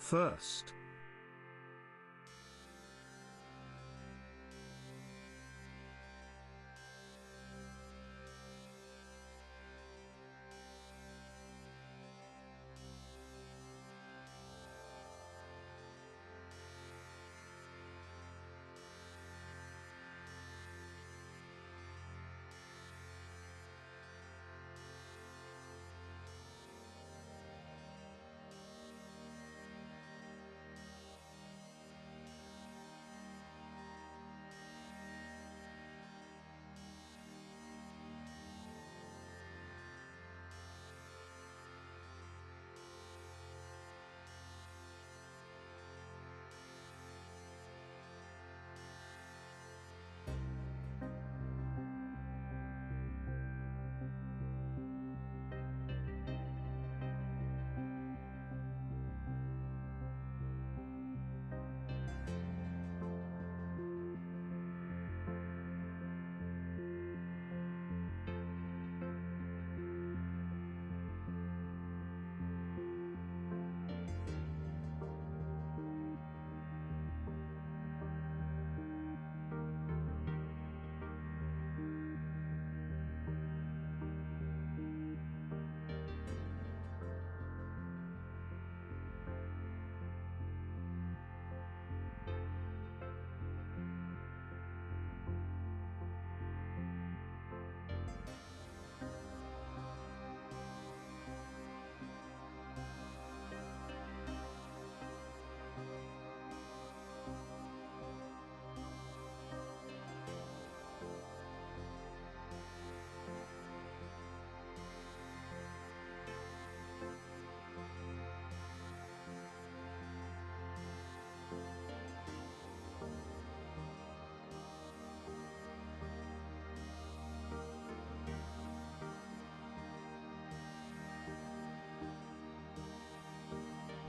First,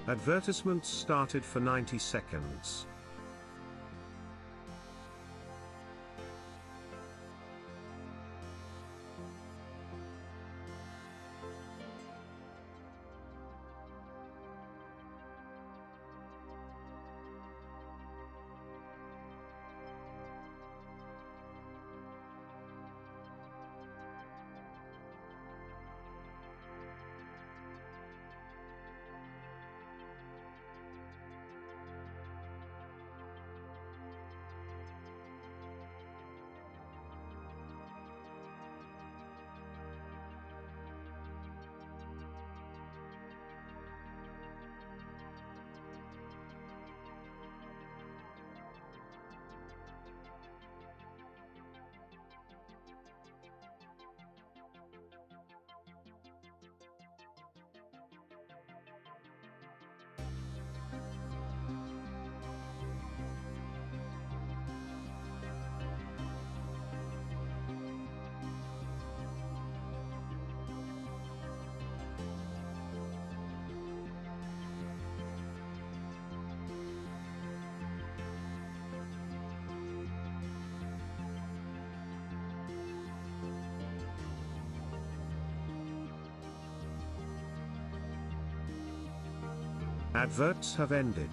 advertisements started for 90 seconds. Adverts have ended.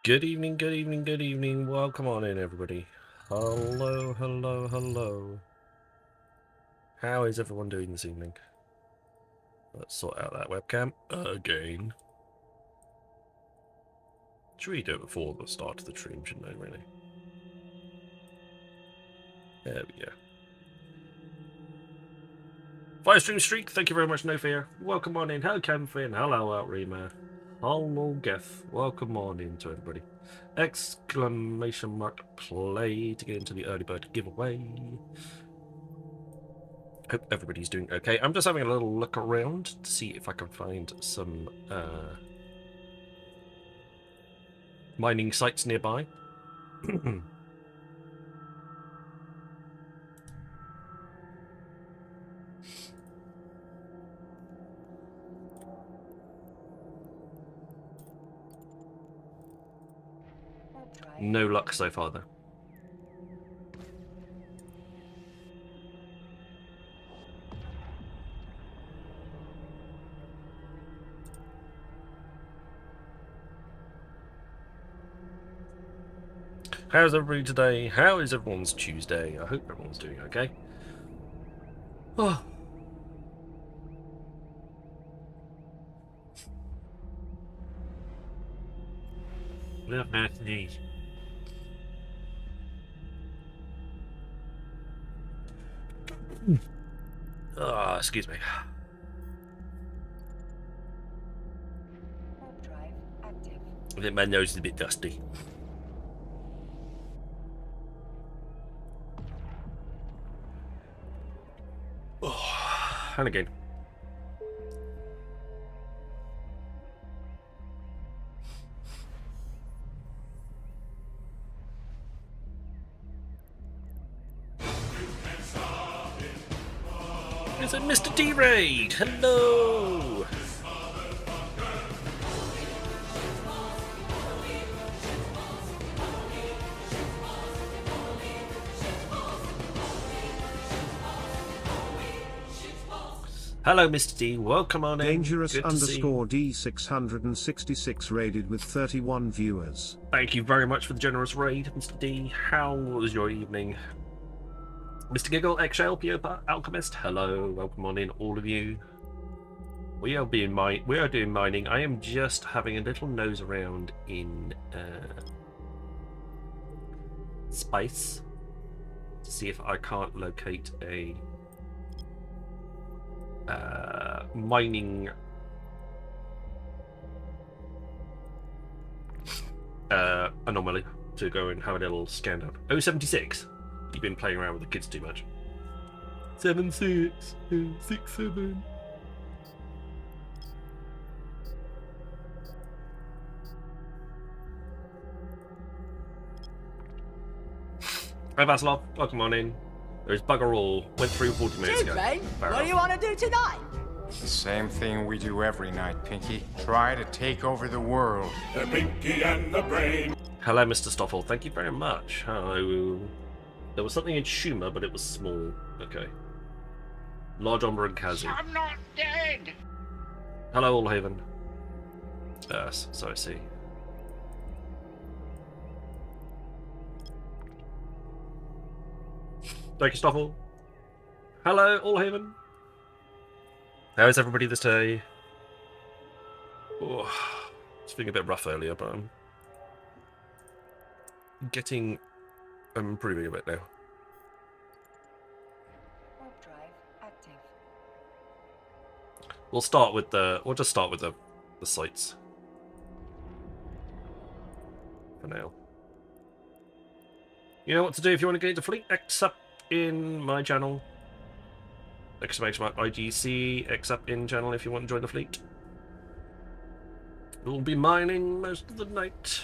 Good evening, good evening, good evening. Welcome on in, everybody. Hello, hello, hello. How is everyone doing this evening? Let's sort out that webcam again. Should we do it before the start of the stream, shouldn't I, really? There we go. 5 stream streak, thank you very much, No Fear. Welcome on in. Hello, Camfin. Hello, Outrema. Hello, Geth. Welcome on in to everybody. Exclamation mark play to get into the early bird giveaway. Hope everybody's doing okay. I'm just having a little look around to see if I can find some mining sites nearby. No luck so far, though. How's everybody today? How is everyone's Tuesday? I hope everyone's doing okay. Oh. Love matinee. Excuse me. I think my nose is a bit dusty. Oh, and again. Is it Mr. D-Raid? Hello! Hello, Mr. D. Welcome on in. Dangerous underscore D666 raided with 31 viewers. Thank you very much for the generous raid, Mr. D. How was your evening? Mr. Giggle, XL, Piopa, Alchemist, hello, welcome on in, all of you. We are doing mining. I am just having a little nose around in space to see if I can't locate a mining anomaly to go and have a little scan down. 076. You've been playing around with the kids too much. 76, 67. Hi Vasilov, welcome on in. There's bugger all. Went through 40 minutes ago. What do you want to do tonight? The same thing we do every night, Pinky. Try to take over the world. The Pinky and the Brain. Hello, Mr. Stoffel. Thank you very much. Hello. There was something in Schumer, but it was small. Okay. Large Omber and Kazu. I'm not dead. Hello, Allhaven. Yes, so I see. Thank you, Stoffel. Hello, Allhaven. How is everybody this day? Oh, it's feeling a bit rough earlier, but I'm improving a bit now. We'll just start with the sites for now. You know what to do if you want to get into fleet, except in my channel. Exclamation mark IGC, except in channel if you want to join the fleet. We'll be mining most of the night.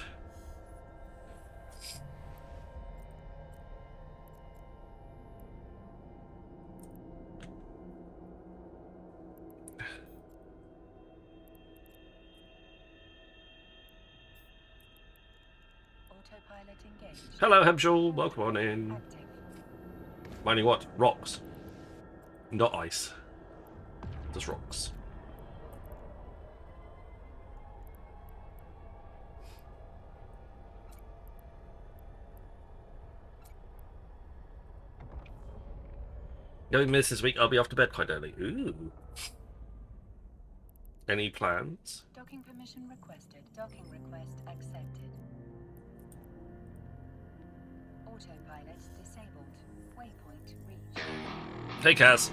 Hello, Hebshul. Welcome on in. Mining what? Rocks. Not ice. Just rocks. Going miss this week, I'll be off to bed quite early. Ooh. Any plans? Docking permission requested. Docking request accepted. Autopilot disabled. Waypoint reached. Hey, Kaz.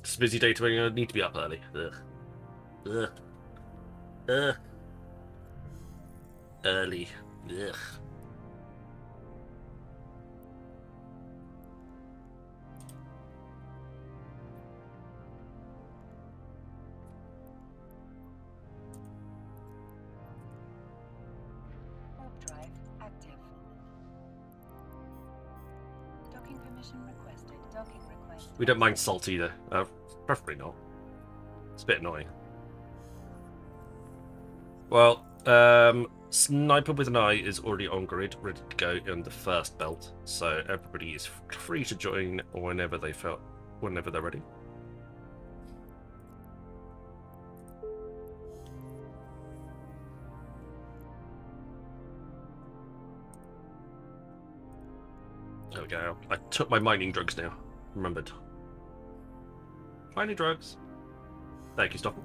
It's a busy day to when I need to be up early. Ugh. Ugh. Ugh. Early. Ugh. Warp drive active. Docking permission requested. Docking request. We don't mind salt either. Preferably not. It's a bit annoying. Well, Sniper with an Eye is already on grid, ready to go in the first belt, so everybody is free to join whenever they're ready. There we go. I took my mining drugs now. Remembered. Mining drugs. Thank you, Stoffel.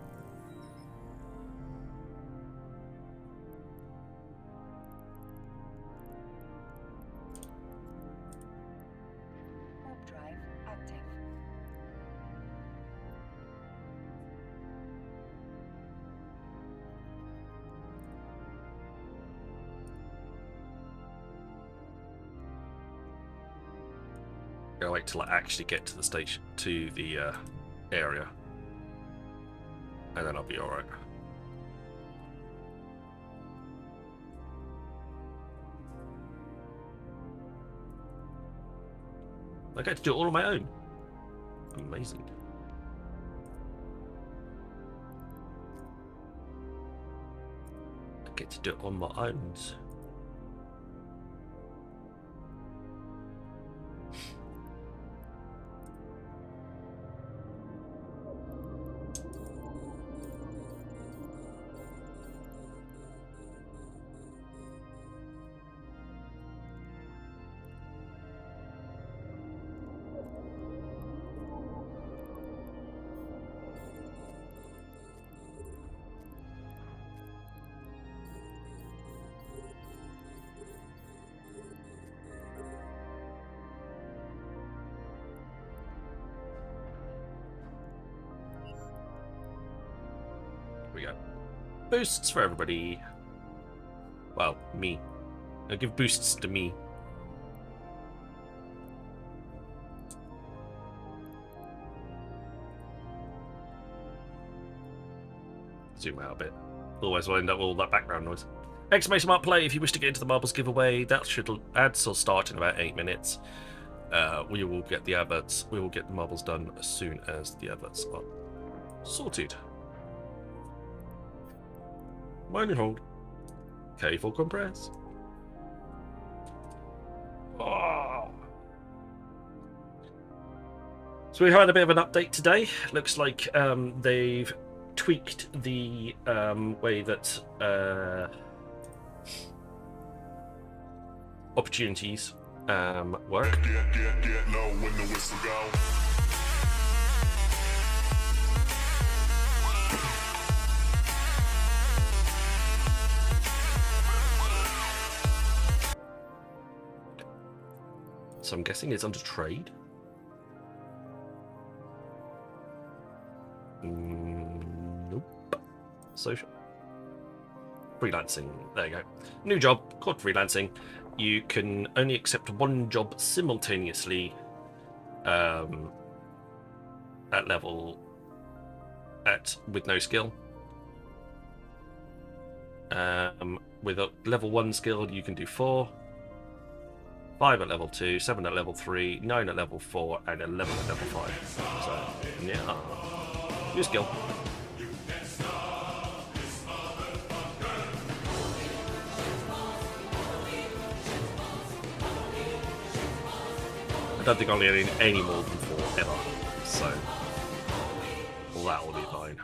Warp drive active. Gotta wait till I actually get to the station, to the area, and then I'll be alright. I get to do it all on my own. Amazing. I get to do it on my own. We go. Boosts for everybody. Well, me. I'll give boosts to me. Zoom out a bit. Otherwise we'll end up with all that background noise. Exclamation mark play if you wish to get into the marbles giveaway. That should ads will start in about 8 minutes. We will get the adverts. We will get the marbles done as soon as the adverts are sorted. Mining hold. K4 compress. Oh. So we had a bit of an update today. Looks like they've tweaked the way that opportunities work. Get low when the whistle go. So I'm guessing it's under trade. Nope. Social. Freelancing. There you go. New job called freelancing. You can only accept one job simultaneously with no skill. With a level 1 skill, you can do 4. 5 at level 2, 7 at level 3, 9 at level 4, and 11 at level 5. So, yeah. New skill. I don't think I'll need any more than 4 ever. So, that will be fine.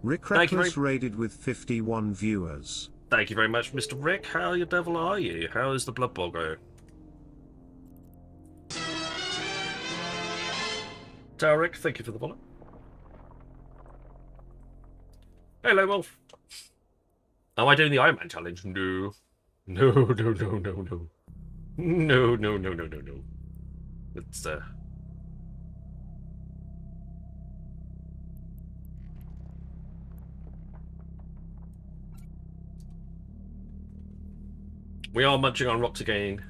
Rick Thank you Reckless raided with 51 viewers. Thank you very much, Mr. Rick. How the devil are you? How is the Blood Bowl going? Tarek, thank you for the follow. Hello, Wolf. Am I doing the Iron Man challenge? No. No, no, no, no, no. No, no, no, no, no, no. It's, We are munching on rocks again.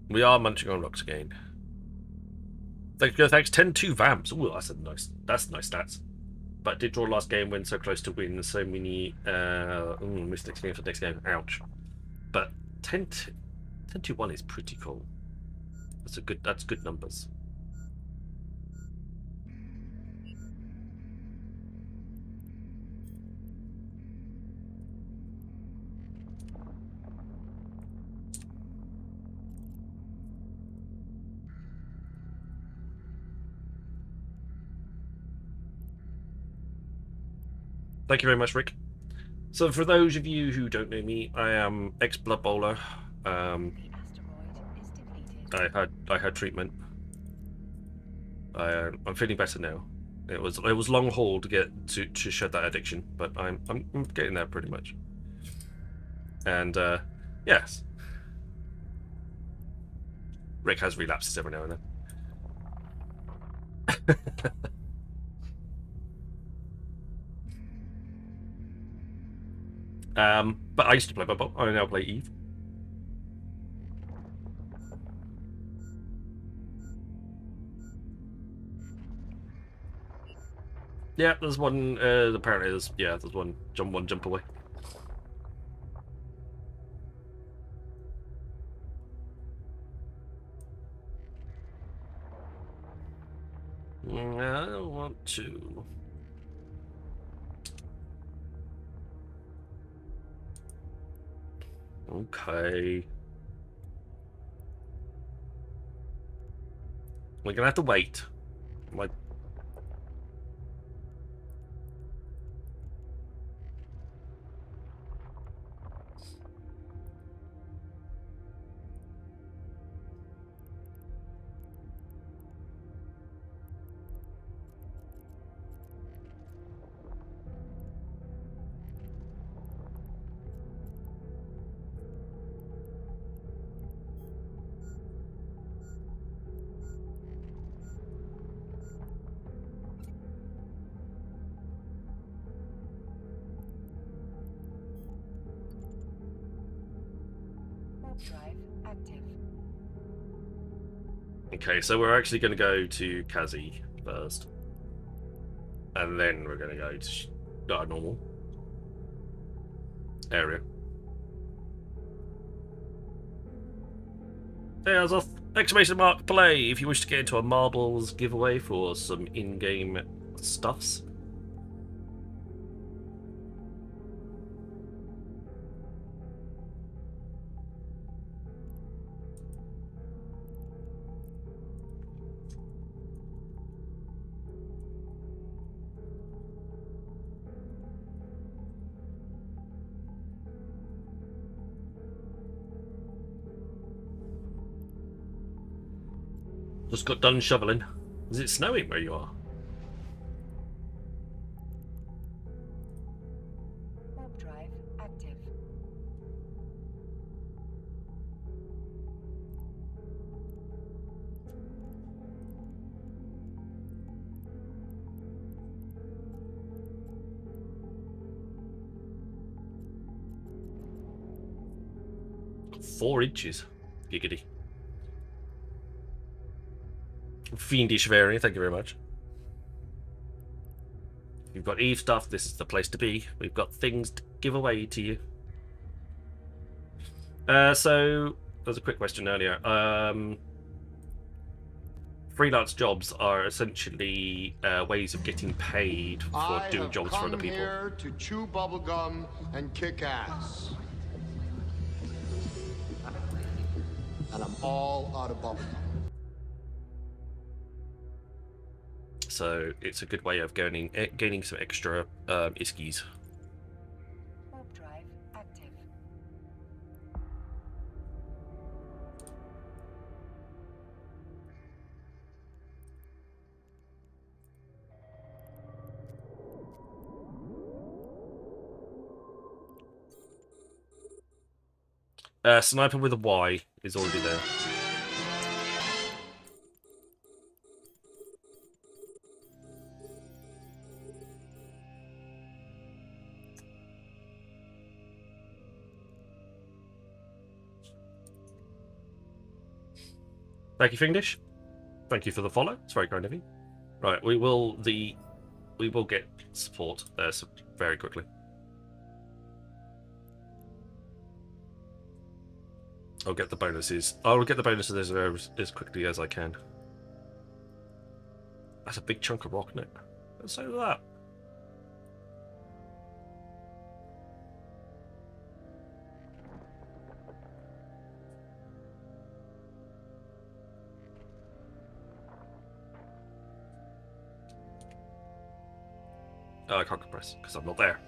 We are munching on rocks again. Thanks. 10-2 Vamps. Ooh, that's nice stats. But did draw last game when so close to win. So many missed next game for next game. Ouch. But 10-1 is pretty cool. That's good numbers. Thank you very much, Rick. So for those of you who don't know me, I am ex-Blood Bowler. The asteroid is depleted. I had treatment. I'm feeling better now. It was long haul to get to shed that addiction, but I'm getting there pretty much. And yes, Rick has relapses every now and then. But I used to play Blood Bowl. I now play Eve. Yeah, there's one. Apparently, there's one jump away. I don't want to. Okay. We're gonna have to wait. My... Drive active. Okay, so we're actually going to go to Kazi first. And then we're going to go to our normal area. There's a exclamation mark play if you wish to get into a marbles giveaway for some in-game stuffs. Just got done shoveling. Is it snowing where you are? Warp drive active. Got 4 inches. Giggity. Fiendish variant, thank you very much. If you've got Eve stuff, this is the place to be. We've got things to give away to you. So, there's a quick question earlier. Freelance jobs are essentially ways of getting paid for doing jobs for other people. I have come here to chew bubblegum and kick ass. And I'm all out of bubblegum. so it's a good way of gaining some extra iskies. Warp drive active. Sniper with a Y is already there. Thank you, Finglish. Thank you for the follow. It's very kind of you. Right, we will get support there very quickly. I'll get the bonuses. I'll get the bonuses as quickly as I can. That's a big chunk of rock, isn't it? Let's say that. Oh, I can't compress because I'm not there.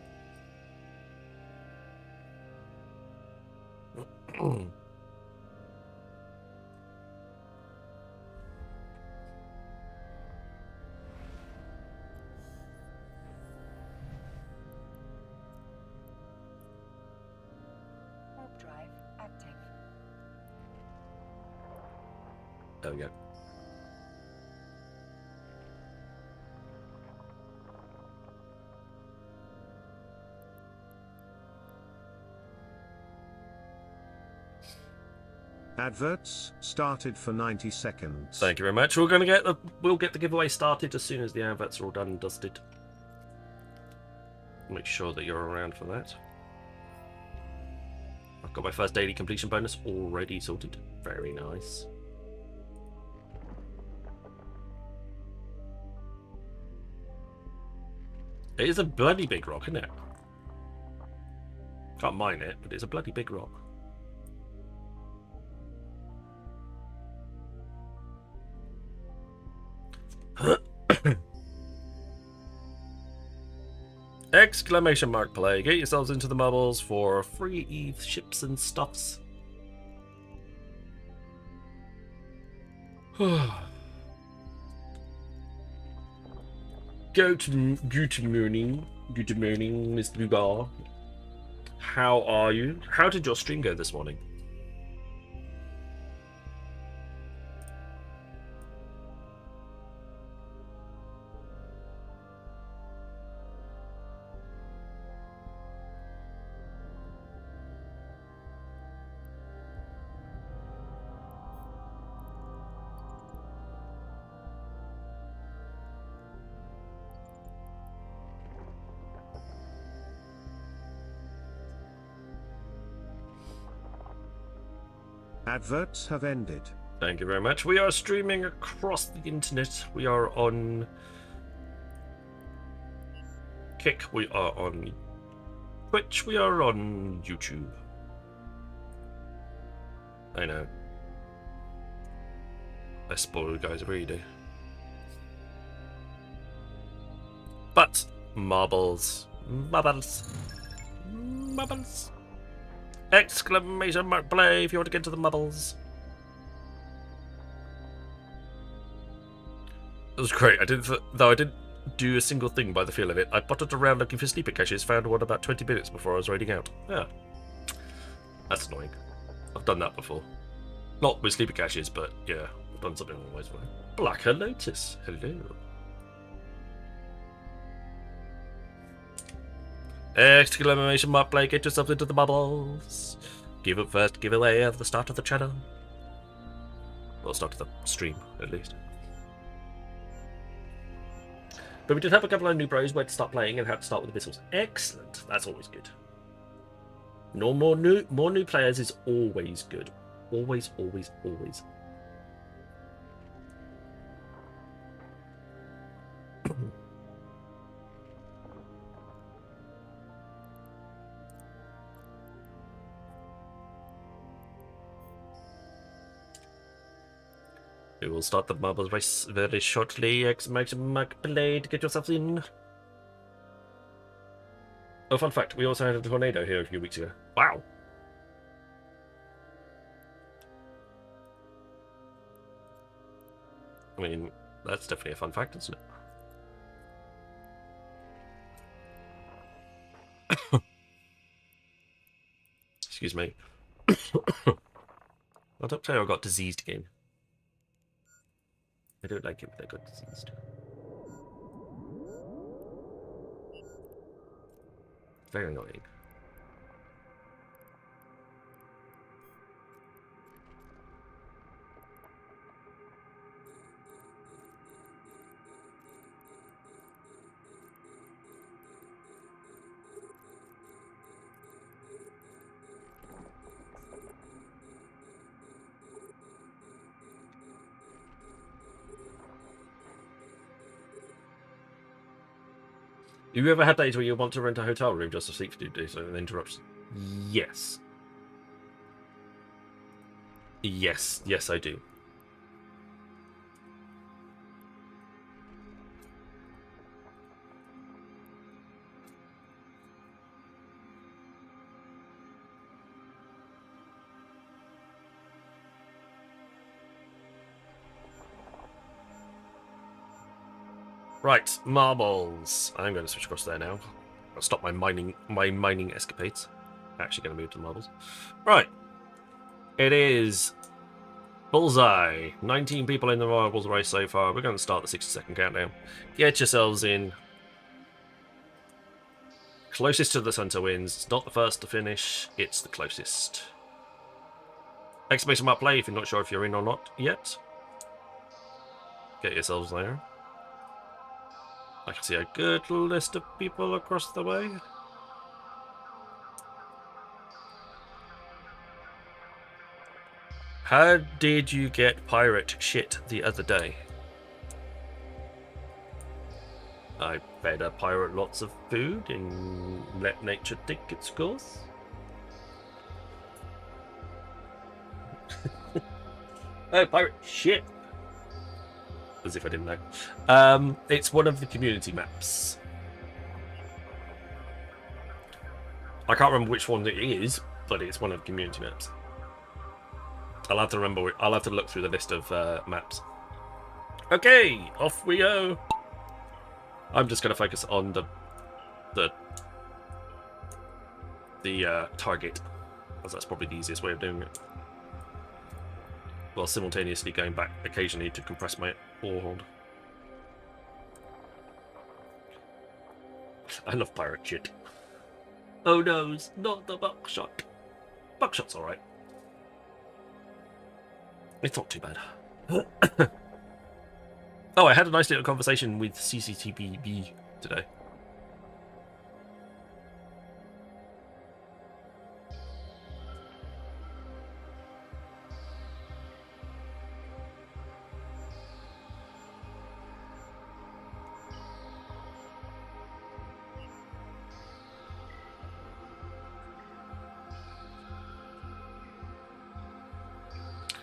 Warp drive active. There we go. Adverts started for 90 seconds. Thank you very much. We'll get the giveaway started as soon as the adverts are all done and dusted. Make sure that you're around for that. I've got my first daily completion bonus already sorted. Very nice. It is a bloody big rock, isn't it? Can't mine it, but it's a bloody big rock. Exclamation mark play. Get yourselves into the bubbles for free ETH ships and stuffs. Good morning, Mr. Bugar. How are you? How did your stream go this morning? Adverts have ended. Thank you very much. We are streaming across the internet. We are on Kick. We are on Twitch. We are on YouTube. I know. I spoil you guys every day. But marbles. Marbles. Exclamation mark play if you want to get to the marbles. It was great. I didn't do a single thing by the feel of it. I potted around looking for sleeper caches, found one about 20 minutes before I was raiding out. Yeah. That's annoying. I've done that before. Not with sleeper caches, but yeah, I've done something along those lines. Blacker Lotus. Hello. Exclamation mark play, get yourself into the bubbles. Give it first giveaway at the start of the channel. Well, start of the stream, at least. But we did have a couple of new pros where to start playing and how to start with the missiles. Excellent. That's always good. No more new players is always good. Always, always, always. We will start the marbles race very shortly. Exclamation mark blade. Get yourselves in. Oh, fun fact. We also had a tornado here a few weeks ago. Wow. I mean, that's definitely a fun fact, isn't it? Excuse me. I don't say I got diseased again. I don't like it when I got diseased. Very annoying. Have you ever had days where you want to rent a hotel room just to sleep for 2 days and it interrupts? Yes. Yes, yes I do. Right, marbles. I'm going to switch across there now. I'll stop my mining escapades. I'm actually going to move to the marbles. Right. It is bullseye. 19 people in the marbles race so far. We're going to start the 60-second countdown. Get yourselves in. Closest to the center wins. It's not the first to finish. It's the closest. Exclamation mark play if you're not sure if you're in or not yet. Get yourselves there. I can see a good list of people across the way. How did you get pirate shit the other day? I fed a pirate lots of food and let nature take its course. Oh, pirate shit! As if I didn't know. It's one of the community maps. I can't remember which one it is, but it's one of the community maps. I'll have to remember. I'll have to look through the list of maps. Okay, off we go. I'm just going to focus on the target, as that's probably the easiest way of doing it. While simultaneously going back occasionally to compress my warhold. I love pirate shit. Oh no, it's not the buckshot. Buckshot's alright. It's not too bad. Oh, I had a nice little conversation with CCTVB today.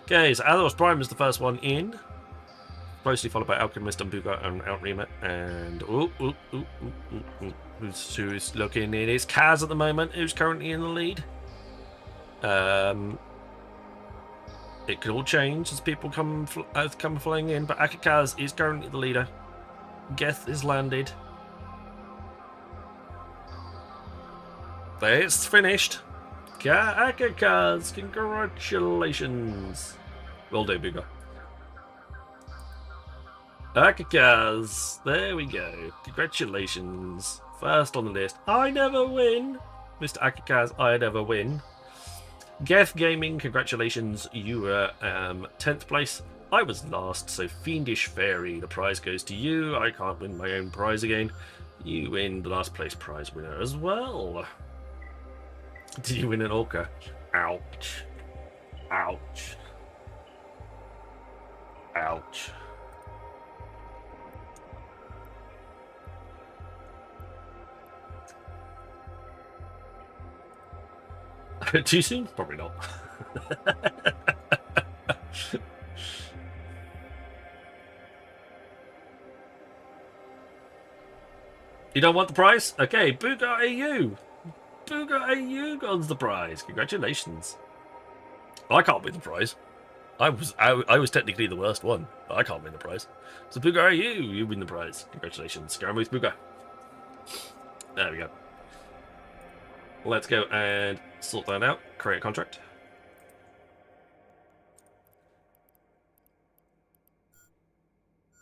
Okay, so Athos Prime is the first one in. Closely followed by Alchemist and Buga and Outrima. And who's looking? It is Kaz at the moment, who's currently in the lead. It could all change as people come flying in, but Akakaz is currently the leader. Geth is landed. It's finished. Akakaz, congratulations. Well done, Buga. Akakaz, there we go. Congratulations. First on the list. I never win. Mr. Akakaz, I never win. Geth Gaming, congratulations. You were 10th place. I was last, so Fiendish Fairy. The prize goes to you. I can't win my own prize again. You win the last place prize winner as well. Did you win an orca? Ouch. Ouch. Ouch. Too soon? Probably not. You don't want the prize? Okay, Booga AU. Booga AU got the prize. Congratulations. I can't win the prize. I was technically the worst one, but I can't win the prize. So Booga AU, you win the prize. Congratulations. Scaramouche Booga. There we go. Let's go and sort that out. Create a contract.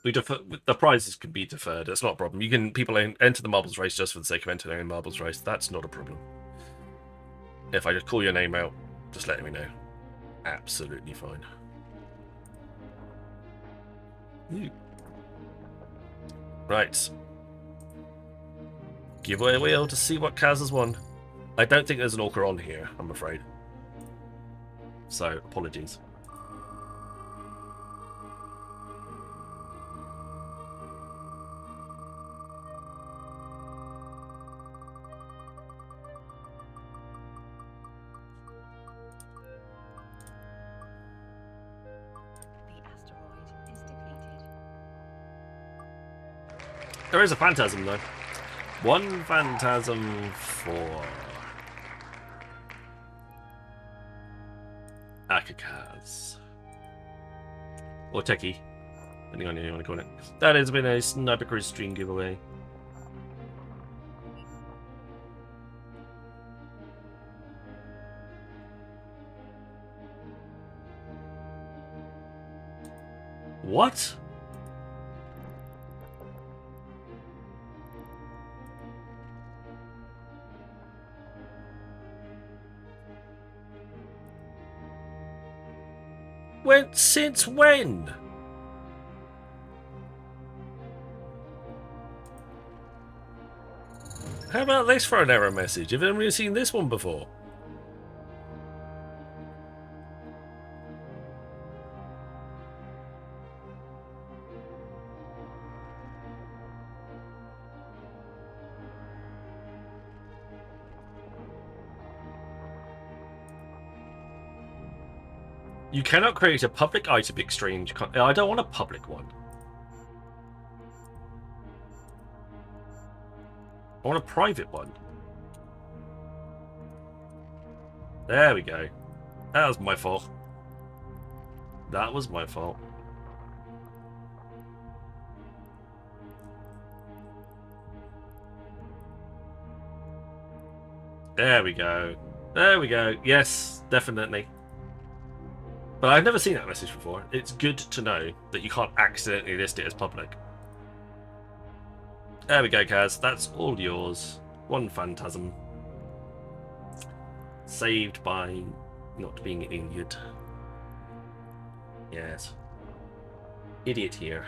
The prizes can be deferred. It's not a problem. People enter the marbles race just for the sake of entering the marbles race. That's not a problem. If I just call your name out, just letting me know. Absolutely fine. Right. Give away a wheel to see what Kaz has won. I don't think there's an orca on here, I'm afraid. So, apologies. There is a phantasm, though. One phantasm for Akakaz. Or Techie, depending on how you want to call it. That has been a Sniper Cruise stream giveaway. What? Since when? How about this for an error message? Have anybody seen this one before? You cannot create a public item exchange. I don't want a public one. I want a private one. There we go. That was my fault. That was my fault. There we go. There we go. Yes, definitely. But I've never seen that message before. It's good to know that you can't accidentally list it as public. There we go, Kaz. That's all yours. One phantasm. Saved by not being an idiot. Yes. Idiot here.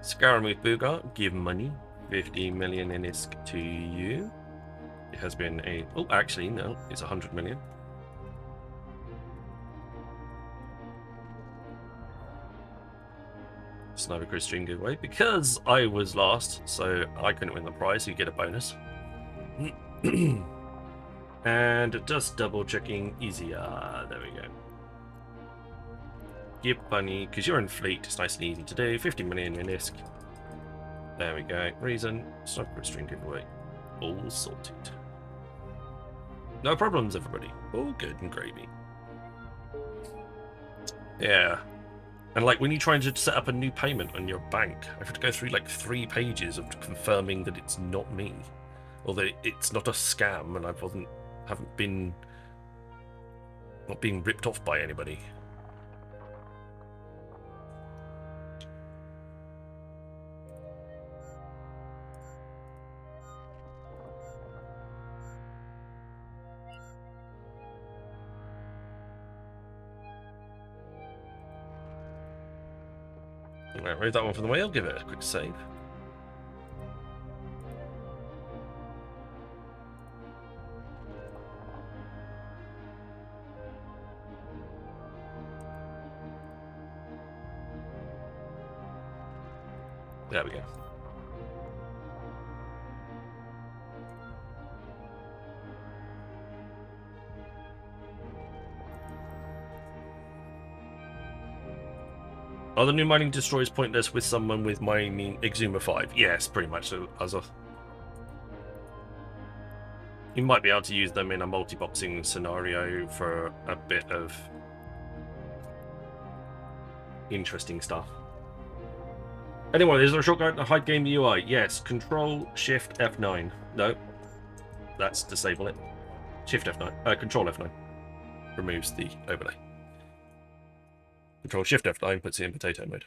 Scaramouche Booga, give money. 50 million in ISK to you. It has been a... Oh, actually, no. It's 100 million. Sniper Chris stream giveaway. Because I was last, so I couldn't win the prize, so you get a bonus. And just double checking easier. There we go. Give money, because you're in fleet, it's nice and easy to do. 50 million in ISK. There we go. Reason, Sniper stream giveaway. All sorted. No problems, everybody. All good and gravy. Yeah. And like when you try to set up a new payment on your bank, I have to go through like 3 pages of confirming that it's not me. Or that it's not a scam and I haven't been not being ripped off by anybody. Right, read that one from the whale, give it a quick save. There we go. Are the new mining destroyers pointless with someone with mining Exuma 5? Yes, pretty much. So, you might be able to use them in a multi-boxing scenario for a bit of interesting stuff. Anyway, is there a shortcut to hide game UI? Yes, Control Shift F9. No, that's disable it. Shift F9. Control F9 removes the overlay. Control Shift F9 puts it in potato mode.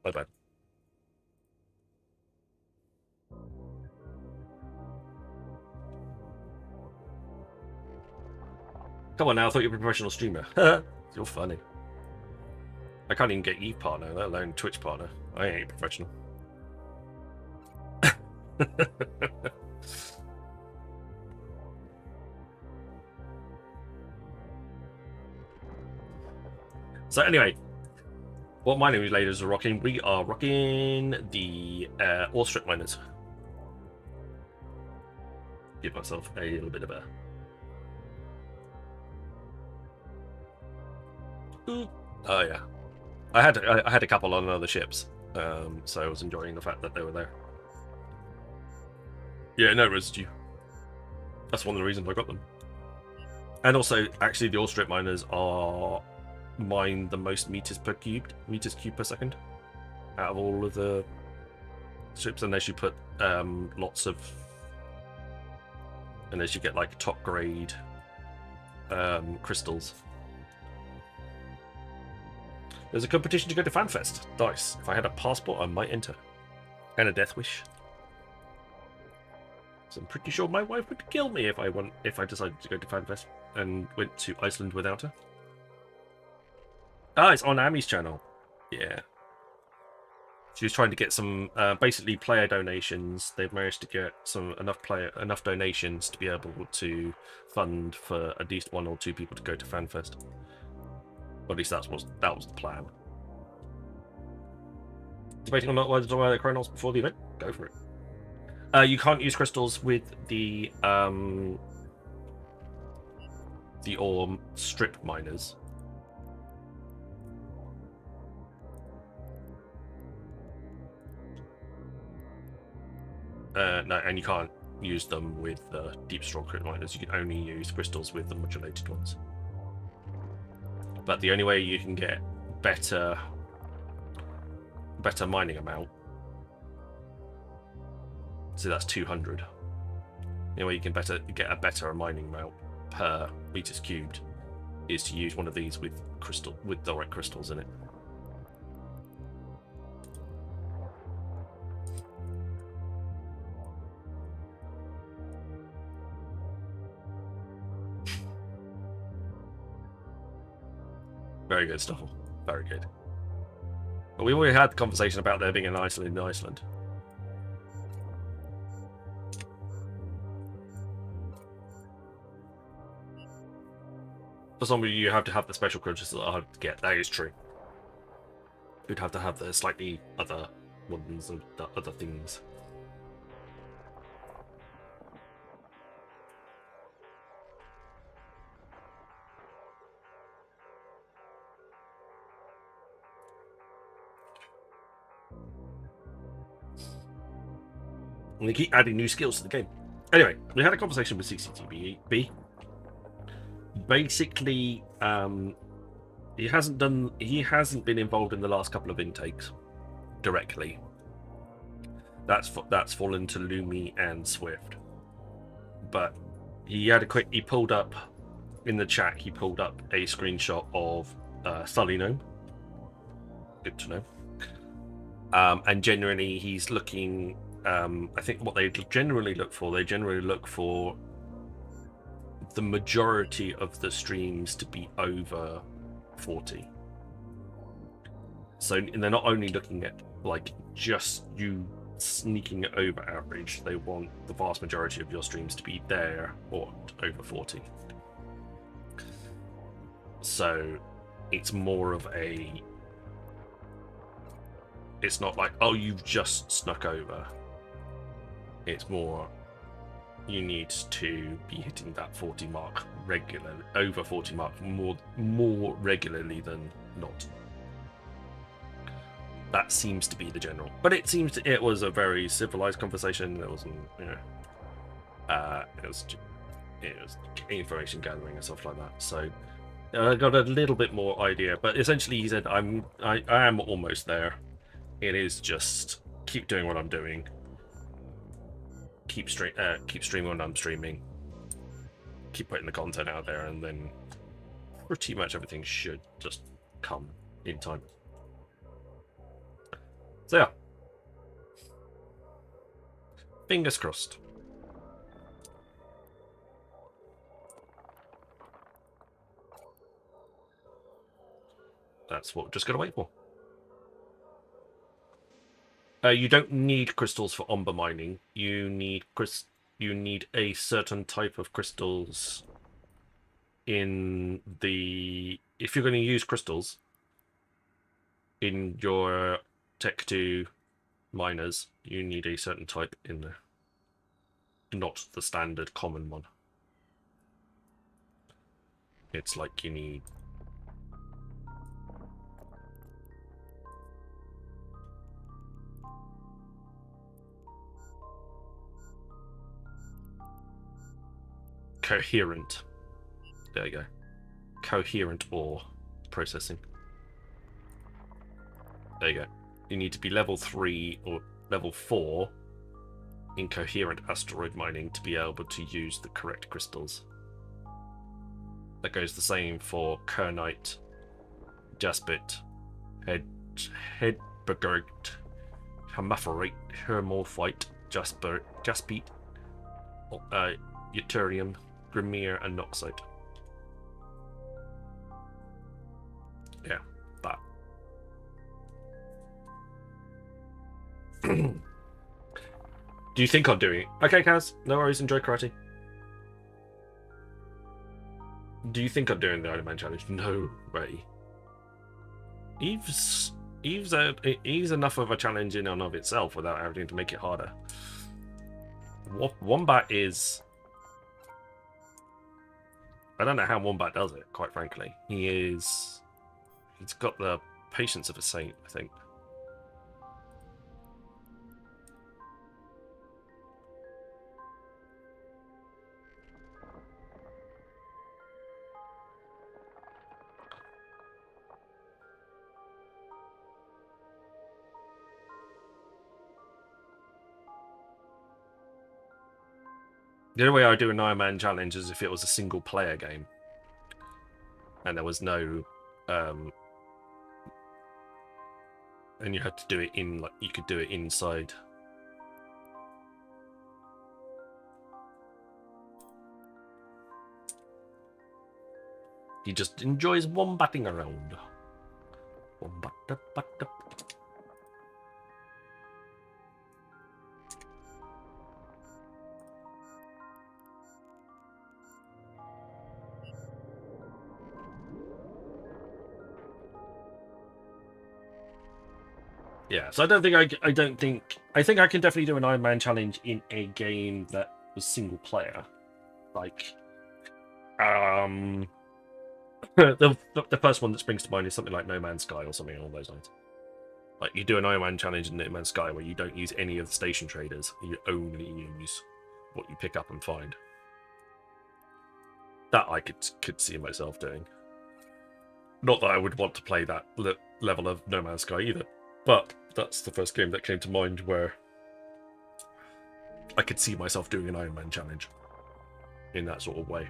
My bad. Come on now, I thought you were a professional streamer. You're funny. I can't even get Eve partner, let alone Twitch partner. I ain't professional. So anyway, what mining relators are rocking? We are rocking the ore strip miners. Give myself a little bit of a... Ooh. Oh yeah, I had a couple on other ships, so I was enjoying the fact that they were there. Yeah, no residue. That's one of the reasons I got them. And also, actually, the ore strip miners are mine the most meters cubed per second out of all of the ships, unless you put lots of, unless you get like top grade crystals. There's a competition to go to FanFest. Nice. If I had a passport, I might enter. And a death wish. So I'm pretty sure my wife would kill me if I decided to go to FanFest and went to Iceland without her. Ah, it's on Ami's channel. Yeah. She was trying to get some basically player donations. They've managed to get enough donations to be able to fund for at least 1 or 2 people to go to FanFest. Or at least that was the plan. Debating on not whether to buy the Chronos before the event? Go for it. You can't use crystals with the ore strip miners. No, and you can't use them with deep straw crit miners. You can only use crystals with the modulated ones. But the only way you can get better mining amount, so that's 200. The only way you can get a better mining amount per meters cubed is to use one of these with the right crystals in it. Very good, Stoffel. Very good. But we already had the conversation about there being an Iceland in Iceland. For some of you have to have the special crystals that are hard to get. That is true. You'd have to have the slightly other ones and the other things. And they keep adding new skills to the game. Anyway, we had a conversation with CCTV. Basically, he hasn't been involved in the last couple of intakes directly. That's fallen to Lumi and Swift. But he pulled up in the chat. He pulled up a screenshot of Sully Gnome. Good to know. And generally, he's looking. I think what they generally look for the majority of the streams to be over 40. So they're not only looking at like just you sneaking it over average, they want the vast majority of your streams to be there or over 40. So it's more of a, it's not like, oh, you've just snuck over. It's more, you need to be hitting that 40 mark regularly, over 40 mark more regularly than not. That seems to be the general. But it was a very civilized conversation. It wasn't, you know, it was information gathering and stuff like that. So I got a little bit more idea. But essentially, he said, I am almost there. It is just keep doing what I'm doing. Keep streaming when I'm streaming. Keep putting the content out there, and then pretty much everything should just come in time. So yeah, fingers crossed. That's what we're just gotta wait for. You don't need crystals for omber mining. You need a certain type of crystals in the... If you're going to use crystals in your Tech 2 miners, you need a certain type in there. Not the standard common one. It's like you need... Coherent. There you go. Coherent ore processing. There you go. You need to be level 3 or level 4 in coherent asteroid mining to be able to use the correct crystals. That goes the same for kernite, jaspit, hedbergite, hermaphorite, hermorphite, jaspite, yttrium, Grimir, and Noxite. Yeah, that. Do you think I'm doing it? Okay, Kaz, no worries, enjoy karate. Do you think I'm doing the Iron Man challenge? No way. Eve's enough of a challenge in and of itself without having to make it harder. Wombat is... I don't know how Wombat does it, quite frankly. He's got the patience of a saint, I think. The only way I do an Iron Man challenge is if it was a single player game. And there was no and you had to do it in, like, you could do it inside. He just enjoys wombatting around. Wombat. Yeah, so I think I can definitely do an Iron Man challenge in a game that was single player. Like, the first one that springs to mind is something like No Man's Sky or something along those lines. Like, you do an Iron Man challenge in No Man's Sky where you don't use any of the station traders, you only use what you pick up and find. That I could see myself doing. Not that I would want to play that level of No Man's Sky either. But that's the first game that came to mind where I could see myself doing an Iron Man challenge in that sort of way.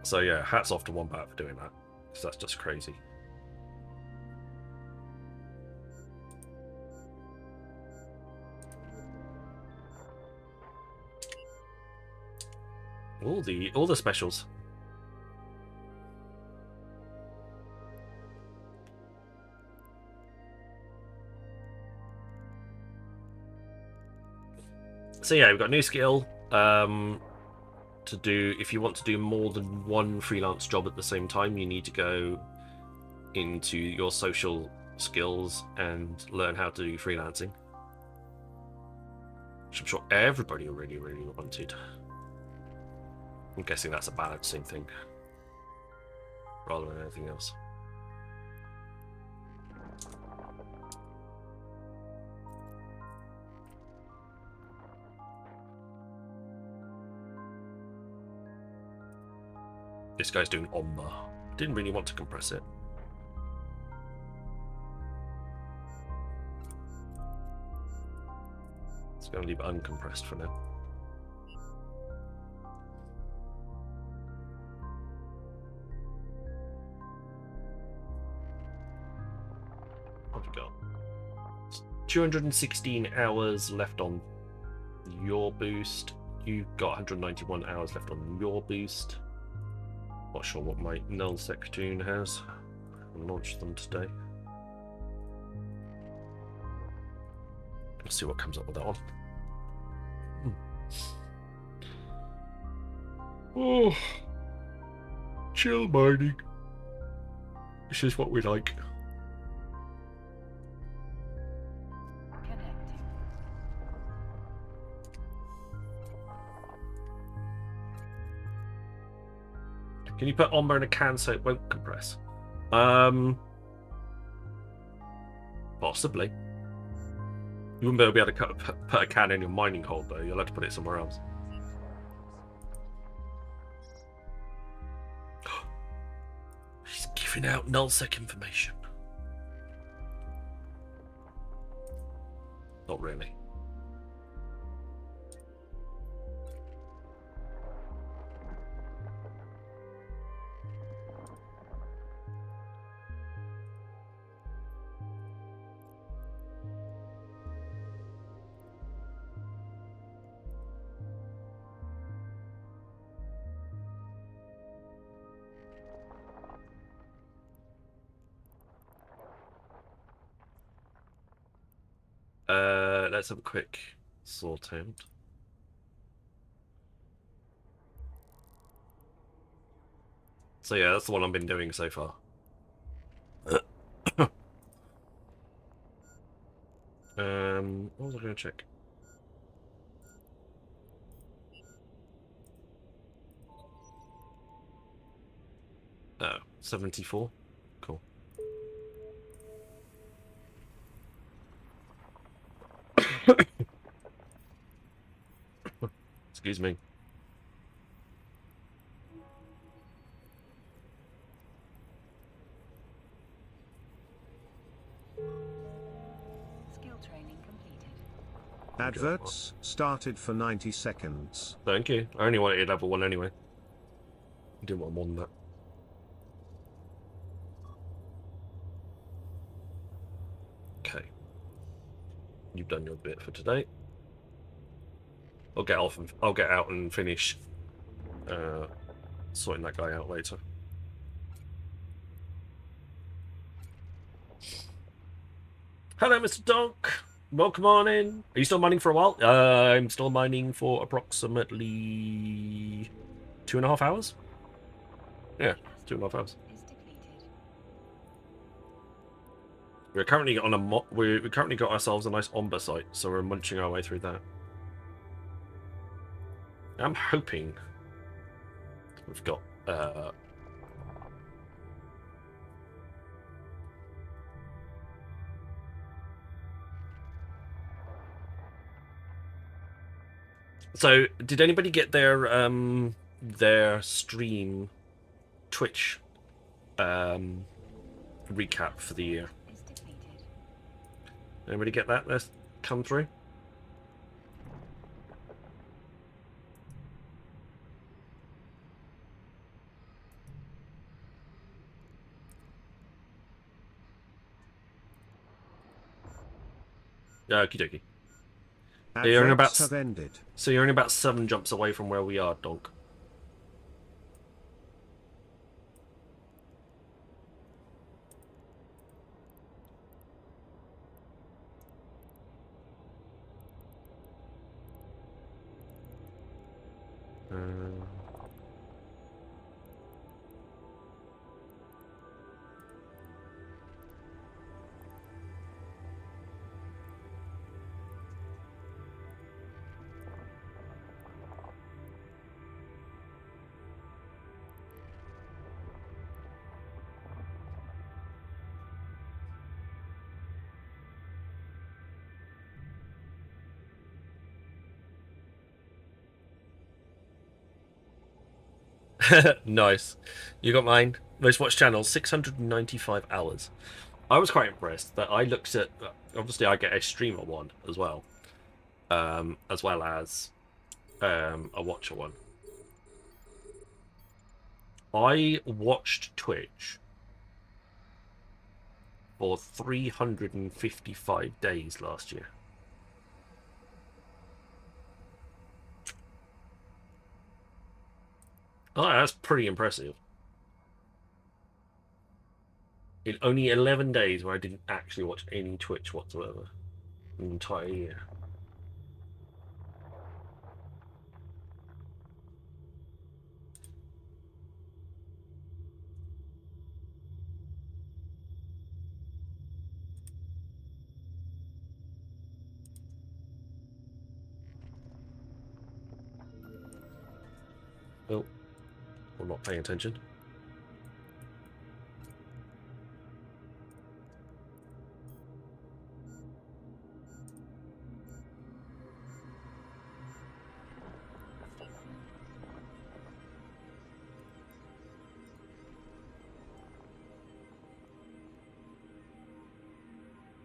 So yeah, hats off to Wombat for doing that, because that's just crazy. All the specials. So yeah, we've got a new skill to do. If you want to do more than one freelance job at the same time, you need to go into your social skills and learn how to do freelancing, which I'm sure everybody really wanted. I'm guessing that's a balancing thing. rather than anything else. This guy's doing Omba. Didn't really want to compress it. It's going to leave it uncompressed for now. What have we got? 216 hours left on your boost. You've got 191 hours left on your boost. Not sure what my Null Sectoon has. I launched them today. Let's see what comes up with that one. Oh, chill mining. This is what we like. Connecting. Can you put Omber in a can so it won't compress? Possibly. You wouldn't be able to put a can in your mining hole though. You'll have to put it somewhere else. She's giving out nullsec information. Not really. Let's have a quick sort out. So yeah, that's the one I've been doing so far. What was I going to check? Oh, 74. Cool. Excuse me. Skill training completed. Adverts started for 90 seconds. Thank you. I only wanted level 1 anyway. Didn't want more than that. Okay. You've done your bit for today. I'll get out and finish sorting that guy out later. Hello, Mr. Donk. Welcome on in. Are you still mining for a while? I'm still mining for approximately 2.5 hours. Yeah, 2.5 hours. Is depleted. We're currently on a we currently got ourselves a nice Omba site, so we're munching our way through that. I'm hoping we've got So did anybody get their stream Twitch recap for the year? Is depleted. Anybody get that? Let's come through. Okie dokie. Adverts have ended. So you're only about 7 jumps away from where we are, Donk. Nice. You got mine. Most watched channel, 695 hours. I was quite impressed that I looked at. Obviously, I get a streamer one as well as a watcher one. I watched Twitch for 355 days last year. Oh, that's pretty impressive. In only 11 days where I didn't actually watch any Twitch whatsoever. An entire year. Oh, I'm not paying attention.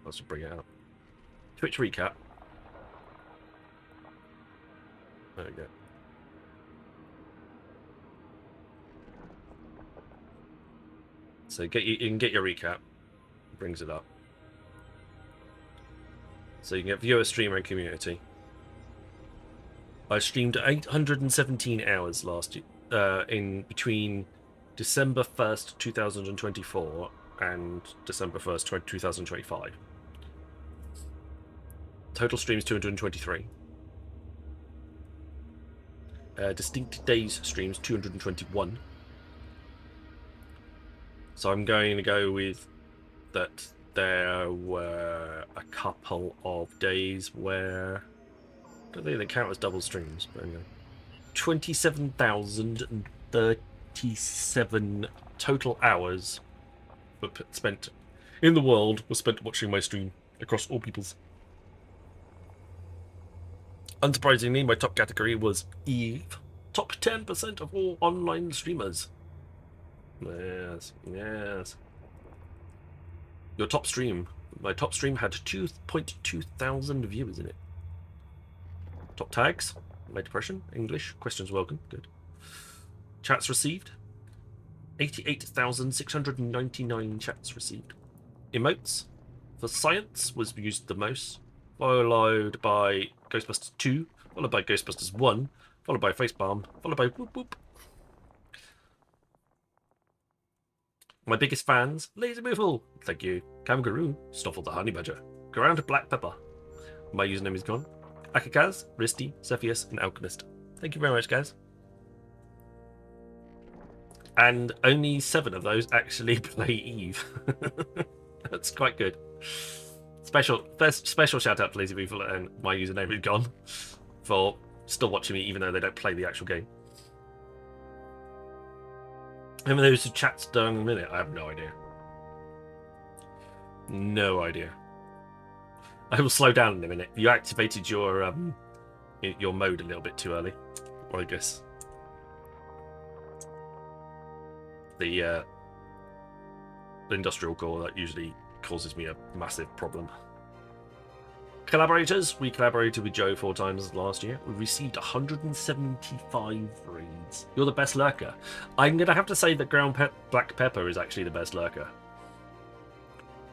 Let's bring it out. Twitch recap. There we go. So you can get your recap. It brings it up. So you can get viewer, streamer, and community. I streamed 817 hours last year, in between December 1st, 2024 and December 1st, 2025. Total streams 223. Distinct days streams 221. So I'm going to go with that there were a couple of days where I don't think they count as double streams, but anyway. 27,037 total hours were spent in the world were spent watching my stream across all peoples. Unsurprisingly, my top category was Eve. Top 10% of all online streamers. Yes, yes. Your top stream. My top stream had 2.2 thousand viewers in it. Top tags. My depression. English. Questions welcome. Good. Chats received. 88,699 chats received. Emotes. For science was used the most. Followed by Ghostbusters 2. Followed by Ghostbusters 1. Followed by Facepalm. Followed by Whoop Whoop. My biggest fans, Lazy Boofle, thank you. Kangaroo, Stoffel the Honey Badger, Ground Black Pepper. My username is gone. Akakaz, Risty, Cepheus, and Alchemist. Thank you very much, guys. And only 7 of those actually play Eve. That's quite good. Special shout out to Lazy Boofle and my username is gone for still watching me even though they don't play the actual game. How many of those chats done in a minute? I have no idea. No idea. I will slow down in a minute. You activated your mode a little bit too early, I guess. The industrial core that usually causes me a massive problem. Collaborators, we collaborated with Joe 4 times last year. We received 175 raids. You're the best lurker. I'm going to have to say that Black Pepper is actually the best lurker.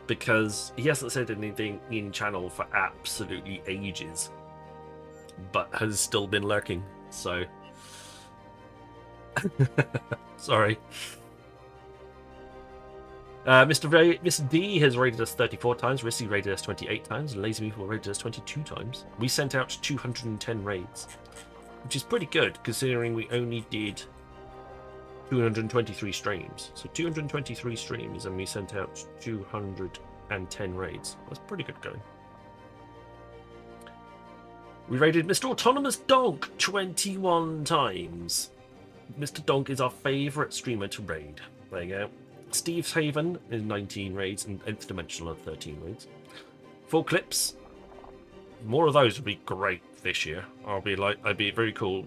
Because he hasn't said anything in channel for absolutely ages. But has still been lurking, so... Sorry. Mr. D has rated us 34 times, Rissy rated us 28 times, and Lazy Beefle rated us 22 times. We sent out 210 raids, which is pretty good considering we only did 223 streams. So 223 streams and we sent out 210 raids. That's pretty good going. We raided Mr. Autonomous Donk 21 times. Mr. Donk is our favourite streamer to raid. There you go. Steve's Haven is 19 raids and Nth Dimensional at 13 raids. Full clips. More of those would be great this year. I'd be very cool.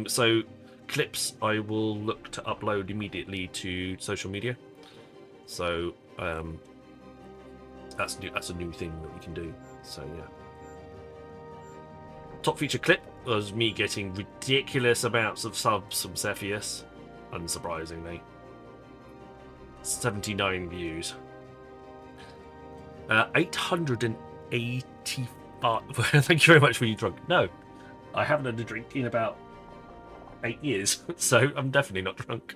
So clips I will look to upload immediately to social media. So that's a new thing that we can do. So yeah. Top feature clip was me getting ridiculous amounts of subs from Cepheus, unsurprisingly. 79 views. 885. Thank you very much for you drunk. No, I haven't had a drink in about 8 years, so I'm definitely not drunk.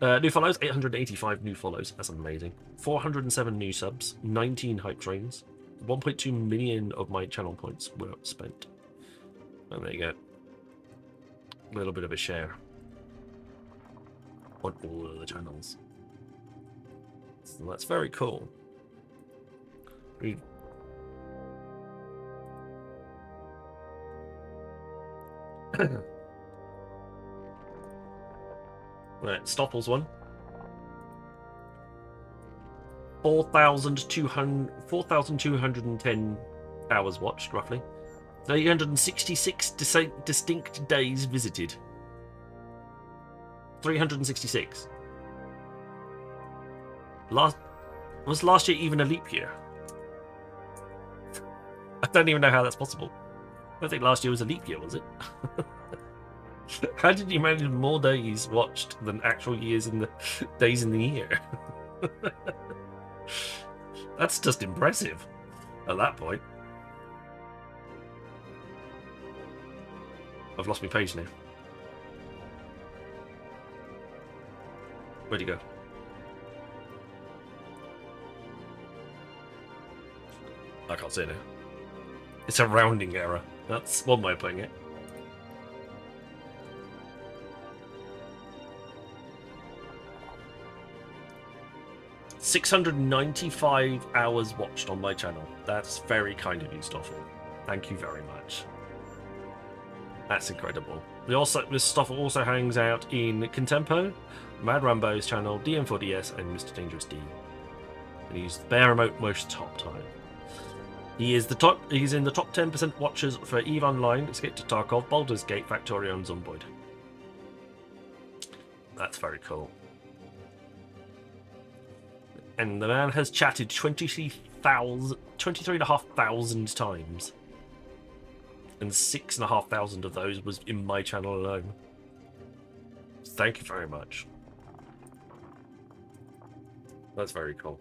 New follows, 885 new follows. That's amazing. 407 new subs, 19 hype trains, 1.2 million of my channel points were spent. And there you go. A little bit of a share on all of the channels. So that's very cool. Right, Stopples one. 4,210 hours watched, roughly. 366 distinct days visited. 366. Was last year even a leap year? I don't even know how that's possible. I don't think last year was a leap year, was it? How did you manage more days watched than actual years in the days in the year? That's just impressive at that point. I've lost my page now. Where'd he go? I can't see it now. It's a rounding error. That's one way of putting it. $695 hours watched on my channel. That's very kind of you, Stoffel. Thank you very much. That's incredible. This stuff also hangs out in Contempo, Mad Rambo's channel, DM4DS, and Mr. Dangerous D. And he's bear remote most top time. He's in the top 10% watchers for EVE Online, Escape to Tarkov, Baldur's Gate, Factorio, and Zomboid. That's very cool. And the man has chatted 23,500 times. And 6,500 of those was in my channel alone. Thank you very much. That's very cool.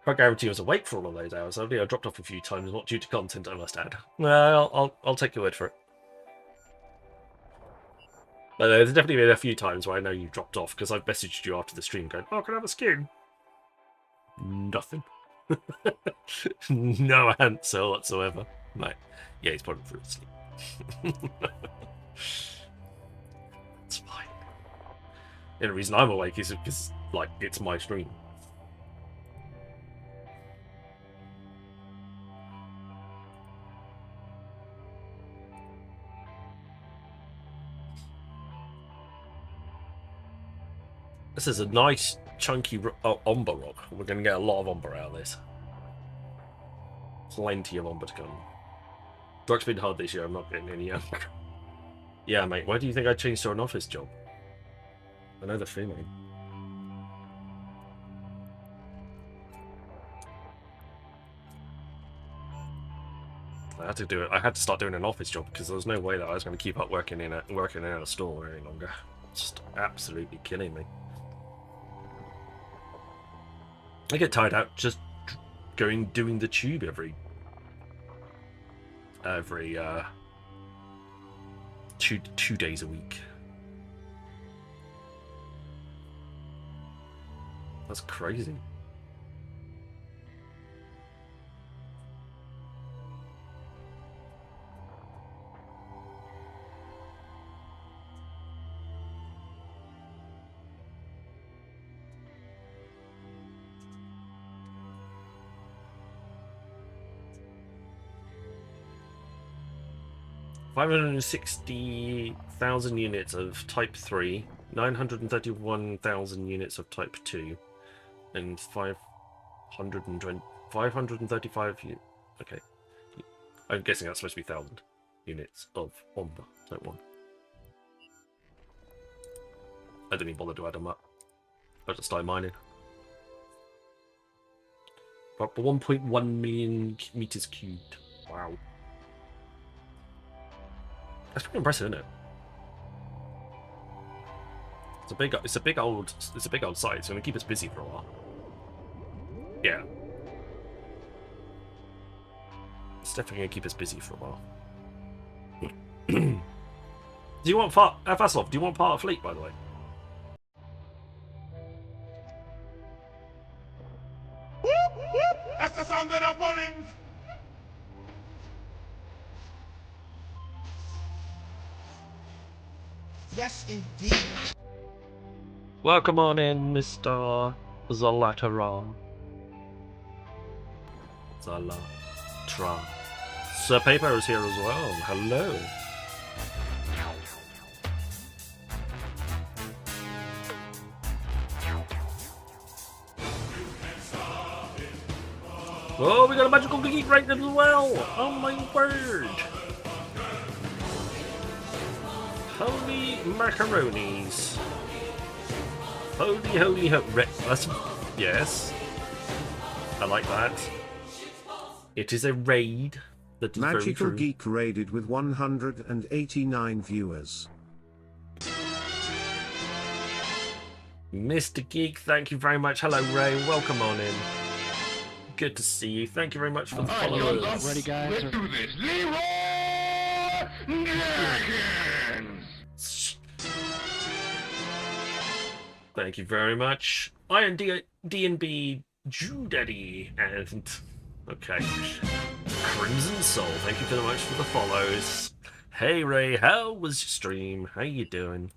I guarantee I was awake for all of those hours. I dropped off a few times, not due to content, I must add. Well, I'll take your word for it. But there's definitely been a few times where I know you dropped off because I've messaged you after the stream going, "Oh, can I have a skin?" Nothing. No answer whatsoever. Right. Yeah, he's probably through asleep. It's fine. The only reason I'm awake is because, like, it's my stream. This is a nice, chunky Omber rock. We're going to get a lot of Omber out of this. Plenty of Omber to come. Work's been hard this year. I'm not getting any younger. Yeah, mate. Why do you think I changed to an office job? I know the feeling. I had to do it. I had to start doing an office job because there was no way that I was going to keep up working in a store any longer. It's just absolutely killing me. I get tired out just doing the tube every two days a week. That's crazy. 560,000 units of Type 3, 931,000 units of Type 2, and 535 units. Okay. I'm guessing that's supposed to be 1,000 units of Omba Type 1. I didn't even bother to add them up. I just started mining. About 1.1 million meters cubed. Wow. That's pretty impressive, isn't it? It's a big old site. It's going to keep us busy for a while. Yeah. It's definitely going to keep us busy for a while. Do you want Vaslov, do you want part of fleet, by the way? That's the sound that I'm running! Yes, indeed. Welcome on in, Mr. Zalataran. Zalatra. Sir Paper is here as well. Hello. Oh, we got a magical geek right as well! Oh my word! Holy macaronis! Holy that's, yes. I like that. It is a raid that is very Magical true. Geek raided with 189 viewers. Mr. Geek, thank you very much. Hello, Ray. Welcome on in. Good to see you. Thank you very much for the followers. Ready, guys? Let's do this. Leroy Jenkins! Thank you very much. I am D&B Jew Daddy and okay. Crimson Soul. Thank you very much for the follows. Hey Ray, how was your stream? How you doing?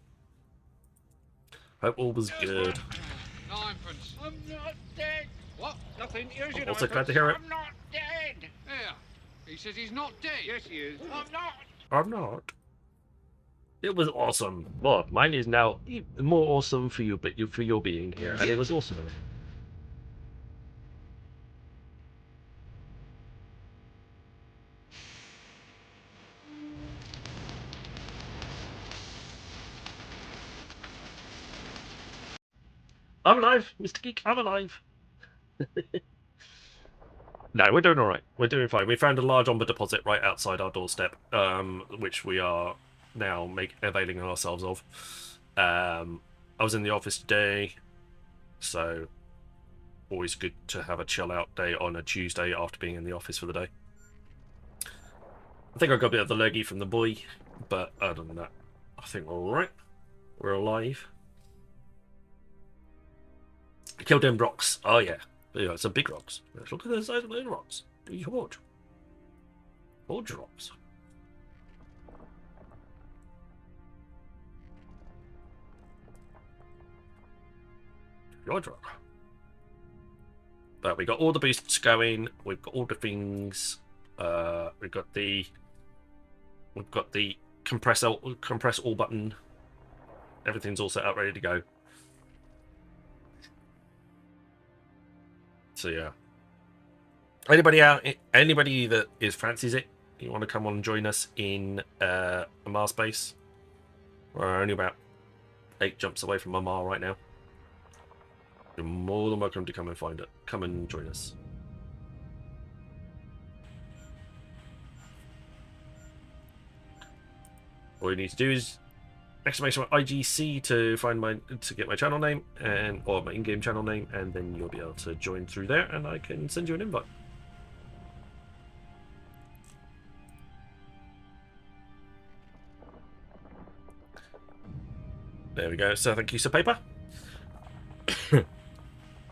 Hope all was good. Ninepence. I'm not dead. What? Nothing. Here's your Also ninepence. glad to hear it. I'm not dead. Yeah. He says he's not dead. Yes, he is. I'm not. I'm not. It was awesome. Well, mine is now more awesome for you, but for your being here, and it was awesome. I'm alive, Mr. Geek. I'm alive. No, we're doing all right. We're doing fine. We found a large Omba deposit right outside our doorstep, which we are now availing ourselves of. I was in the office today, so always good to have a chill out day on a Tuesday after being in the office for the day. I think I got a bit of the leggy from the boy, but other than that, I think we're all right. We're alive. I killed them rocks. Oh yeah. Yeah, some big rocks. Look at the size of those rocks. Huge. Huge rocks. Huge rock. But we got all the boosts going. We've got all the things. We've got the compress all button. Everything's all set up, ready to go. So yeah. Anybody that fancies it, you want to come on and join us in a Mars base? We're only about 8 jumps away from a Mars right now. You're more than welcome to come and find it. Come and join us. All you need to do is exclamation IGC to get my channel name or my in-game channel name, and then you'll be able to join through there, and I can send you an invite. There we go. So thank you, Sir Paper.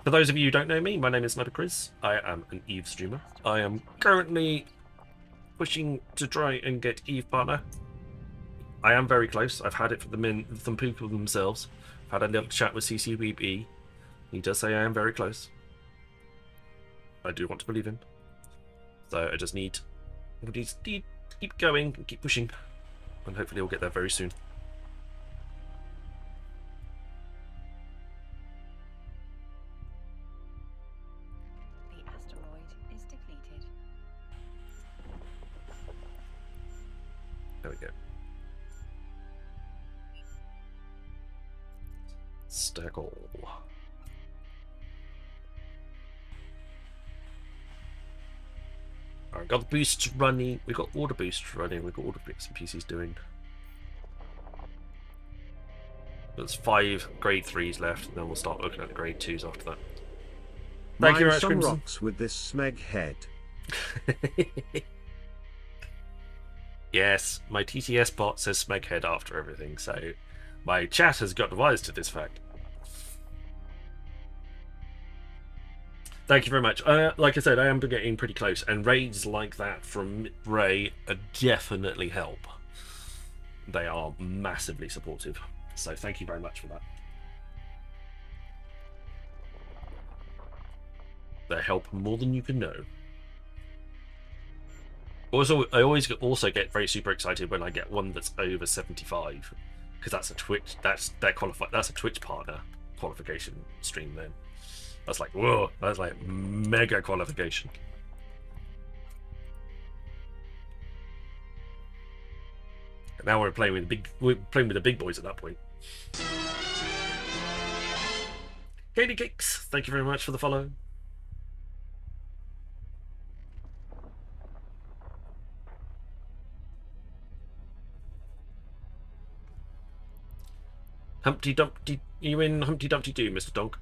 For those of you who don't know me, my name is Sniper Chris. I am an Eve streamer. I am currently pushing to try and get Eve partner. I am very close. I've had it from some people themselves. I've had a little chat with CCBB. He does say I am very close. I do want to believe him. So I just need to keep going and keep pushing. and hopefully we'll get there very soon. The asteroid is depleted. There we go. Stack all. Alright, got the boosts running. We've got all the boosts running. We've got all the bits and pieces doing. There's 5 grade 3s left, and then we'll start looking at the grade 2s after that. Thank you very much, some Crimson. rocks with this smeg head. Yes, my TTS bot says Smeghead after everything, so my chat has got wise to this fact. Thank you very much. Like I said, I am getting pretty close, and raids like that from Ray definitely help. They are massively supportive, so thank you very much for that. They help more than you can know. Also, I always also get very super excited when I get one that's over 75, because that's a Twitch. That's a Twitch partner qualification stream. Then that's like, whoa, that's like mega qualification. And now we're playing with the big boys at that point. Katie Cakes, thank you very much for the follow. Humpty Dumpty, you in Humpty Dumpty Doo, Mr. Dog?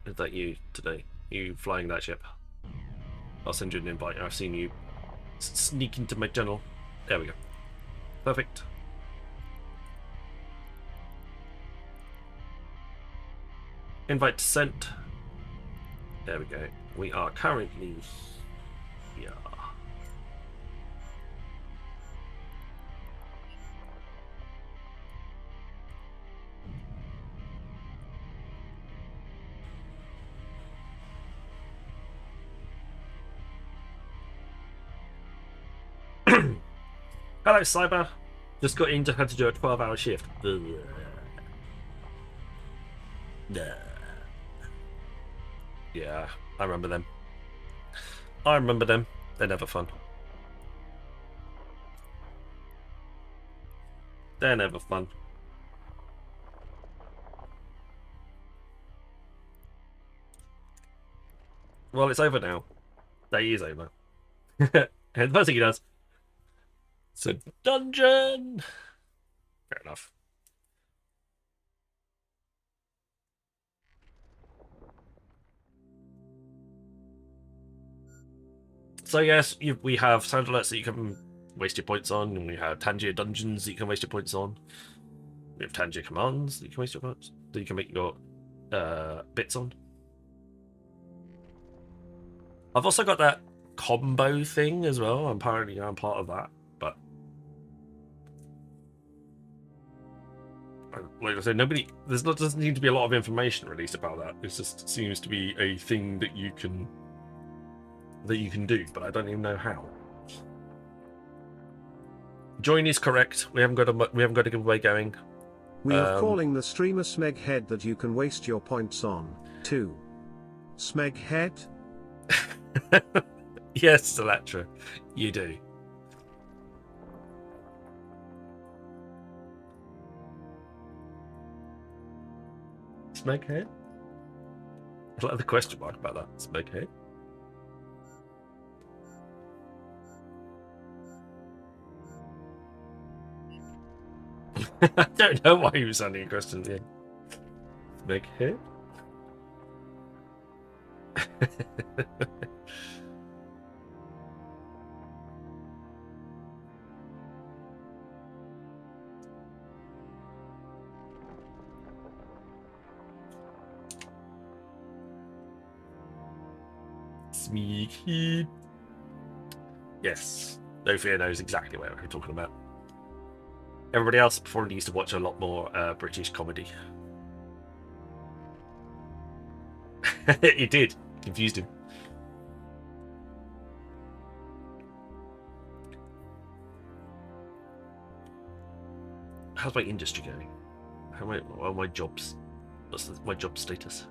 Is that you today? You flying that ship? I'll send you an invite. I've seen you sneak into my channel. There we go. Perfect. Invite sent. There we go. We are currently here. Hello, Cyber. Just got in to have to do a 12-hour shift. Yeah, I remember them. I remember them. They're never fun. They're never fun. Well, it's over now. Day is over. And the first thing he does, it's a dungeon. Fair enough. So yes, we have sound alerts that you can waste your points on, and we have Tangier dungeons that you can waste your points on. We have Tangier commands that you can waste your points, that you can make your bits on. I've also got that combo thing as well. I'm part of that, but like I said, doesn't seem to be a lot of information released about that. It just seems to be a thing that you can do, but I don't even know how. Join is correct. We haven't got a giveaway going. We are calling the streamer Smeghead that you can waste your points on, too. Smeghead? Yes, Electra, you do. Smeghead? I like the question mark about that. Smeghead? I don't know why he was sounding questions here. Smeghead? Sneaky. Yes, no fear knows exactly what we're talking about. Everybody else probably needs to watch a lot more British comedy. He did. Confused him. how's my industry going? How are my jobs? What's my job status?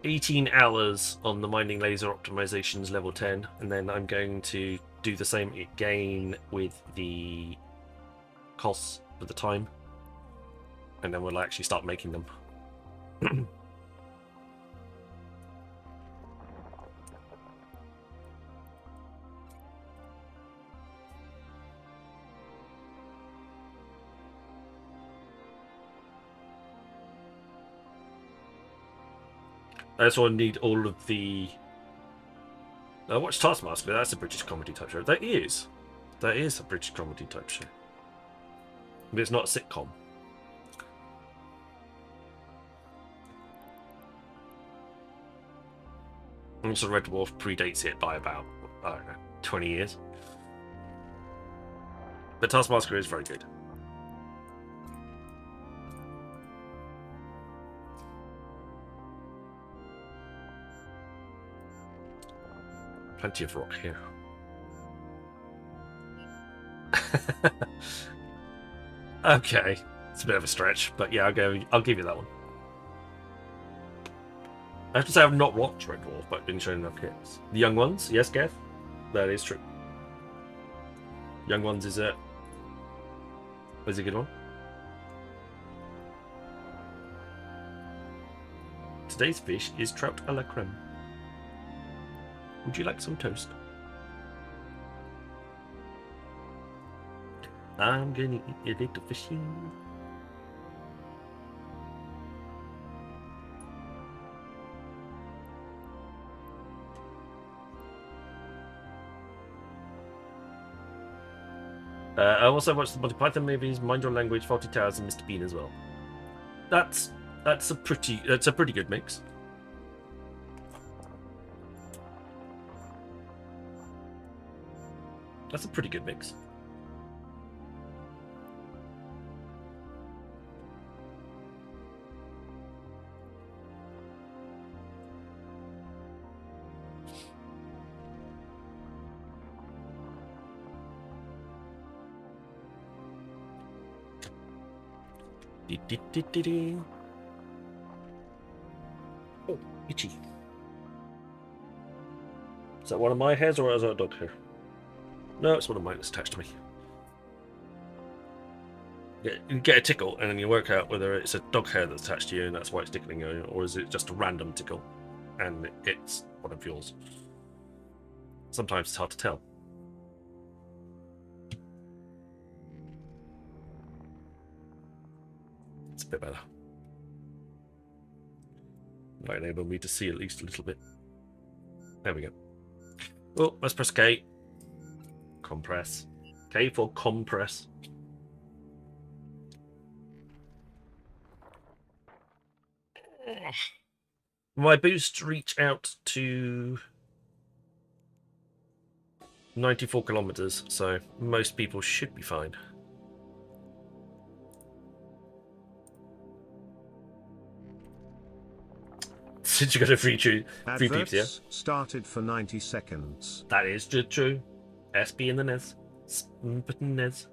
18 hours on the mining laser optimizations level 10, and then I'm going to do the same again with the costs for the time, and then we'll actually start making them. I also need all of the. I watched Taskmaster. That's a British comedy type show. That is a British comedy type show, but it's not a sitcom. Also, Red Dwarf predates it by about, I don't know, 20 years. But Taskmaster is very good. Plenty of rock here. Okay, it's a bit of a stretch, but yeah, I'll give you that one. I have to say I've not watched Red Dwarf, but I've been shown enough clips. The Young Ones, yes, Gav, that is true. Young Ones is a good one. Today's fish is trout a la creme. Would you like some toast? I'm gonna eat a little fishy. I also watched the Monty Python movies, Mind Your Language, Fawlty Towers, and Mr. Bean as well. That's a pretty good mix. That's a pretty good mix. Oh, itchy. Is that one of my hairs or is that a dog hair? No, it's one of mine that's attached to me. You get a tickle and then you work out whether it's a dog hair that's attached to you and that's why it's tickling you, or is it just a random tickle and it's one of yours. Sometimes it's hard to tell. It's a bit better. Might enable me to see at least a little bit. There we go. Oh, let's press K. Compress. K for compress. My boosts reach out to 94 kilometers, so most people should be fine. Since you got a free peeps here. Started for 90 seconds. That is true. SB in the NES. But NES.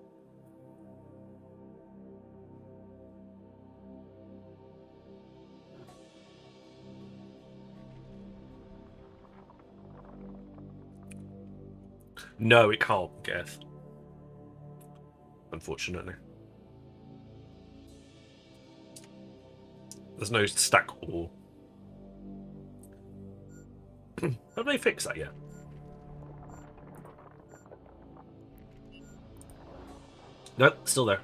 No, it can't, Geth. Unfortunately. There's no stack ore. Have they fixed that yet? Nope, still there.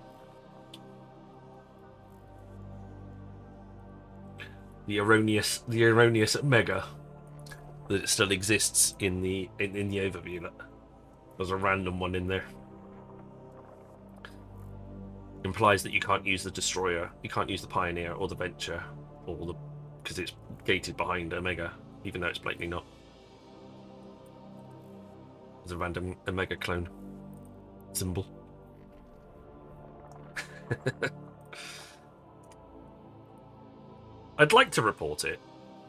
The erroneous mega that it still exists in the overview. That there's a random one in there. Implies that you can't use the destroyer, you can't use the pioneer or the venture, or the because it's gated behind Omega, even though it's blatantly not. There's a random Omega clone symbol. I'd like to report it,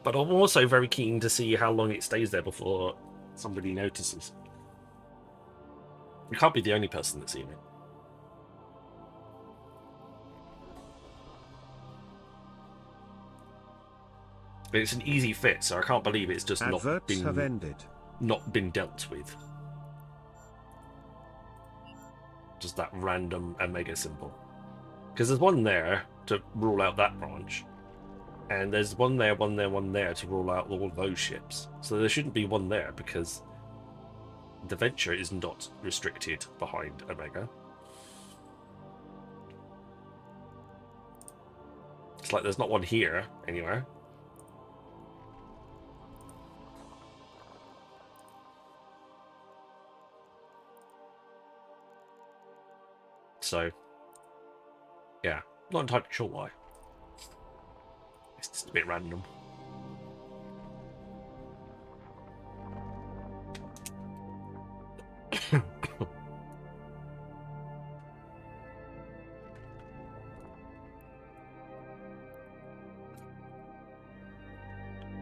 but I'm also very keen to see how long it stays there before somebody notices. You can't be the only person that's seen it. It's an easy fit, so I can't believe it's just Adverts have ended. not been dealt with. Just that random Omega symbol. Because there's one there to rule out that branch. And there's one there, one there, one there to rule out all those ships. So there shouldn't be one there because the Venture is not restricted behind Omega. It's like there's not one here anywhere. So, yeah, not entirely sure why. It's just a bit random.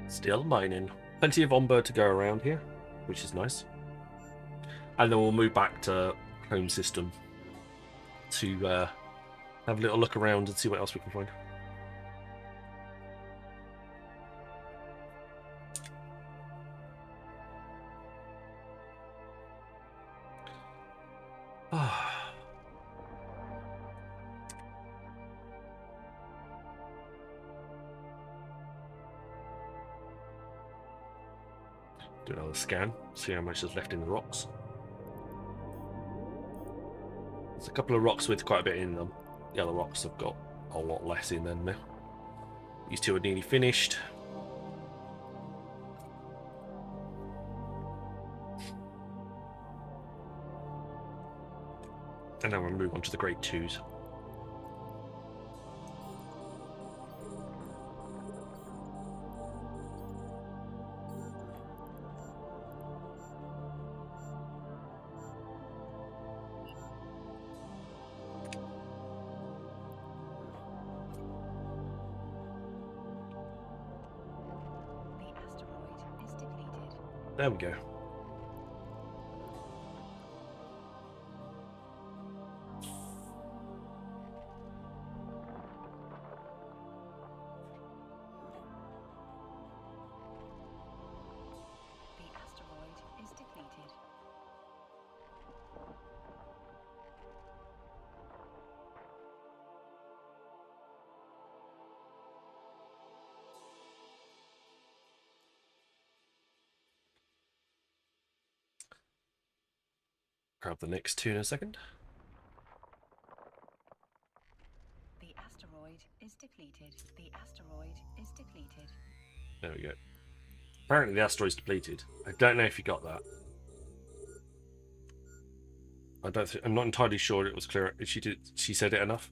Still mining. Plenty of onboard to go around here, which is nice. And then we'll move back to home system to have a little look around and see what else we can find. Do another scan, see how much is left in the rocks. There's a couple of rocks with quite a bit in them. The other rocks have got a lot less in them now. These two are nearly finished. And now we'll move on to the grade 2s. There we go. The asteroid is depleted. Grab the next two in a second. The asteroid is depleted. The asteroid is depleted. There we go. Apparently the asteroid's depleted. I don't know if you got that. I'm not entirely sure it was clear. She said it enough?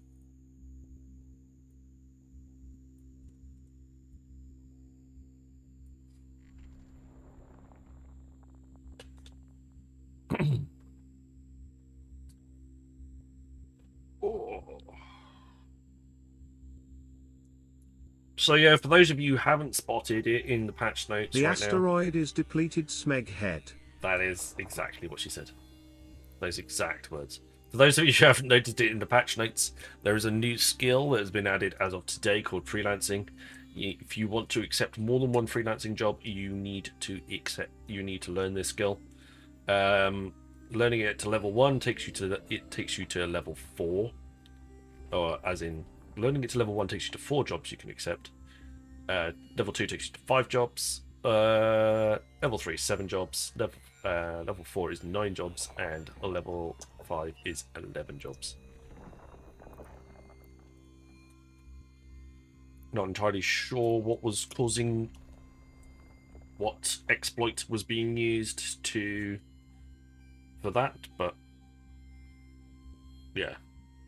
So yeah, for those of you who haven't spotted it in the patch notes The right asteroid is depleted Smeg head. now, that is exactly what she said. Those exact words. For those of you who haven't noticed it in the patch notes, there is a new skill that has been added as of today called freelancing. If you want to accept more than one freelancing job, you need to learn this skill. Learning it to level 1 takes you to level 4, or as in learning it to level 1 takes you to 4 jobs you can accept. Level 2 takes you to 5 jobs. Level 3 is 7 jobs. Level 4 is 9 jobs, and level 5 is 11 jobs. Not entirely sure what was causing, what exploit was being used for that, but yeah,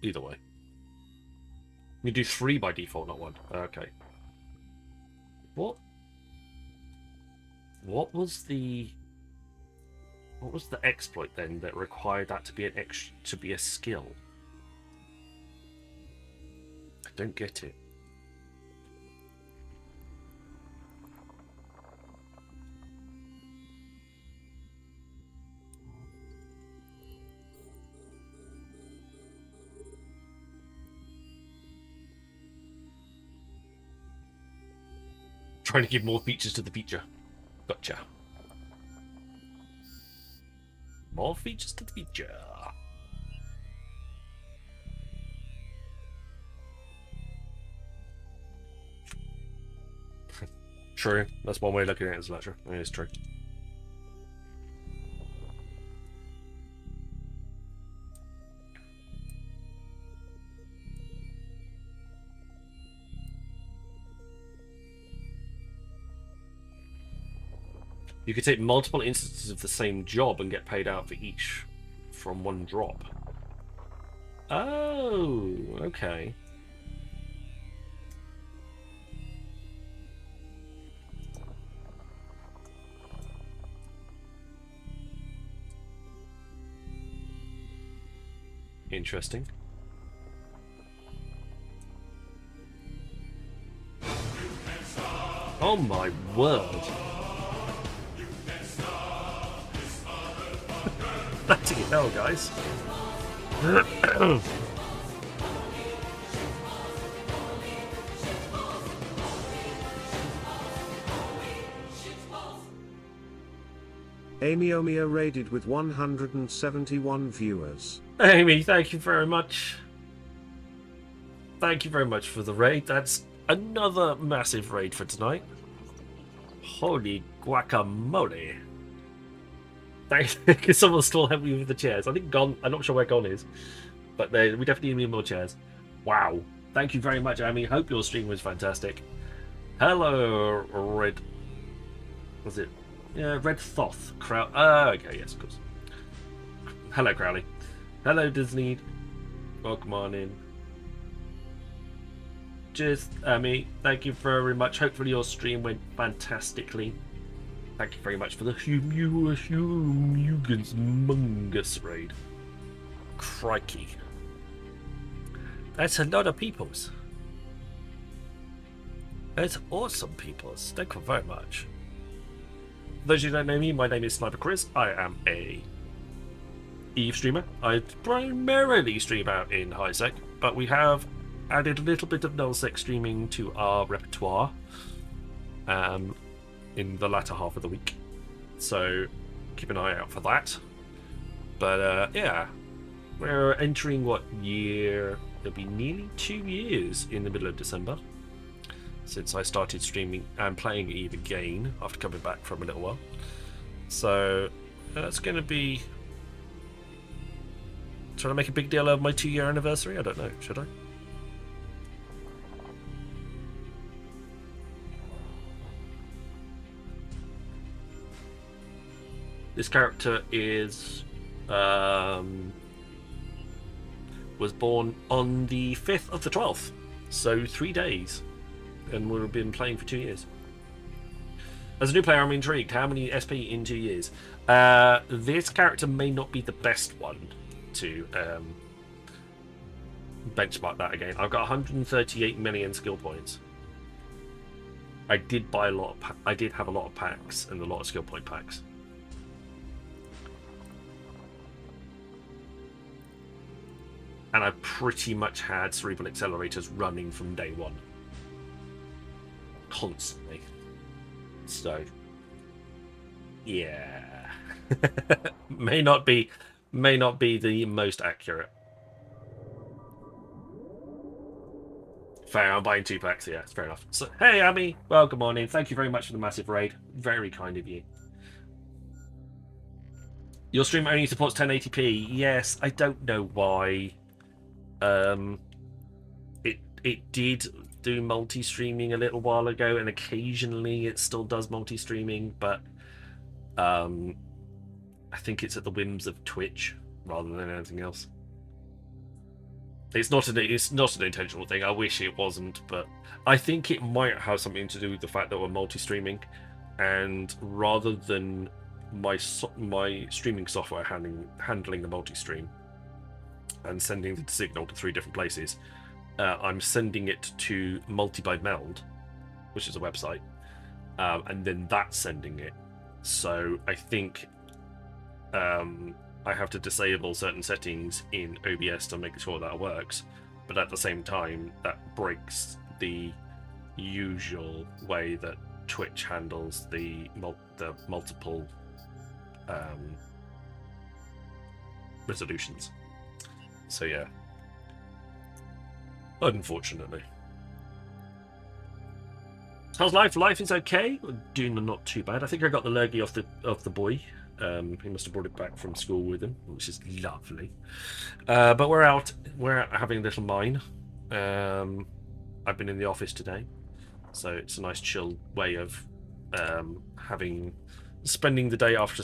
either way. You do 3 by default, not 1. Okay. What was the exploit then that required that to be a skill? I don't get it. trying to give more features to the feature. Gotcha. More features to the feature. True. That's one way of looking at it, as lecture. It is true. You could take multiple instances of the same job and get paid out for each from one drop. Oh, okay. Interesting. Oh my word. Bloody hell, guys. Amy Omia raided with 171 viewers. Amy, thank you very much. Thank you very much for the raid. That's another massive raid for tonight. Holy guacamole. Can someone still help me with the chairs? I think Gon, I'm not sure where Gon is, but we definitely need more chairs. Wow. Thank you very much, Amy. Hope your stream was fantastic. Hello, Red. Was it? Yeah, Red Thoth. Okay, yes, of course. Hello, Crowley. Hello, Disney. Welcome on in. Cheers, Amy. Thank you very much. Hopefully your stream went fantastically. Thank you very much for the humongous raid. Crikey. That's a lot of peoples. That's awesome peoples. Thank you very much. For those of you who don't know me, my name is Sniper Chris. I am a Eve streamer. I primarily stream out in HiSec, but we have added a little bit of nullsec streaming to our repertoire. In the latter half of the week, so keep an eye out for that. But yeah, we're entering what year? It'll be nearly 2 years in the middle of December since I started streaming and playing Eve again after coming back from a little while. So that's going to be trying to make a big deal of my 2-year anniversary. I don't know, should I? This character is was born on the 5th of the 12th, so 3 days, and we've been playing for 2 years. As a new player, I'm intrigued. How many SP in 2 years? This character may not be the best one to benchmark that again. I've got 138 million skill points. I did buy a lot. I did have a lot of packs and a lot of skill point packs. And I pretty much had cerebral accelerators running from day one. Constantly. So, yeah. may not be the most accurate. Fair, I'm buying 2 packs, yeah, it's fair enough. So, hey, Abby, welcome on in. Thank you very much for the massive raid. Very kind of you. Your stream only supports 1080p. Yes, I don't know why. It did do multi-streaming a little while ago, and occasionally it still does multi-streaming, but I think it's at the whims of Twitch rather than anything else. It's not an intentional thing. I wish it wasn't, but I think it might have something to do with the fact that we're multi-streaming, and rather than my streaming software handling the multi-stream and sending the signal to 3 different places, I'm sending it to Multi by Meld, which is a website, and then that's sending it. So I think I have to disable certain settings in OBS to make sure that works, but at the same time that breaks the usual way that Twitch handles the multiple resolutions. So yeah, unfortunately. How's life? Life is okay. Doing not too bad. I think I got the lurgy off the boy. He must have brought it back from school with him, which is lovely. But we're out. We're having a little mine. I've been in the office today, so it's a nice chill way of spending the day after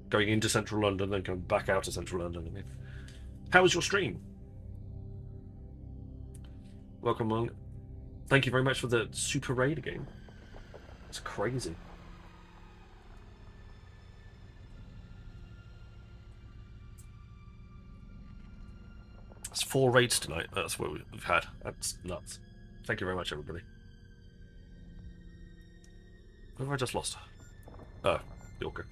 going into central London and coming back out to central London again. How was your stream? Welcome along. Thank you very much for the super raid again. It's crazy. It's 4 raids tonight. That's what we've had. That's nuts. Thank you very much, everybody. What have I just lost? Oh, Yorker.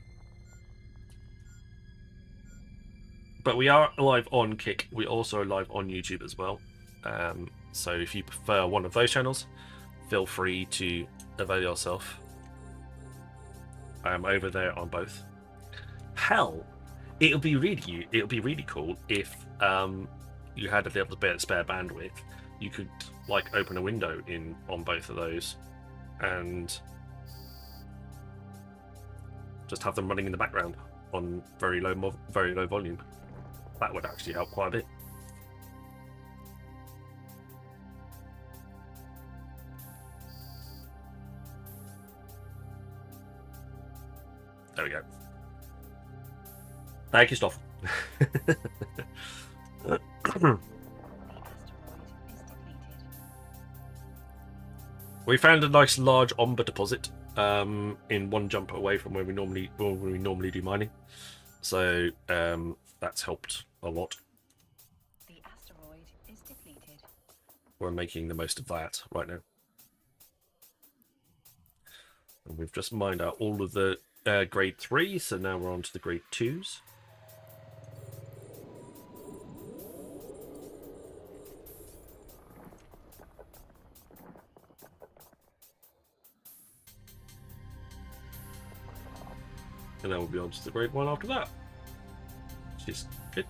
But we are live on Kick. We're also live on YouTube as well. So if you prefer one of those channels, feel free to avail yourself. I am over there on both. Hell, it'll be really cool if you had a little bit of spare bandwidth. You could like open a window on both of those and just have them running in the background on very low volume. That would actually help quite a bit. There we go. Thank you, Stoff. We found a nice large omber deposit in one jump away from where we normally do mining, so that's helped a lot. The asteroid is depleted. We're making the most of that right now, and we've just mined out all of the grade 3, so now we're on to the grade 2s. And then we'll be on to the grade 1 after that. Which is good.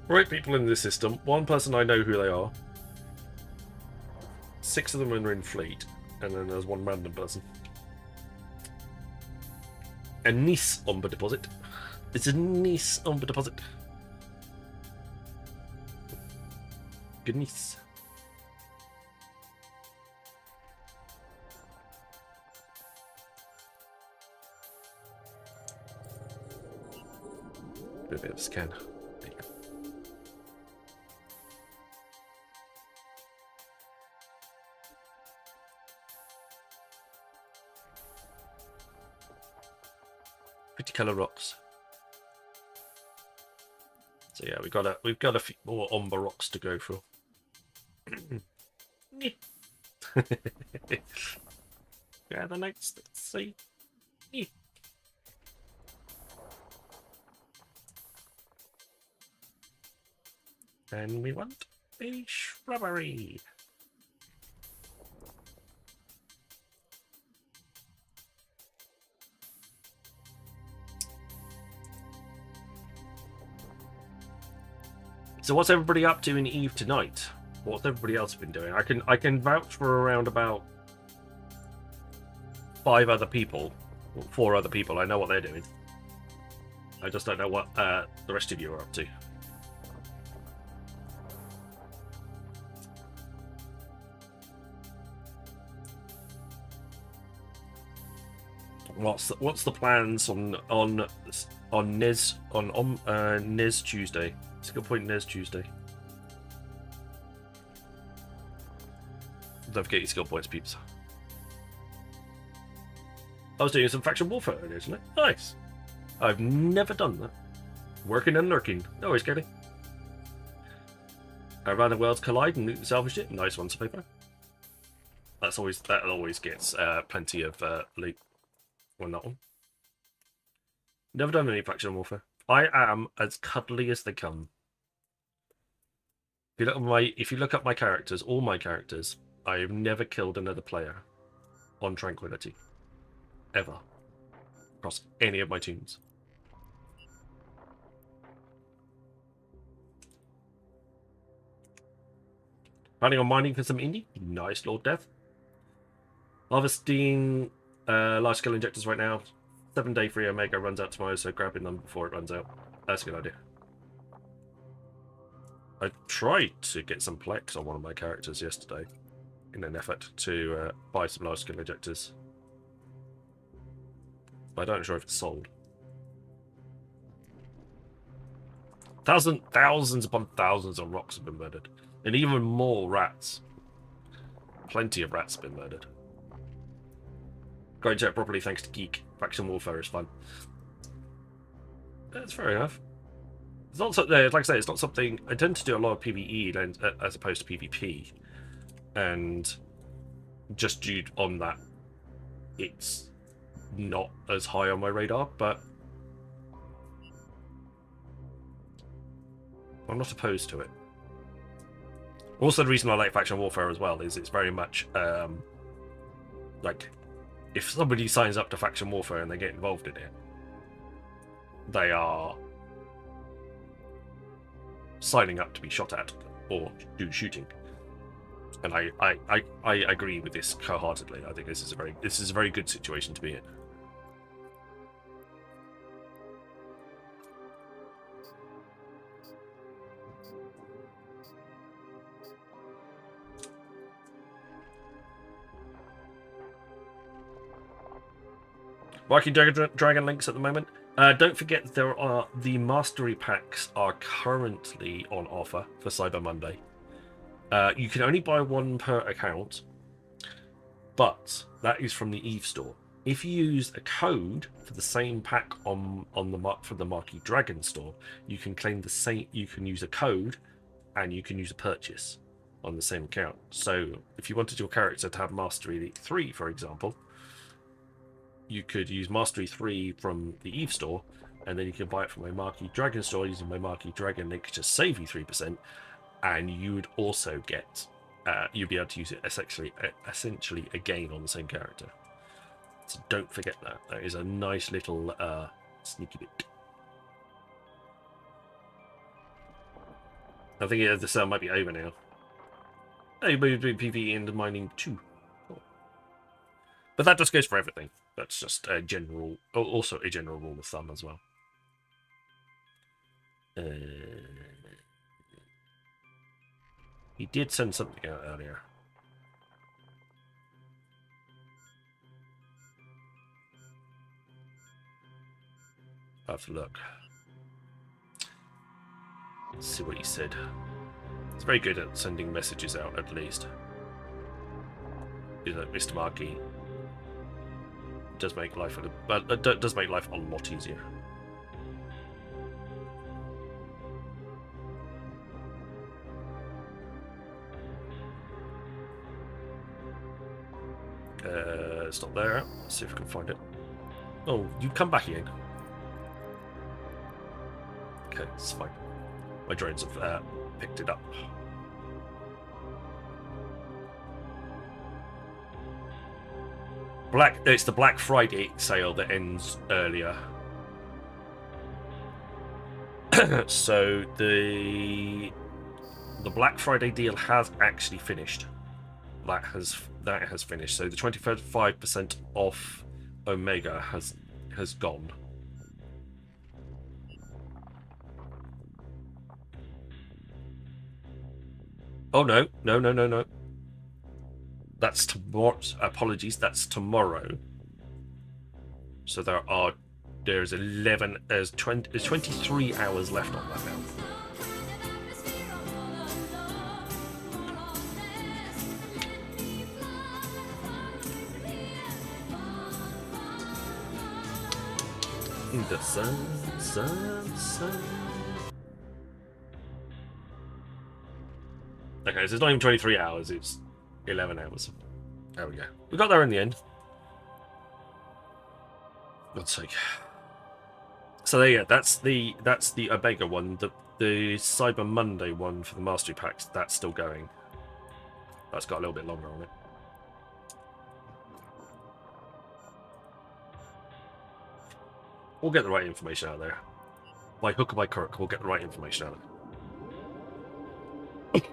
Right, people in this system. One person I know who they are. 6 of them are in fleet. And then there's one random person. A Nice Omber deposit. It's a Nice Omber deposit. Good Nice. Do a bit of a scan. There you go. Pretty colour rocks. So yeah, we've got a few more omber rocks to go for. Yeah, the next. Let's see. And we want a shrubbery. So what's everybody up to in Eve tonight? What's everybody else been doing? I can vouch for around about 5 other people, or 4 other people. I know what they're doing. I just don't know what the rest of you are up to. What's the plans on NES NES Tuesday? Skill point NES Tuesday. Don't forget your skill points, peeps. I was doing some faction warfare earlier, isn't it? Nice. I've never done that. Working and lurking. Always getting. Around the worlds collide and salvaged it. Nice one, paper. That always gets plenty of loot. On that one. Never done any faction warfare. I am as cuddly as they come. If you look at my characters, all my characters, I have never killed another player on Tranquility. Ever. Across any of my toons. Planning on mining for some indie? Nice, Lord Death. Harvesting large scale injectors right now. 7-day free Omega runs out tomorrow, so grabbing them before it runs out. That's a good idea. I tried to get some Plex on one of my characters yesterday in an effort to buy some large scale injectors. But I don't know if it's sold. Thousands upon thousands of rocks have been murdered. And even more rats. Plenty of rats have been murdered. Going to check properly thanks to Geek. Faction warfare is fun. That's fair enough. It's not something, like I say, it's not something. I tend to do a lot of PvE as opposed to PvP. And just due on that, it's not as high on my radar, but I'm not opposed to it. Also, the reason I like faction warfare as well is it's very much like if somebody signs up to faction warfare and they get involved in it, they are signing up to be shot at or do shooting. And I agree with this wholeheartedly. I think this is a very good situation to be in. Marking Dragon links at the moment. Don't forget there are the mastery packs are currently on offer for Cyber Monday. You can only buy one per account, but that is from the Eve store. If you use a code for the same pack on the Marquee Dragon store, you can claim the same. You can use a code, and you can use a purchase on the same account. So if you wanted your character to have Mastery 3, for example, you could use Mastery 3 from the Eve store, and then you can buy it from my Marquee Dragon store using my Marquee Dragon link to save you 3%, and you would also get, you'd be able to use it essentially again on the same character. So don't forget that. That is a nice little sneaky bit. I think the sale might be over now. Hey, we're doing PvE and mining too. Cool. But that just goes for everything. That's just a general, also a general rule of thumb as well. He did send something out earlier. I'll have to look. Let's see what he said. He's very good at sending messages out, at least. Mr. Marquis does make life a lot easier. It's not there. Let's see if we can find it. Oh, you come back again. Okay, it's fine. My drones have picked it up. It's the Black Friday sale that ends earlier. So the Black Friday deal has actually finished. That has finished. So the 25% off Omega has gone. Oh no. That's tomorrow. Apologies, that's tomorrow. So there's 23 hours left on that now. The sun. Okay, so it's not even 23 hours, it's 11 hours. There we go. We got there in the end. God's sake. So there, yeah, that's the Omega one. The Cyber Monday one for the Mastery Packs, that's still going. That's got a little bit longer on it. We'll get the right information out there. By hook or by crook, we'll get the right information out of it.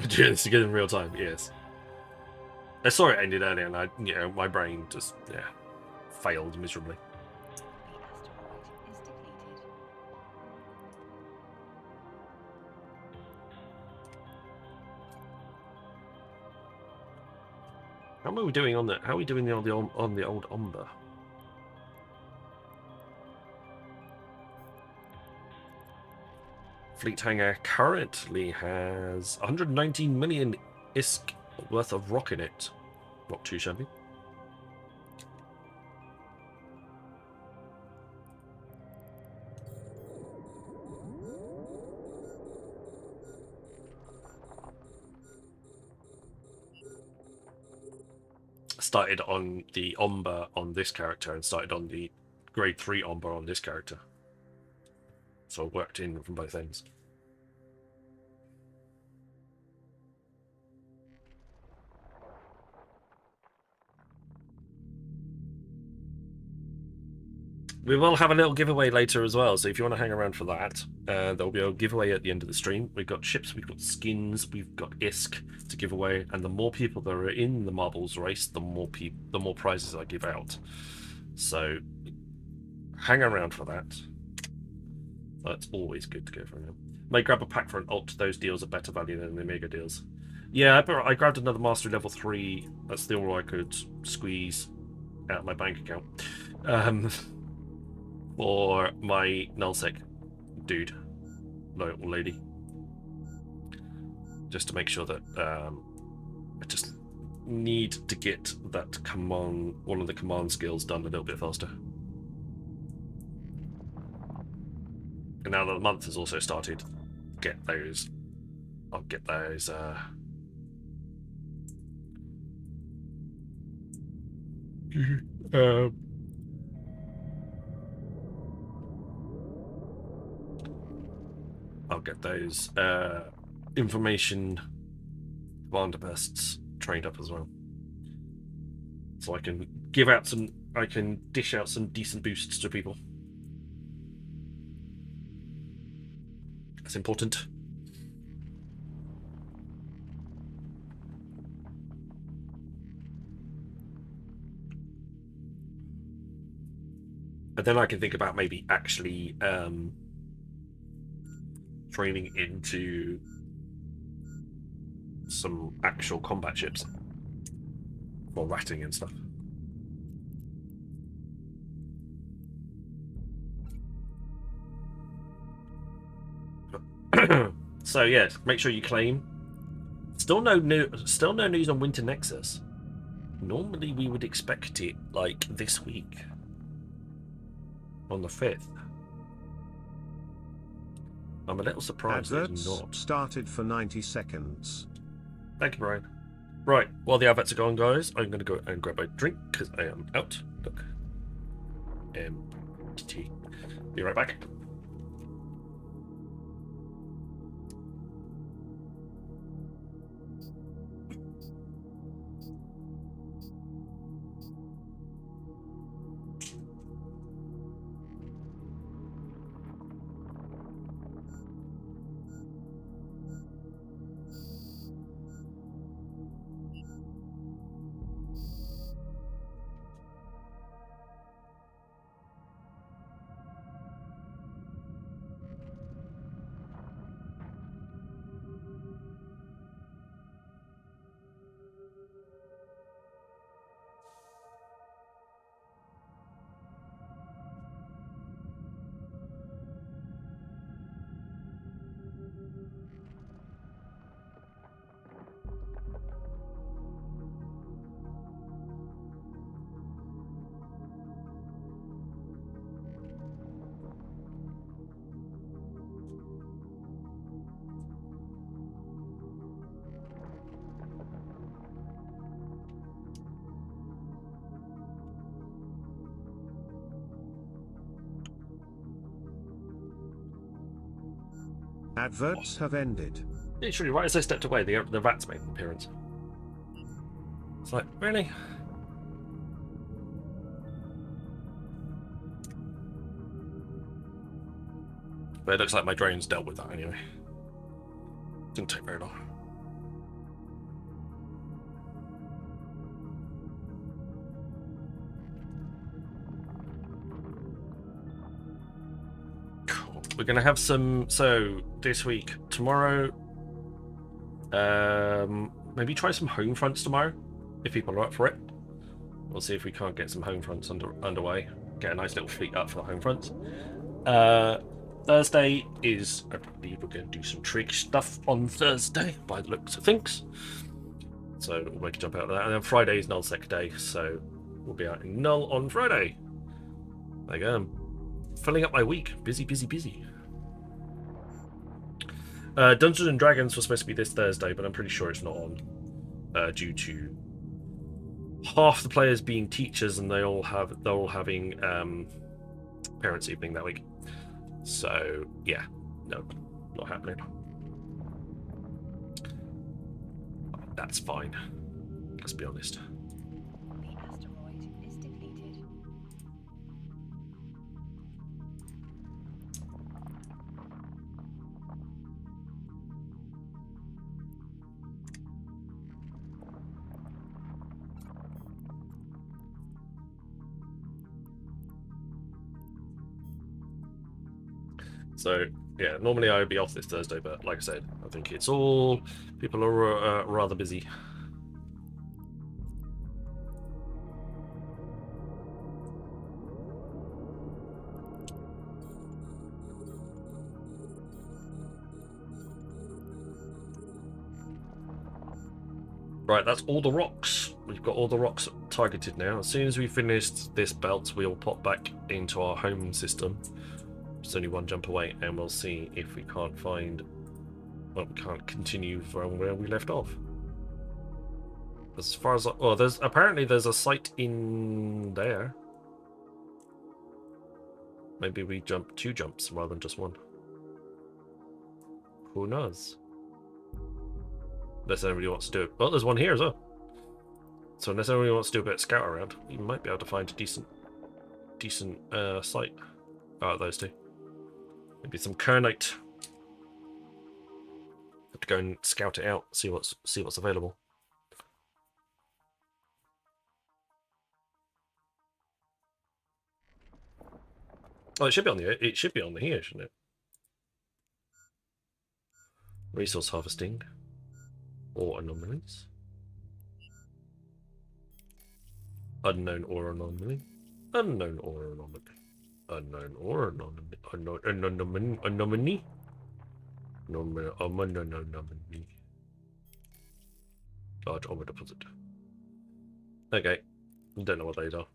Doing this again in real time, yes. I saw it ended earlier, and my brain just failed miserably. The asteroid is depleted. How are we doing on the? How are we doing on the old Umber? Fleet Hangar currently has 119 million ISK worth of rock in it. Not too shabby. Started on the Omber on this character and started on the grade 3 Omber on this character. So it worked in from both ends. We will have a little giveaway later as well, so if you want to hang around for that, there'll be a giveaway at the end of the stream. We've got ships, we've got skins, we've got ISK to give away, and the more people that are in the marbles race, the more prizes I give out. So hang around for that. That's always good to go for them. May grab a pack for an alt. Those deals are better value than the mega deals. Yeah, I grabbed another mastery level 3. That's the all I could squeeze out of my bank account. For my nullsec dude, or lady, just to make sure that I just need to get that one of the command skills done a little bit faster. And now that the month has also started, I'll get those. I'll get those information commander bursts trained up as well, so I can dish out some decent boosts to people. That's important. And then I can think about maybe actually training into some actual combat ships for ratting and stuff. So yeah, make sure you claim. Still no news on Winter Nexus. Normally we would expect it like this week on the 5th. I'm a little surprised that it's not. Started for 90 seconds. Thank you, Brian. Right, while the adverts are going, guys, I'm going to go and grab a drink because I am out. Look. Empty. Be right back. Adverts have ended. Literally, right as I stepped away, the rats made an appearance. It's like, really? But it looks like my drones dealt with that anyway. Didn't take very long. Cool. We're going to have some... So, this week, tomorrow... maybe try some home fronts tomorrow, if people are up for it. We'll see if we can't get some home fronts underway. Get a nice little fleet up for the home fronts. Thursday is, I believe we're going to do some trig stuff on Thursday, by the looks of things. So we'll make a jump out of that. And then Friday is Null Sec Day, so we'll be out in Null on Friday. There you go. I'm filling up my week. Busy, busy, busy. Dungeons and Dragons was supposed to be this Thursday, but I'm pretty sure it's not on. Due to half the players being teachers and they're all having parents' evening that week. So yeah, no, not happening. That's fine. Let's be honest. The asteroid is depleted. So yeah, normally I would be off this Thursday, but like I said, I think it's all people are rather busy. Right, that's all the rocks. We've got all the rocks targeted now. As soon as we finish this belt, we'll pop back into our home system. It's only one jump away, and we'll see if we can't find... Well, we can't continue from where we left off. As far as... Well, there's a site in there. Maybe we jump 2 jumps rather than just 1. Who knows? Unless anybody wants to do it. Well, there's one here as well. So unless anybody wants to do a bit of scout around, you might be able to find a decent site out of those 2. Maybe some Kernite. Have to go and scout it out, see what's available. Oh, it should be on the here, shouldn't it? Resource harvesting. Or anomalies. Unknown or anomaly. Unknown or anomaly. Unknown or anomaly. Anomaly. Anomaly. Large ore deposit. Okay. I don't know what those are.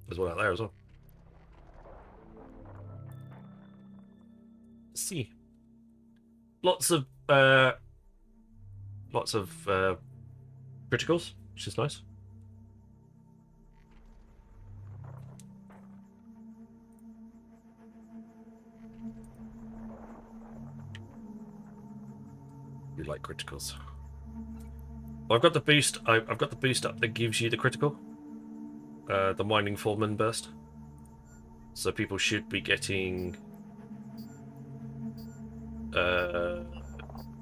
There's one out there as well. Let's see. Lots of criticals, which is nice. You like criticals? Well, I've got the boost. I've got the boost up that gives you the critical, the mining foreman burst. So people should be getting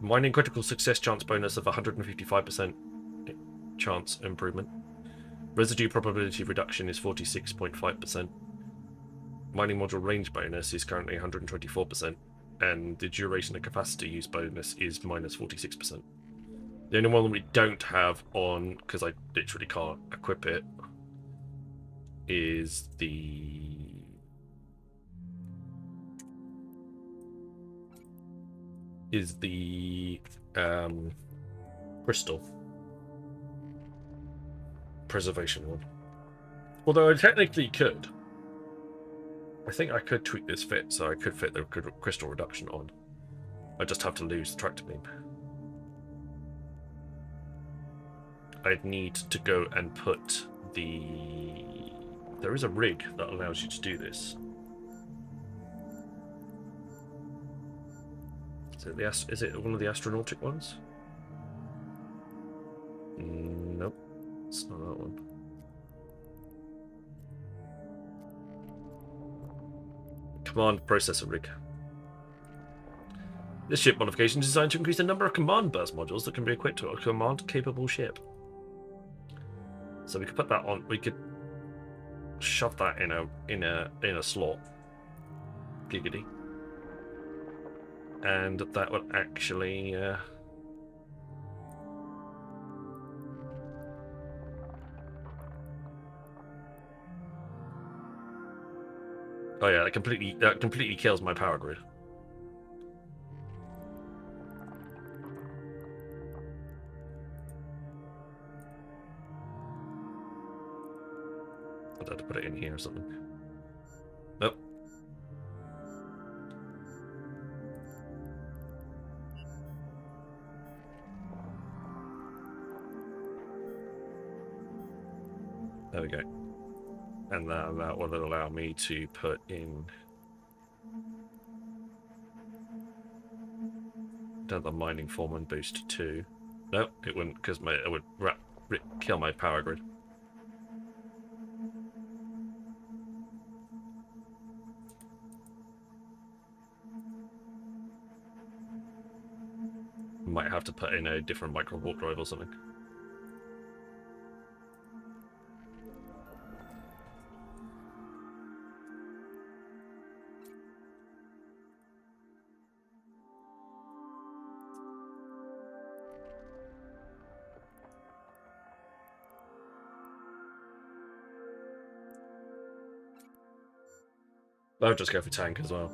mining critical success chance bonus of 155% chance improvement. Residue probability reduction is 46.5%. Mining module range bonus is currently 124%. And the duration of capacity use bonus is minus 46%. The only one we don't have on, because I literally can't equip it, is the crystal preservation one. Although I technically could. I think I could tweak this fit, so I could fit the crystal reduction on. I just have to lose the tractor beam. I'd need to go and put the There is a rig that allows you to do this. Is it one of the astronautic ones? Nope, it's not that one. Command processor rig. This ship modification is designed to increase the number of command burst modules that can be equipped to a command-capable ship. So we could put that on. We could shove that in a slot. Giggity. And that would actually. Oh yeah, that completely kills my power grid. I'd have to put it in here or something. Nope. There we go. And that will allow me to put in the mining foreman boost too. No, it wouldn't, because it would kill my power grid. Might have to put in a different micro warp drive or something. I'll just go for tank as well.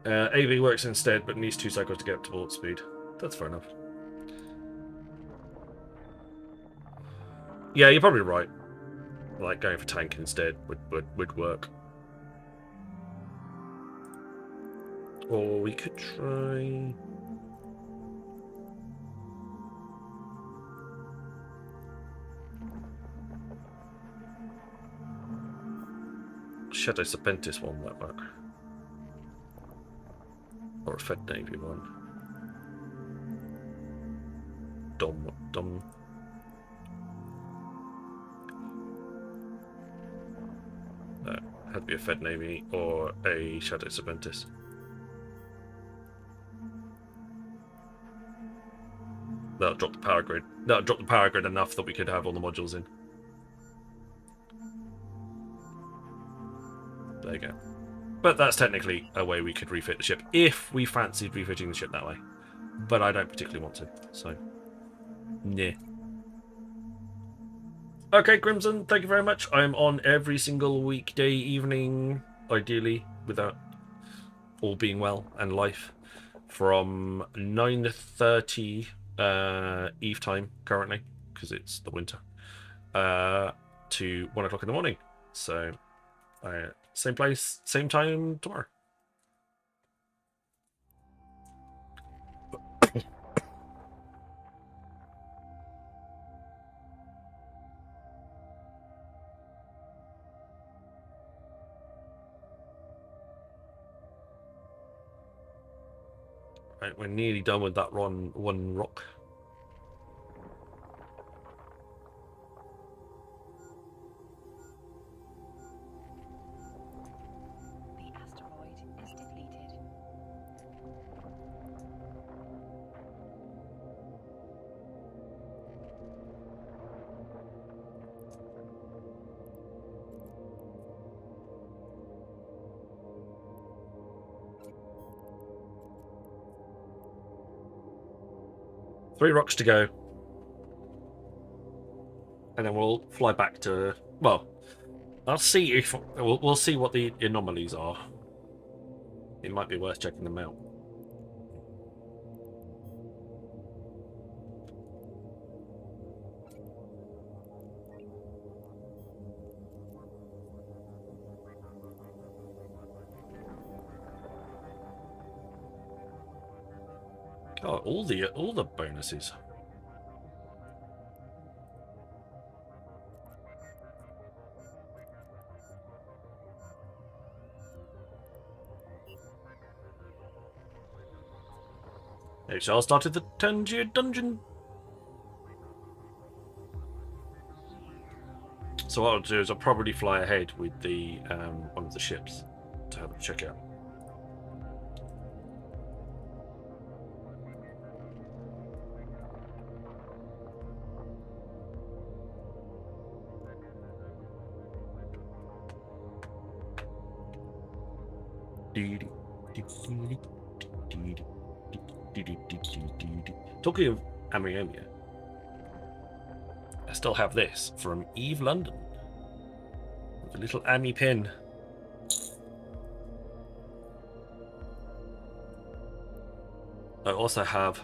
AV works instead, but needs 2 cycles to get up to warp speed. That's fair enough. Yeah, you're probably right. Like, going for tank instead would work. Or we could try... Shadow Serpentis one might work. Or a Fed Navy one. Dom. No, had to be a Fed Navy or a Shadow Serpentis. That'll drop the power grid. That'll drop the power grid enough that we could have all the modules in. There you go. But that's technically a way we could refit the ship, if we fancied refitting the ship that way. But I don't particularly want to, so... Nah. Okay, Crimson, thank you very much. I'm on every single weekday evening, ideally, without all being well and life, from 9:30 Eve time, currently, because it's the winter, to 1 o'clock in the morning. So... same place, same time tomorrow. Right, we're nearly done with that one rock. Three rocks to go. And then we'll fly back to... Well, I'll see if... We'll see what the anomalies are. It might be worth checking them out. Oh, all the bonuses. HL started the Tangier dungeon. So what I'll do is I'll probably fly ahead with the one of the ships to have a check out. Talking of Amionia, I still have this from Eve London with a little Ami pin. I also have,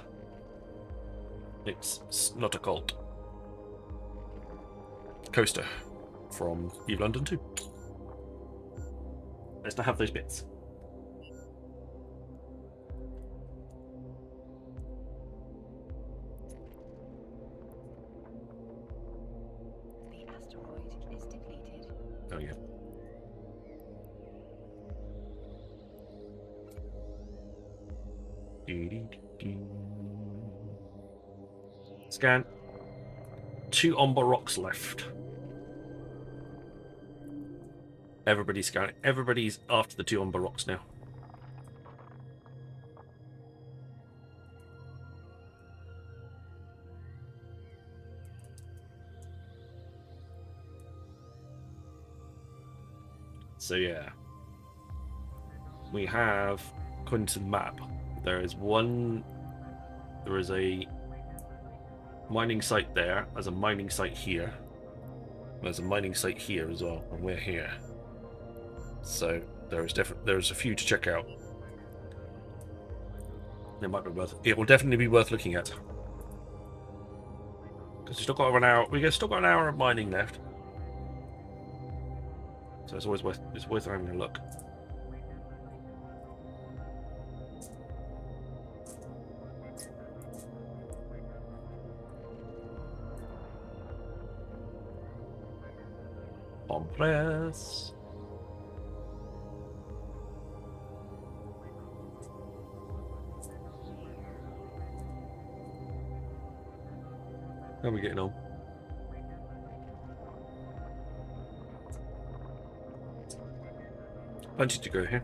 it's not a cult, coaster from Eve London too. I still have those bits. The asteroid is depleted. Oh yeah. Scan. 2 Omber rocks left. Everybody's scanning. Everybody's after the 2 Omber rocks now. So yeah, we have, according to the map, there is a mining site there. There's a mining site here. There's a mining site here as well, and we're here. So there's a few to check out. It will definitely be worth looking at. Because we've still got an hour. Still got an hour of mining left. So it's always worth having a look. On press. How are we getting on? Plenty to go here.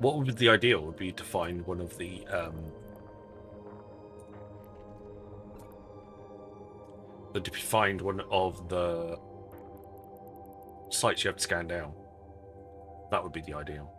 What would be the ideal would be to find one of the sites you have to scan down. That would be the ideal.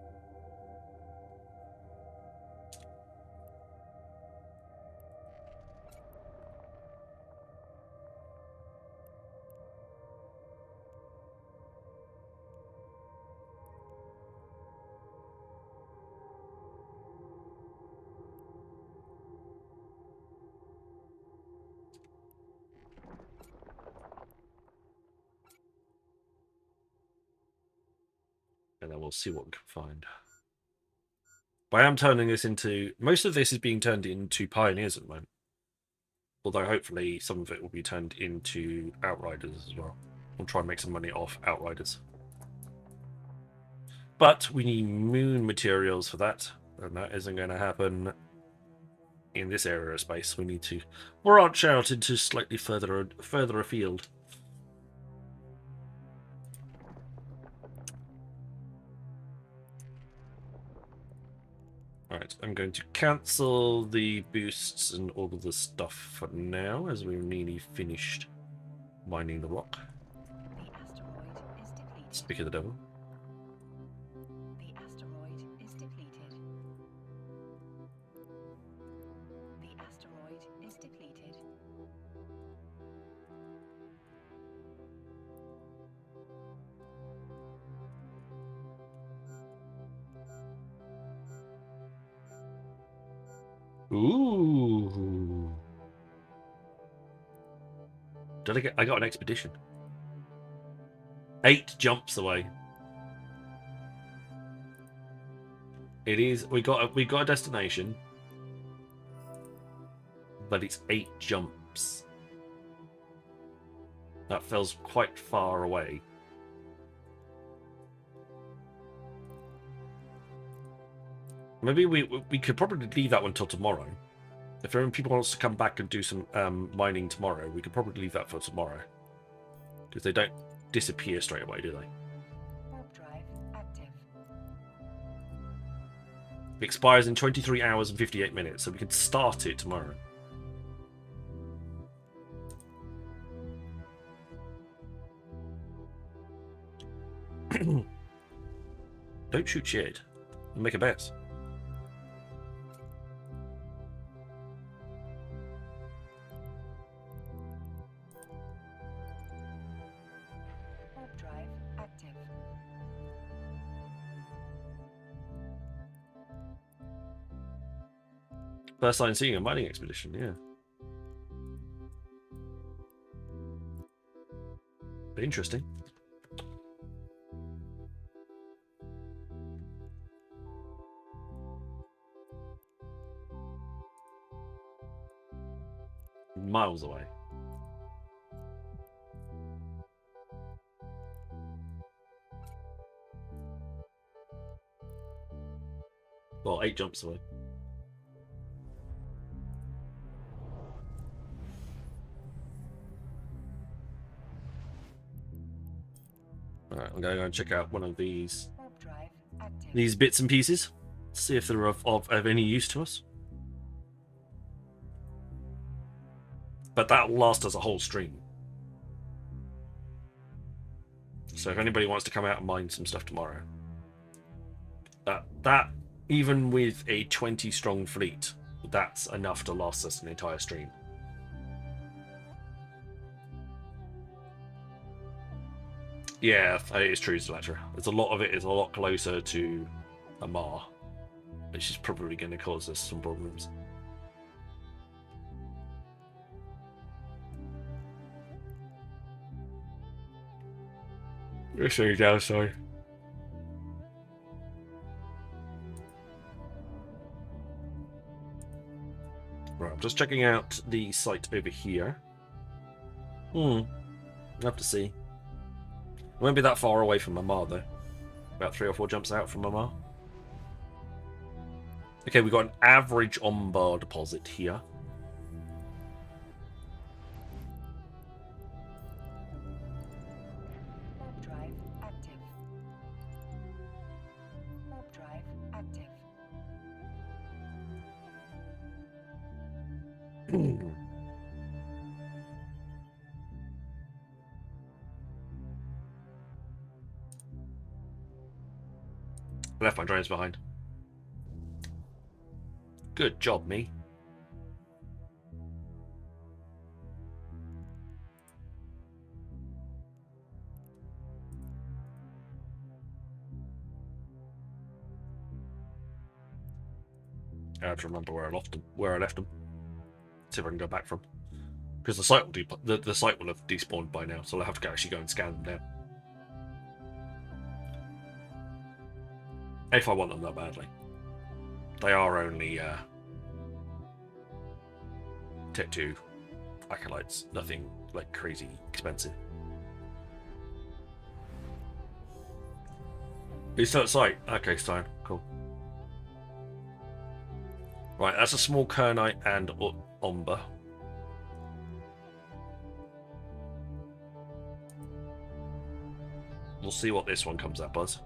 And then we'll see what we can find. But I am turning this into... Most of this is being turned into Pioneers at the moment. Although hopefully some of it will be turned into Outriders as well. We'll try and make some money off Outriders. But we need moon materials for that. And that isn't going to happen in this area of space. We need to branch out into slightly further afield. Alright, I'm going to cancel the boosts and all of the stuff for now, as we're nearly finished mining the rock. The asteroid is depleted. Speak of the devil. The asteroid is depleted. The asteroid is depleted. Ooh. did I get? I got an expedition. 8 jumps away. It is. We got a destination, but it's 8 jumps. That feels quite far away. Maybe we could probably leave that one till tomorrow. If people wants to come back and do some mining tomorrow, we could probably leave that for tomorrow. Because they don't disappear straight away, do they? Warp drive active. It expires in 23 hours and 58 minutes, so we could start it tomorrow. Don't shoot shit. Make a best. Warp drive active. First time seeing a mining expedition, yeah. Interesting. Miles away. Well, 8 jumps away. Alright, I'm going to go and check out one of these Warp drive active. these bits and pieces. See if they're of any use to us. But that'll last us a whole stream. So if anybody wants to come out and mine some stuff tomorrow, that even with a 20 strong fleet, that's enough to last us an entire stream. Yeah, it's true, Zlatra. There's a lot of it is a lot closer to Amar, which is probably going to cause us some problems. You're so down, sorry. Right, I'm just checking out the site over here. I'll have to see. It won't be that far away from Amar, though. About 3 or 4 jumps out from Amar. Okay, we've got an average on-bar deposit here. Warp drive active. Warp drive active. I left my drones behind. Good job, me. I have to remember where I left them. See if I can go back from. Because the site will the site will have despawned by now, so I'll have to actually go and scan them now. If I want them that badly. They are only Tech 2 acolytes, nothing like crazy expensive. You're still at site? Okay, fine, cool. Right, that's a small Kernite and Omber. We'll see what this one comes up as.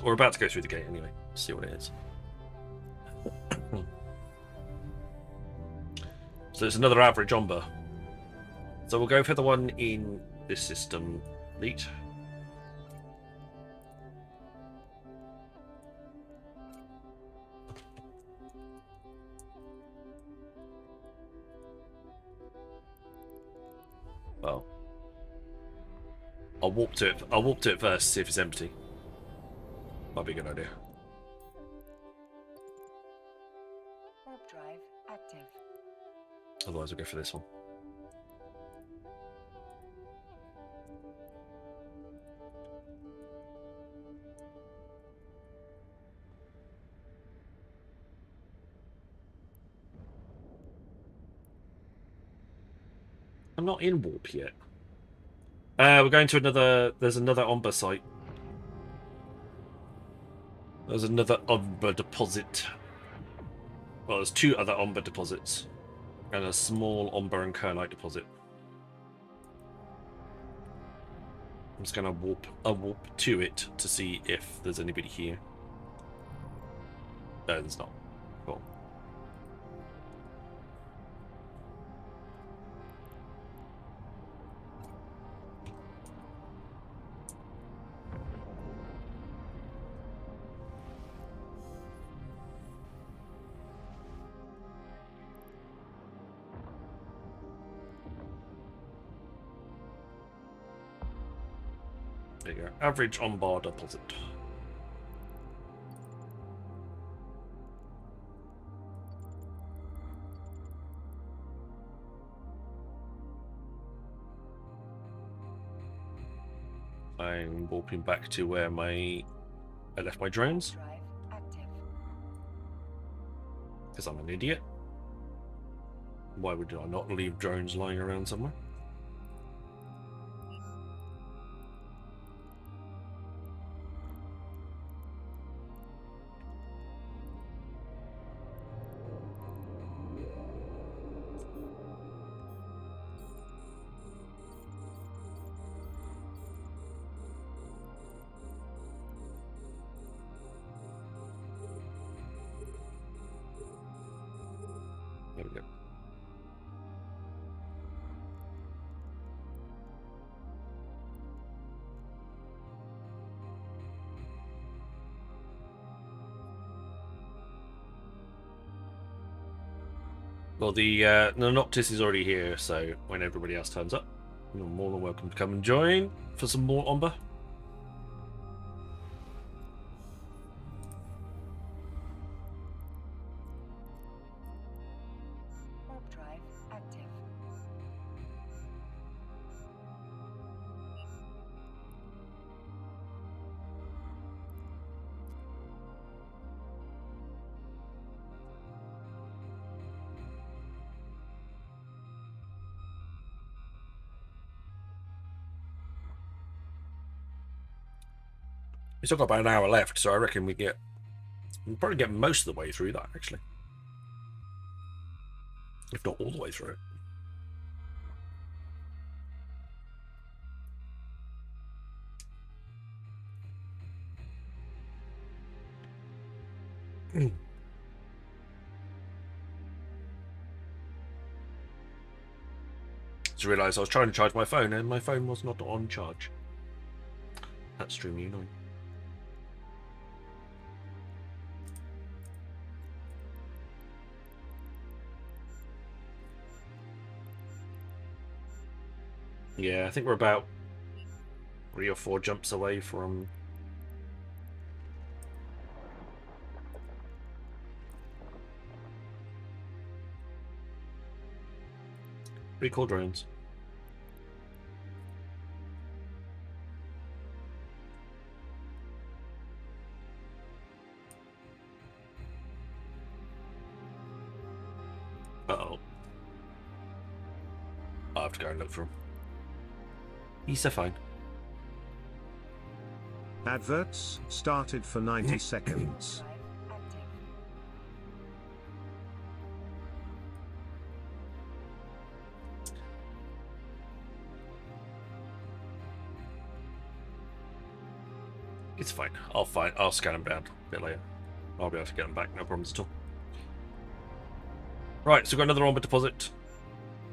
We're about to go through the gate anyway. See what it is. So it's another average Omber. So we'll go for the one in this system. Neat. I'll warp to it. I'll warp to it first, see if it's empty. Might be a good idea. Warp drive active. Otherwise, we'll go for this one. I'm not in warp yet. We're going to another. There's another Omber site. There's another Omber deposit. Well, there's 2 other Omber deposits. And a small Omber and Kernite deposit. I'm just going to warp to it to see if there's anybody here. No, there's not. Cool. There you go. Average on-bar deposit. I'm warping back to where I left my drones. Drive active. Because I'm an idiot. Why would I not leave drones lying around somewhere? There we go. Well, the Noctis is already here, so when everybody else turns up, you're more than welcome to come and join for some more Omber. Warp drive active. We've still got about an hour left, so I reckon we'll probably get most of the way through that, actually. If not all the way through it. Just realised I was trying to charge my phone and my phone was not on charge. That's extremely annoying. Yeah, I think we're about 3 or 4 jumps away from... recall drones. Uh-oh. I'll have to go and look for him. He's so fine. Adverts started for 90 seconds. Drive active. It's fine. I'll scan him down a bit later. I'll be able to get them back, no problems at all. Right, so we've got another Omber deposit.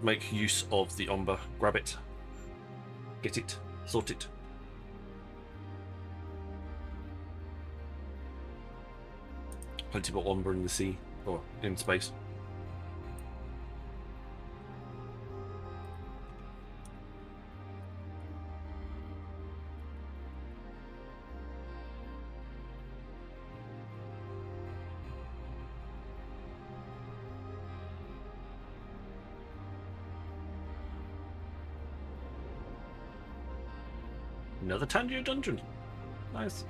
Make use of the Omber. Grab it. Get it. Sort it. Plenty more Omber in the sea, or in space. Another Tangier dungeon. Nice.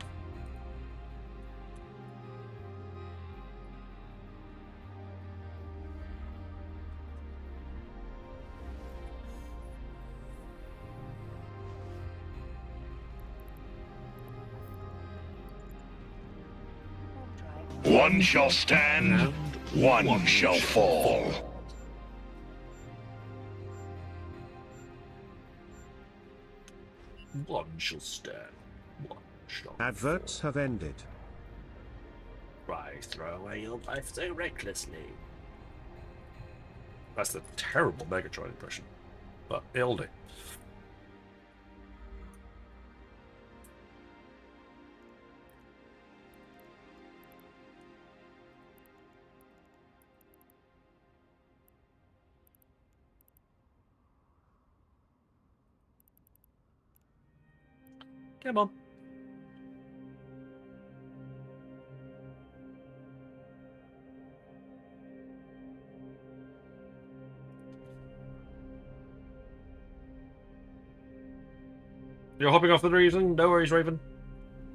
One shall stand, one shall fall. One shall stand. One shall Adverts have ended. Why throw away your life so recklessly? That's a terrible Megatron impression, but it'll do. Come on. You're hopping off the reason? No worries, Raven.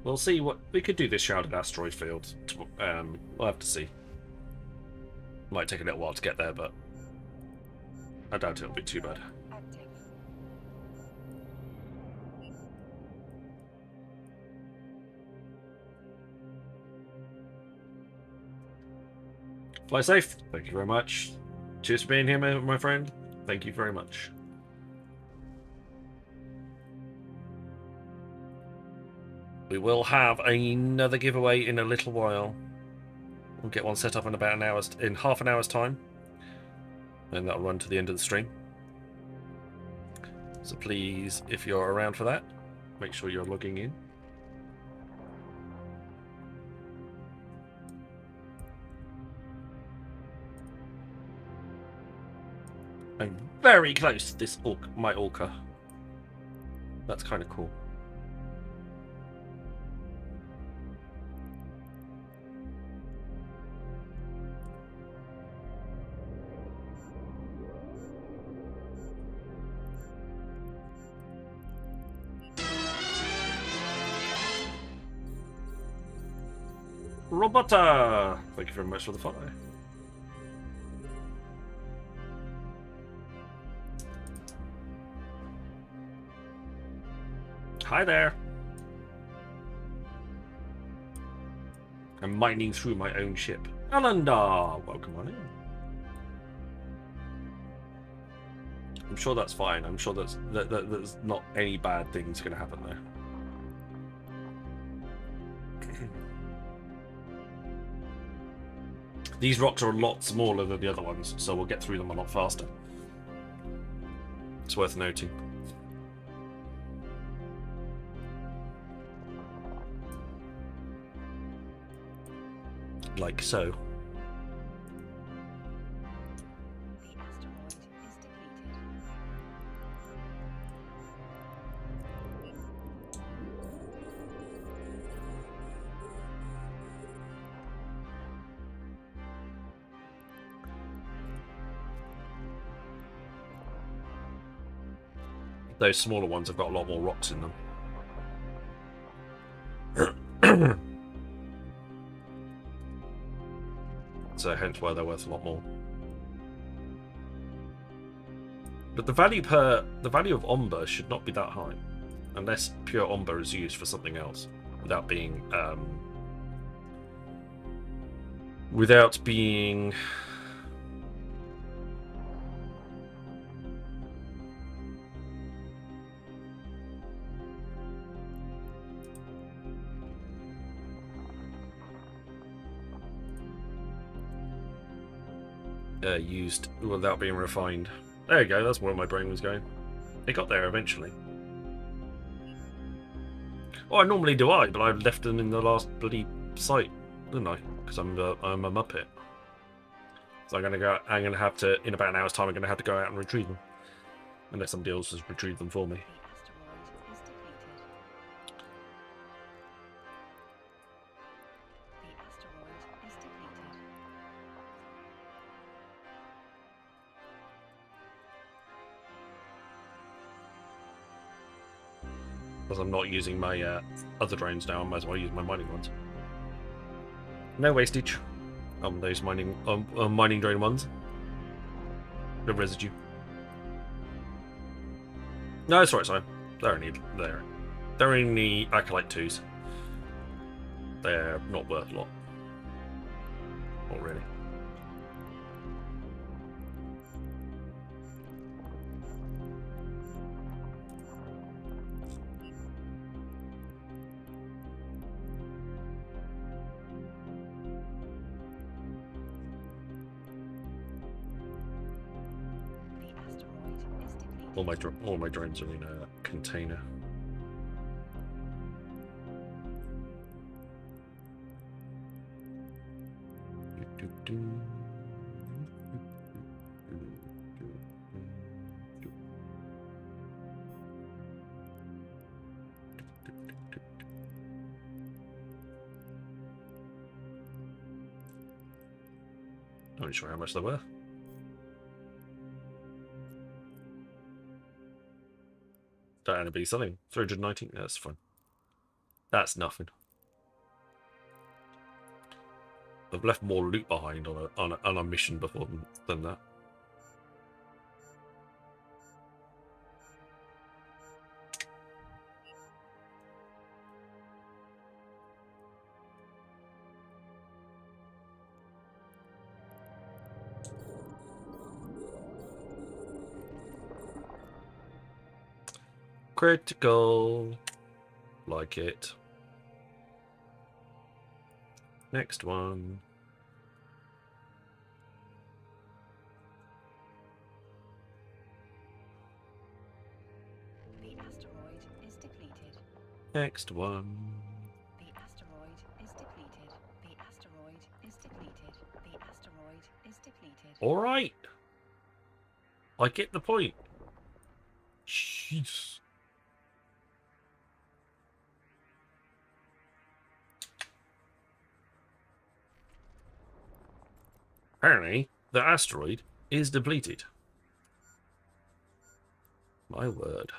We'll see what we could do this shrouded asteroid field. We'll have to see. Might take a little while to get there, but I doubt it'll be too bad. Active. Fly safe. Thank you very much. Cheers for being here, my friend. Thank you very much. We will have another giveaway in a little while. We'll get one set up in about half an hour's time. And that'll run to the end of the stream. So please, if you're around for that, make sure you're logging in. I'm very close to this my Orca. That's kind of cool. Robota! Thank you very much for the follow. Hi there. I'm mining through my own ship. Alanda! Welcome on in. I'm sure that's fine. I'm sure there's not any bad things going to happen there. These rocks are a lot smaller than the other ones, so we'll get through them a lot faster. It's worth noting. Like so. The asteroid is depleted. Those smaller ones have got a lot more rocks in them. So hence why they're worth a lot more. But the value of Omber should not be that high, unless pure Omber is used for something else, without being used without being refined. There you go, that's where my brain was going. It got there eventually. Oh, I normally do but I left them in the last bloody site, didn't I? Because I'm a Muppet. So I'm gonna have to, in about an hour's time, I'm gonna have to go out and retrieve them. Unless somebody else has retrieved them for me. The asteroid is depleted. Because I'm not using my other drones now, I might as well use my mining ones. No wastage on those mining drone ones. The residue. No, it's right, sorry. They're only Acolyte 2s. They're not worth a lot. Not really. All my drones are in a container. Not really sure how much they were. Don't want to be something. 319. That's fine. That's nothing. I've left more loot behind on a mission before than that. Critical. Like it. Next one. The asteroid is depleted. Next one. The asteroid is depleted. The asteroid is depleted. The asteroid is depleted. All right. I get the point. Jeez. Apparently, the asteroid is depleted. My word.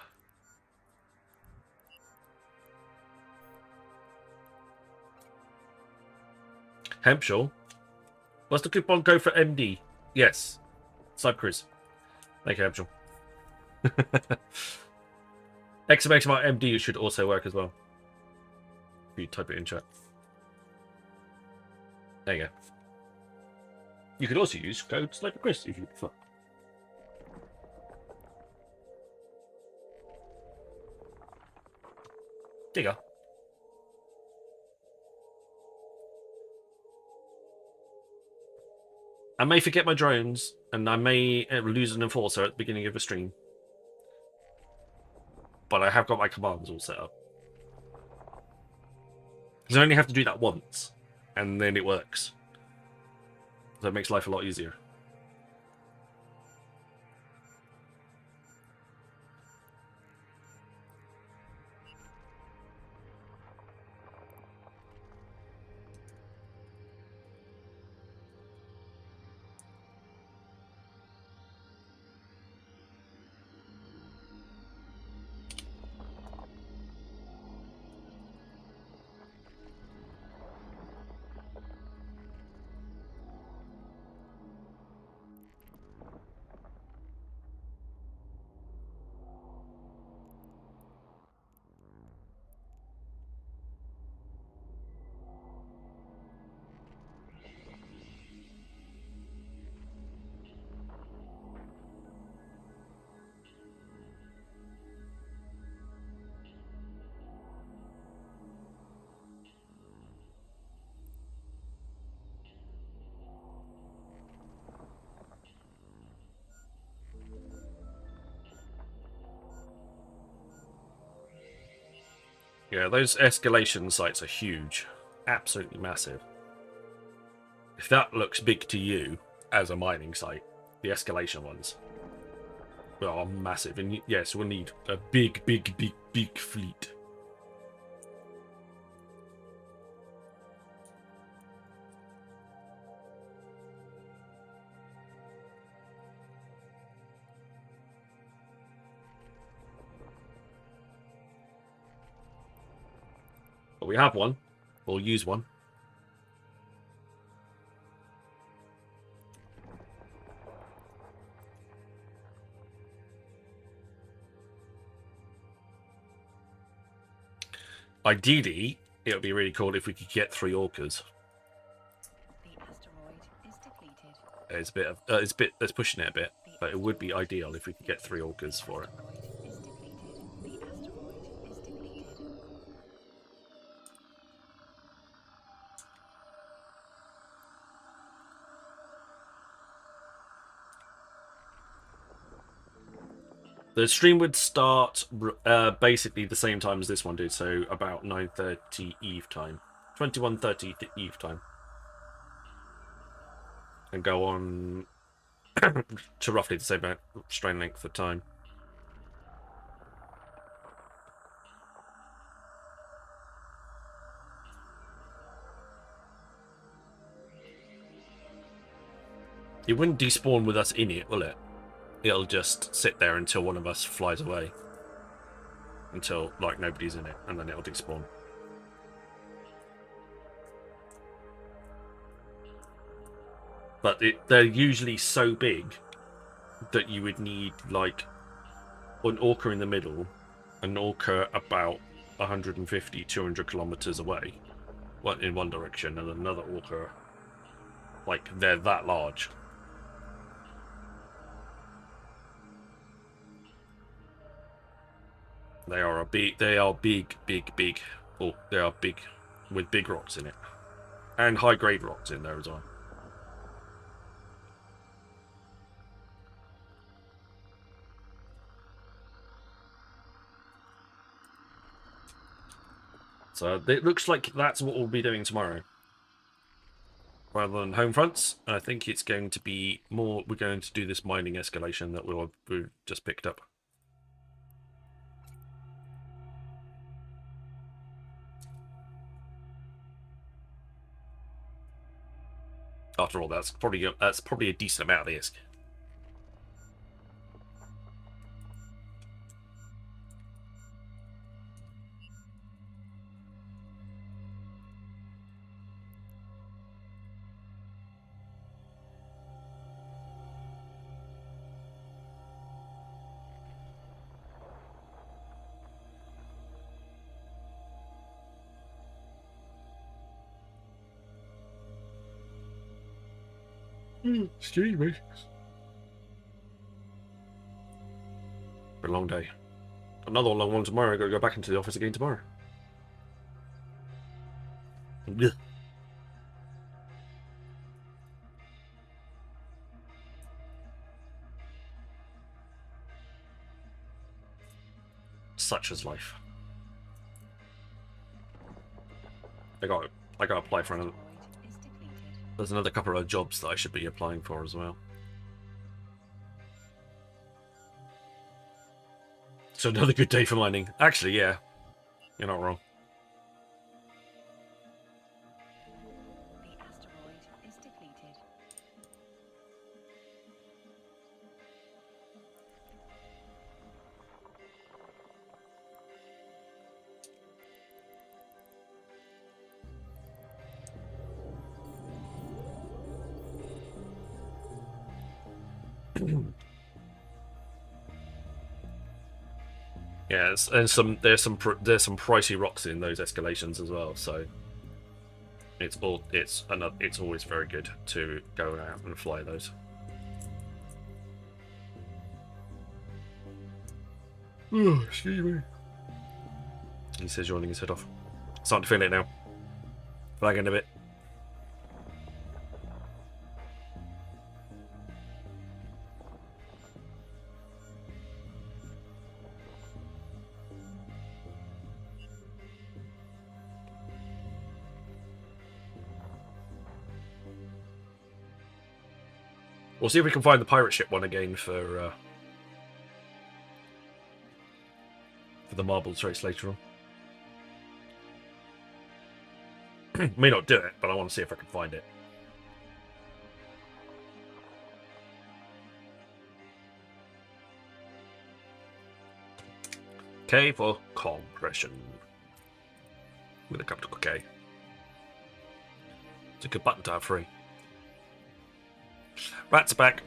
Hempshire. What's the coupon code for MD? Yes. Cyprus. Thank you, Hempshire. Exclamation mark MD should also work as well. If you type it in chat. There you go. You could also use code Chris if you prefer. There you go. I may forget my drones, and I may lose an enforcer at the beginning of the stream. But I have got my commands all set up. Because I only have to do that once, and then it works. So it makes life a lot easier. Yeah, those escalation sites are huge. Absolutely massive. If that looks big to you as a mining site, the escalation ones are massive. And yes, we'll need a big fleet. But we have one. We'll use one. Ideally, it would be really cool if we could get 3 orcas. The asteroid is depleted. It's a bit of, that's pushing it a bit, but it would be ideal if we could get 3 orcas for it. Asteroid is depleted. The asteroid is depleted. The stream would start basically the same time as this one did, so about 9:30 Eve time, 21:30 Eve time, and go on to roughly the same strain length of time. It wouldn't despawn with us in it, will it? It'll just sit there until one of us flies away. Until, like, nobody's in it, and then it'll despawn. But they're usually so big that you would need, like, an orca in the middle, an orca about 150, 200 kilometers away, in one direction, and another orca, like, they're that large. They are big, big. Oh, they are big, with big rocks in it. And high-grade rocks in there as well. So it looks like that's what we'll be doing tomorrow. Rather than home fronts, I think it's going to be more, we're going to do this mining escalation that we've just picked up. After all, that's probably a decent amount of ISK. Excuse me. A long day. Another long one tomorrow. I've got to go back into the office again tomorrow. Ugh. Such is life. I got to apply for another. There's another couple of jobs that I should be applying for as well. So another good day for mining. Actually, yeah. You're not wrong. The asteroid is depleted. Yes, and there's some pricey rocks in those escalations as well. So it's always very good to go out and fly those. Oh, excuse me. He says yawning his head off. Starting to feel it now. Flagging a bit. We'll see if we can find the pirate ship one again for the marbles race later on. May not do it, but I want to see if I can find it. K for compression. with a capital K. It's a good button to have free. Rats are back.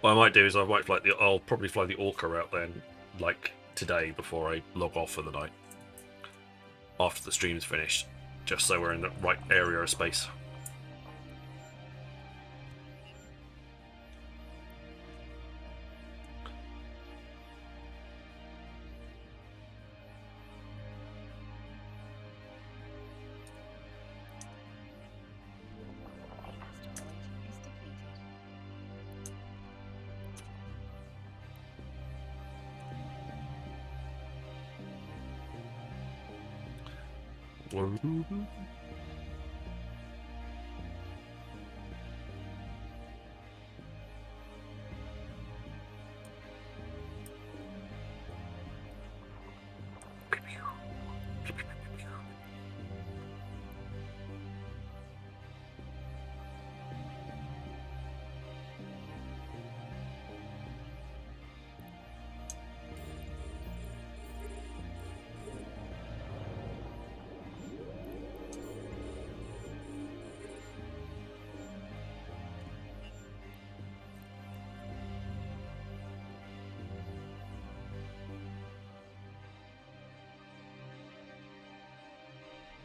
What I might do is I'll probably fly the Orca out then, like today, before I log off for the night. After the stream's finished, just so we're in the right area of space.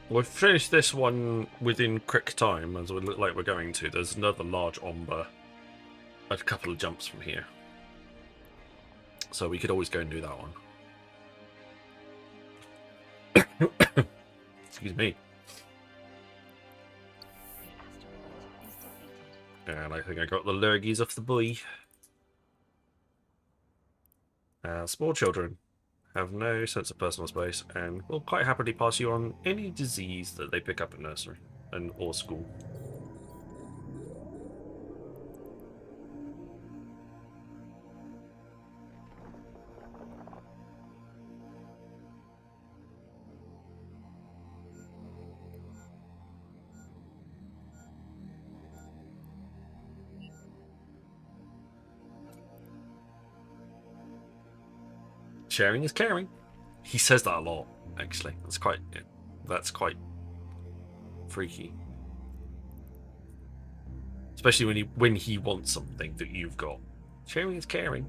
We've finished this one within quick time, as we look like we're going to. There's another large omber a couple of jumps from here. So we could always go and do that one. Excuse me. And I think I got the lurgies off the boy. Small children have no sense of personal space and will quite happily pass you on any disease that they pick up at nursery or school. Sharing is caring. He says that a lot, actually. That's quite freaky. Especially when he wants something that you've got. Sharing is caring.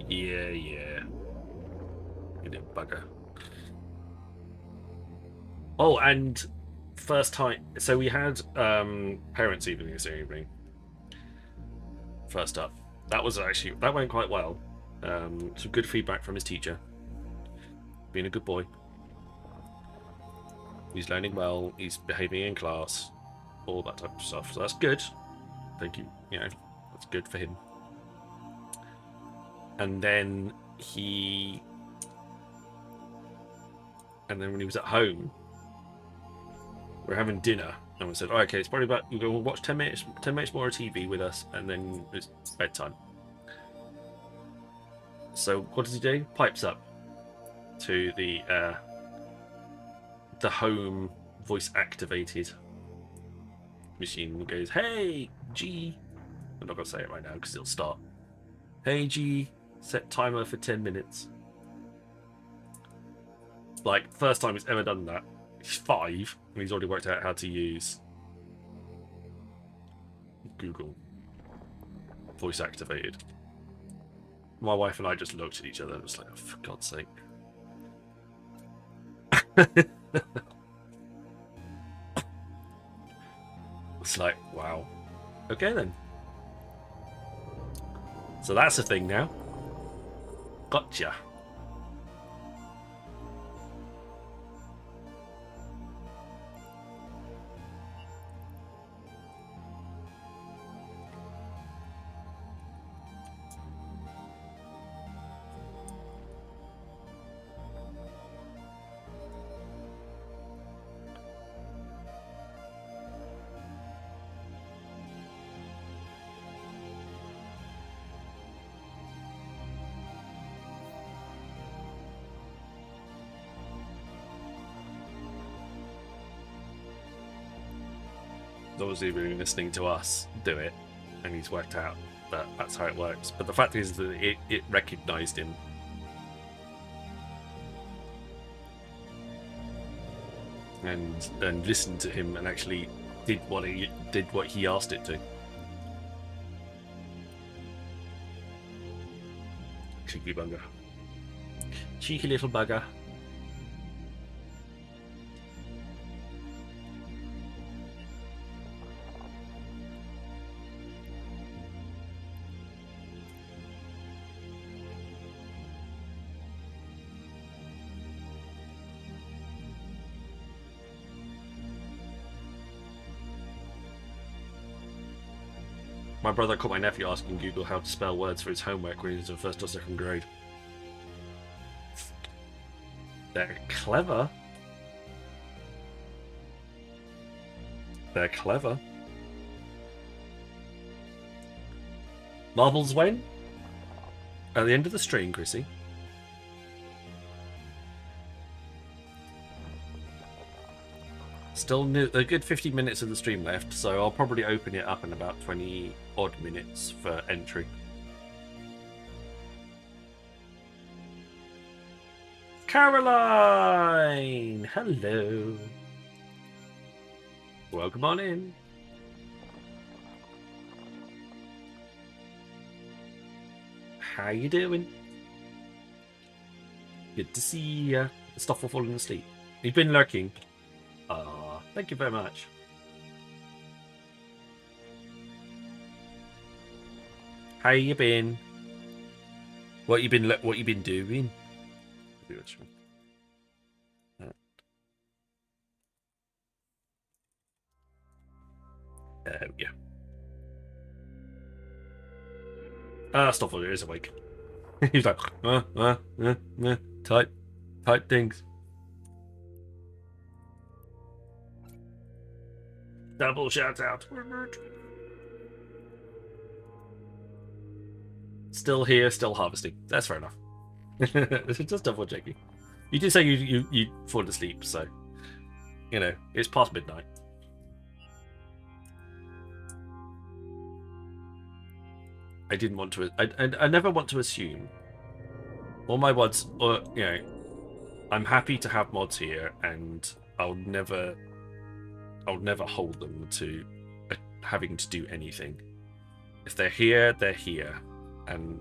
Yeah. You little bugger. Oh, and first time. So we had parents' evening this evening. First up. That went quite well. Some good feedback from his teacher. Being a good boy. He's learning well. He's behaving in class. All that type of stuff. So that's good. Thank you. That's good for him. And then when he was at home, we're having dinner. And we said, oh, okay, it's probably about, we'll watch 10 minutes more of TV with us, and then it's bedtime. So what does he do? Pipes up to the home voice-activated machine and goes, hey, G. I'm not going to say it right now because it'll start. Hey, G, set timer for 10 minutes. Like, first time he's ever done that. He's 5, and he's already worked out how to use Google voice activated. My wife and I just looked at each other and was like, oh, for God's sake. It's like, wow. Okay then. So that's a thing now. Gotcha. obviously been listening to us do it, and he's worked out that that's how it works. But the fact is that it recognised him. And listened to him and actually did what he asked it to. Cheeky bugger. Cheeky little bugger. My brother caught my nephew asking Google how to spell words for his homework when he was in first or second grade. They're clever. They're clever. Marbles when? At the end of the stream, Chrissy. Still a good 50 minutes of the stream left, so I'll probably open it up in about 20 odd minutes for entry. Caroline! Hello. Welcome on in. How you doing? Good to see ya. Stuff for falling asleep. You've been lurking. Thank you very much. How you been? What you been doing? Yeah. Stoffel is awake. He's like, type things. Double shout out. Still here, still harvesting. That's fair enough. Just double checking. You did say you fall asleep, so you know it's past midnight. I didn't want to. I never want to assume. All my mods, or you know, I'm happy to have mods here, and I'll never hold them to having to do anything. If they're here, they're here, and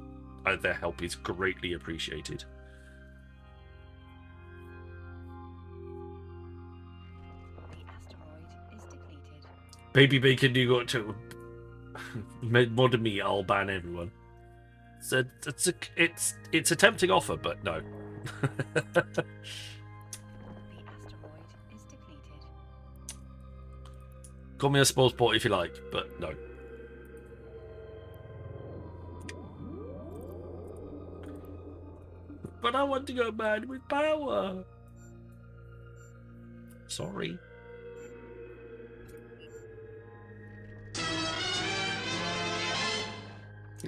their help is greatly appreciated. The asteroid is depleted. Baby Bacon, you got to mod me. I'll ban everyone. So it's a tempting offer, but no. Call me a sports bot if you like, but no. But I want to go mad with power. Sorry.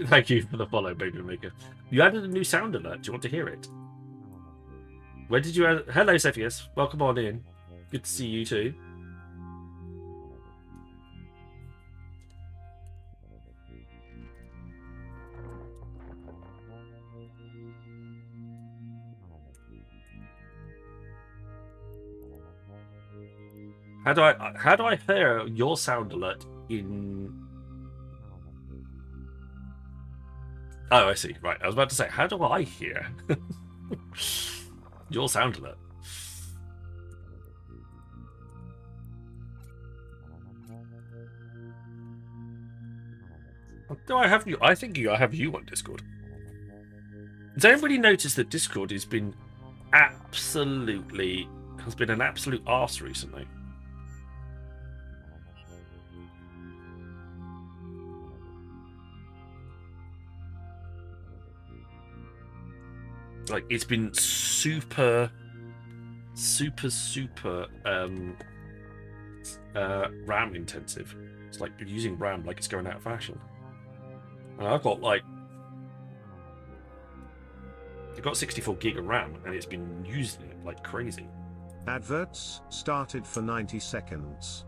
Thank you for the follow, Baby Maker. You added a new sound alert. Do you want to hear it? Where did you add? Hello, Cepheus. Welcome on in. Good to see you too. How do I hear your sound alert in? Oh, I see. Right, I was about to say, how do I hear your sound alert? Do I have you? I think I have you on Discord. Has anybody noticed that Discord has been an absolute arse recently? Like, it's been super RAM intensive. It's like you're using RAM like it's going out of fashion. And I've got like 64 gig of RAM, and it's been using it like crazy. Adverts started for 90 seconds.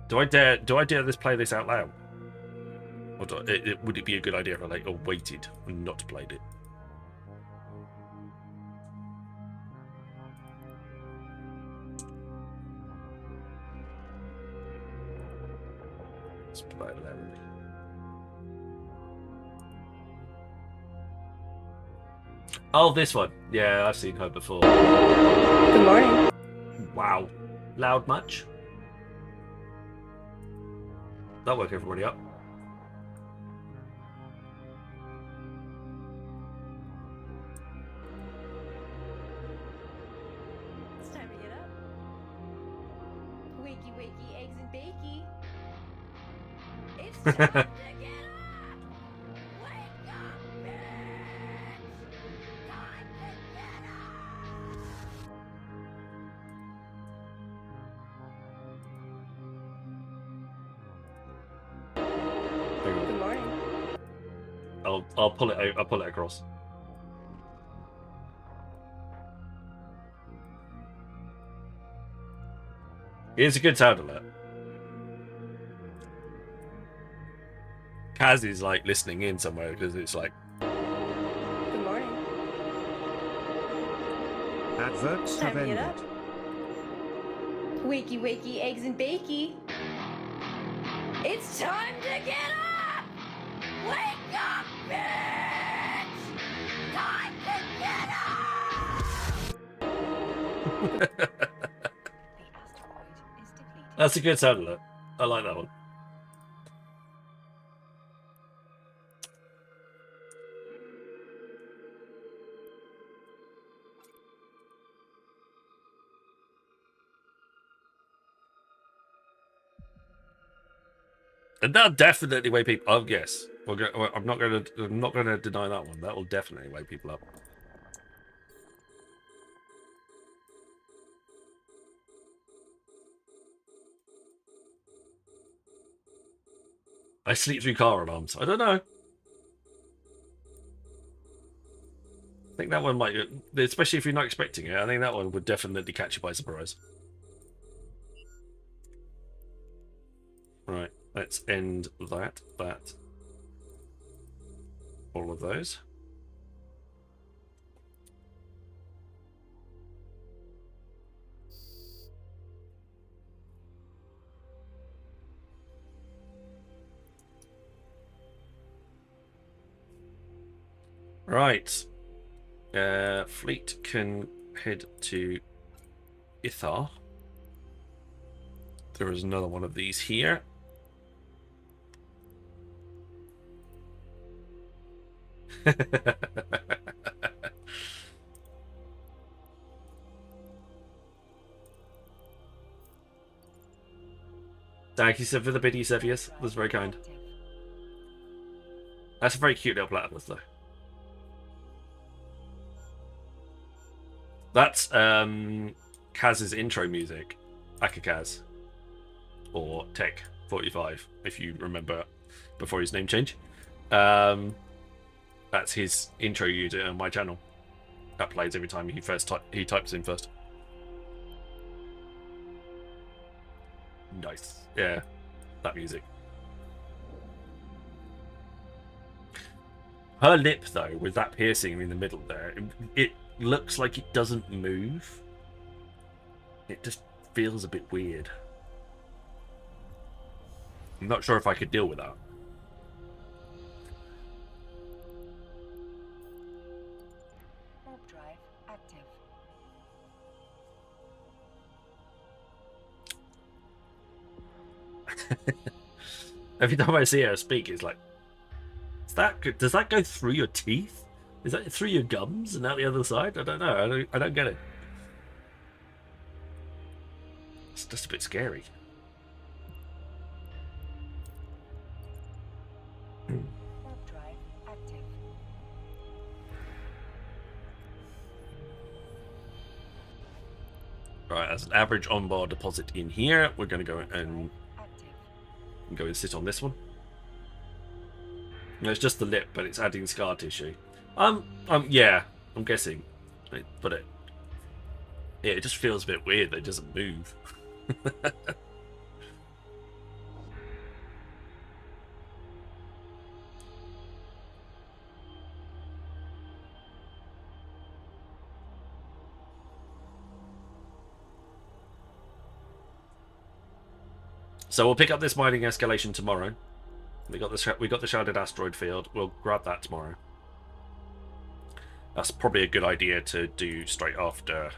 Do I dare this play this out loud? Or would it be a good idea if I like waited and not played it? Let's play it loudly. Oh, this one. Yeah, I've seen her before. Good morning. Wow. Loud much? That'll wake everybody up. It's time to get up. Wakey, wakey, eggs and bakey. It's time to get up. Wake up, bitch. Time to get up. Good morning. I'll pull it out. I'll pull it across. It's a good sound alert. Kaz is like listening in somewhere because it's like. Good morning. Adverts have Time to get ended. up. Wakey, wakey, eggs and bakey. It's time to get up. Wake up, bitch. Time to get up. The asteroid is depleted. That's a good sound alert. I like that one. And that'll definitely wake people. Oh yes, I'm not going to deny that one. That will definitely wake people up. I sleep through car alarms. I don't know. I think that one might, especially if you're not expecting it. I think that one would definitely catch you by surprise. Right. Let's end that. All of those. Right. Fleet can head to Ithar. There is another one of these here. Thank you for the biddy, Sevius. That was very kind. That's a very cute little platypus, though. That's Kaz's intro music, Akakaz, or Tech 45, if you remember before his name change. That's his intro user on my channel. That plays every time he types in first. Nice, yeah, that music. Her lip, though, with that piercing in the middle there, it looks like it doesn't move. It just feels a bit weird. I'm not sure if I could deal with that. Warp drive active. Every time I see her speak, it's like, does that go through your teeth? Is that through your gums and out the other side? I don't know. I don't get it. It's just a bit scary. Warp drive active. Right, as an average on-bar deposit in here, we're going to go and Active. go and sit on this one. No, it's just the lip, but it's adding scar tissue. Yeah, I'm guessing, but it just feels a bit weird that it doesn't move. So we'll pick up this mining escalation tomorrow. We got the shrouded asteroid field. We'll grab that tomorrow. That's probably a good idea to do straight after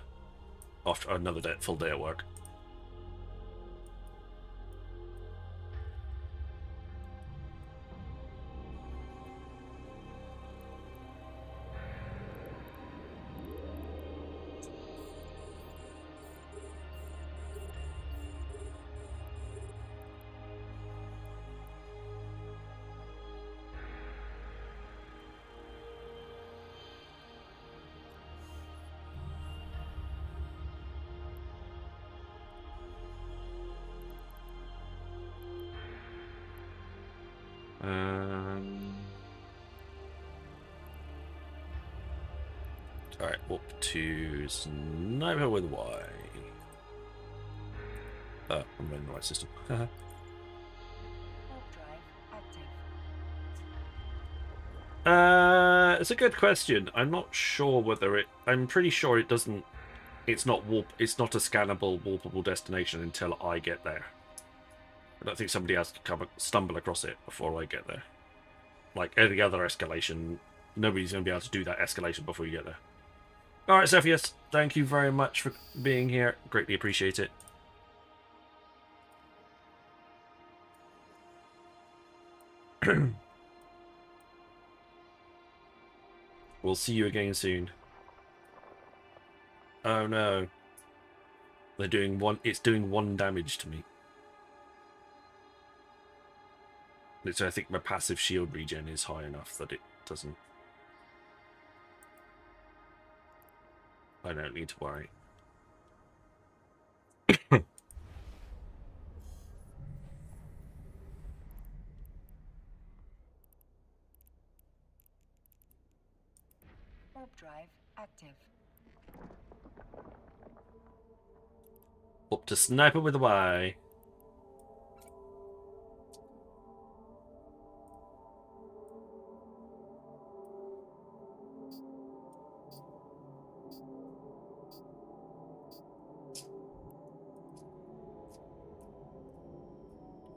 another full day at work. Alright, up to Sniper with Y. Oh, I'm running the right system. Warp drive active. It's a good question. I'm not sure whether it... I'm pretty sure it doesn't... It's not It's not a scannable, warpable destination until I get there. I don't think somebody has to stumble across it before I get there. Like any other escalation, nobody's going to be able to do that escalation before you get there. Alright, Cepheus, thank you very much for being here. Greatly appreciate it. We'll see you again soon. Oh no. They're doing one... It's doing 1 damage to me. So I think my passive shield regen is high enough that it doesn't... I don't need to worry. Warp drive active. Up to Sniper with a Y.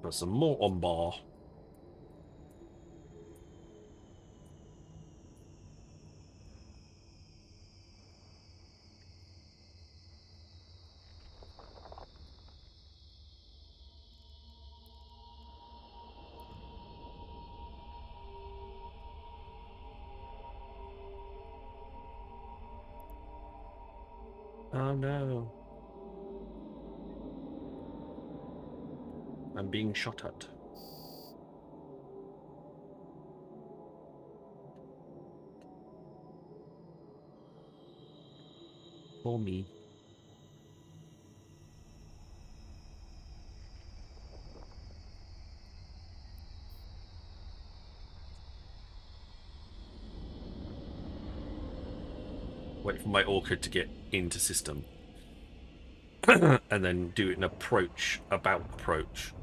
Put some more on bar. Oh no. I'm being shot at. For me. Wait for my orchid to get into system. And then do an approach, about approach.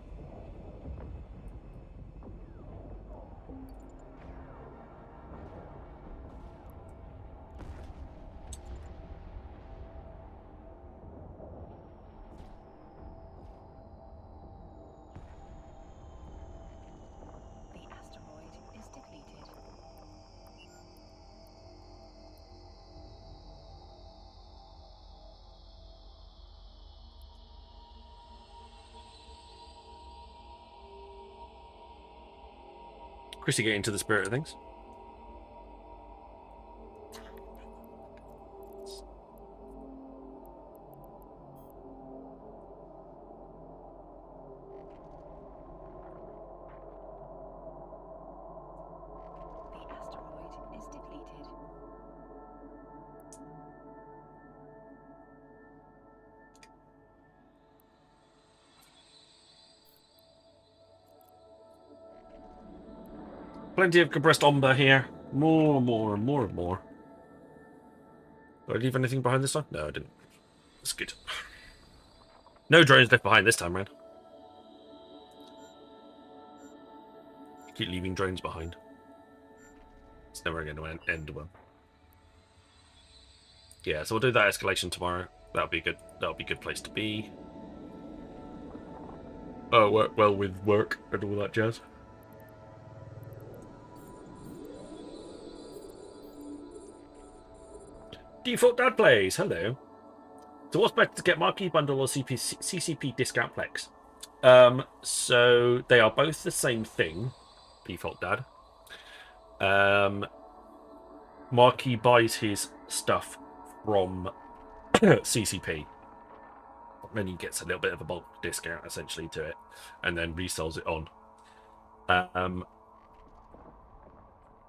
The asteroid is depleted. Chrissy, get into the spirit of things. The asteroid is depleted. Plenty of compressed umber here. More. Do I leave anything behind this time? No, I didn't. That's good. No drones left behind this time round. Keep leaving drones behind. It's never going to end well. Yeah, so we'll do that escalation tomorrow. That'll be good. That'll be a good place to be. work well with work and all that jazz. Default Dad Plays, hello. So what's better to get Marquee Bundle or CCP Discount Plex? So they are both the same thing, Default Dad. Marquee buys his stuff from CCP. Then he gets a little bit of a bulk discount essentially to it, and then resells it on.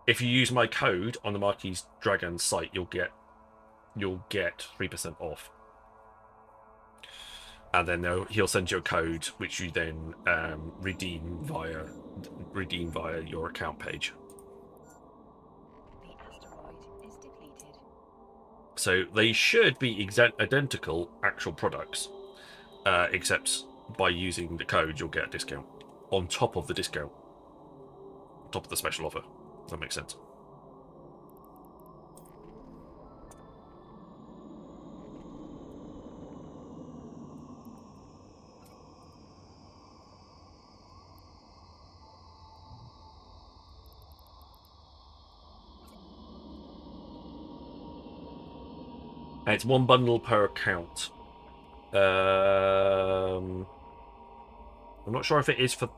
If you use my code on the Marquis Dragon site, you'll get 3% off, and then he'll send you a code which you then redeem via your account page. The asteroid is depleted. So they should be identical actual products. Except by using the code, you'll get a discount on top of the discount, on top of the special offer. Does that make sense? And it's one bundle per account. I'm not sure if it is for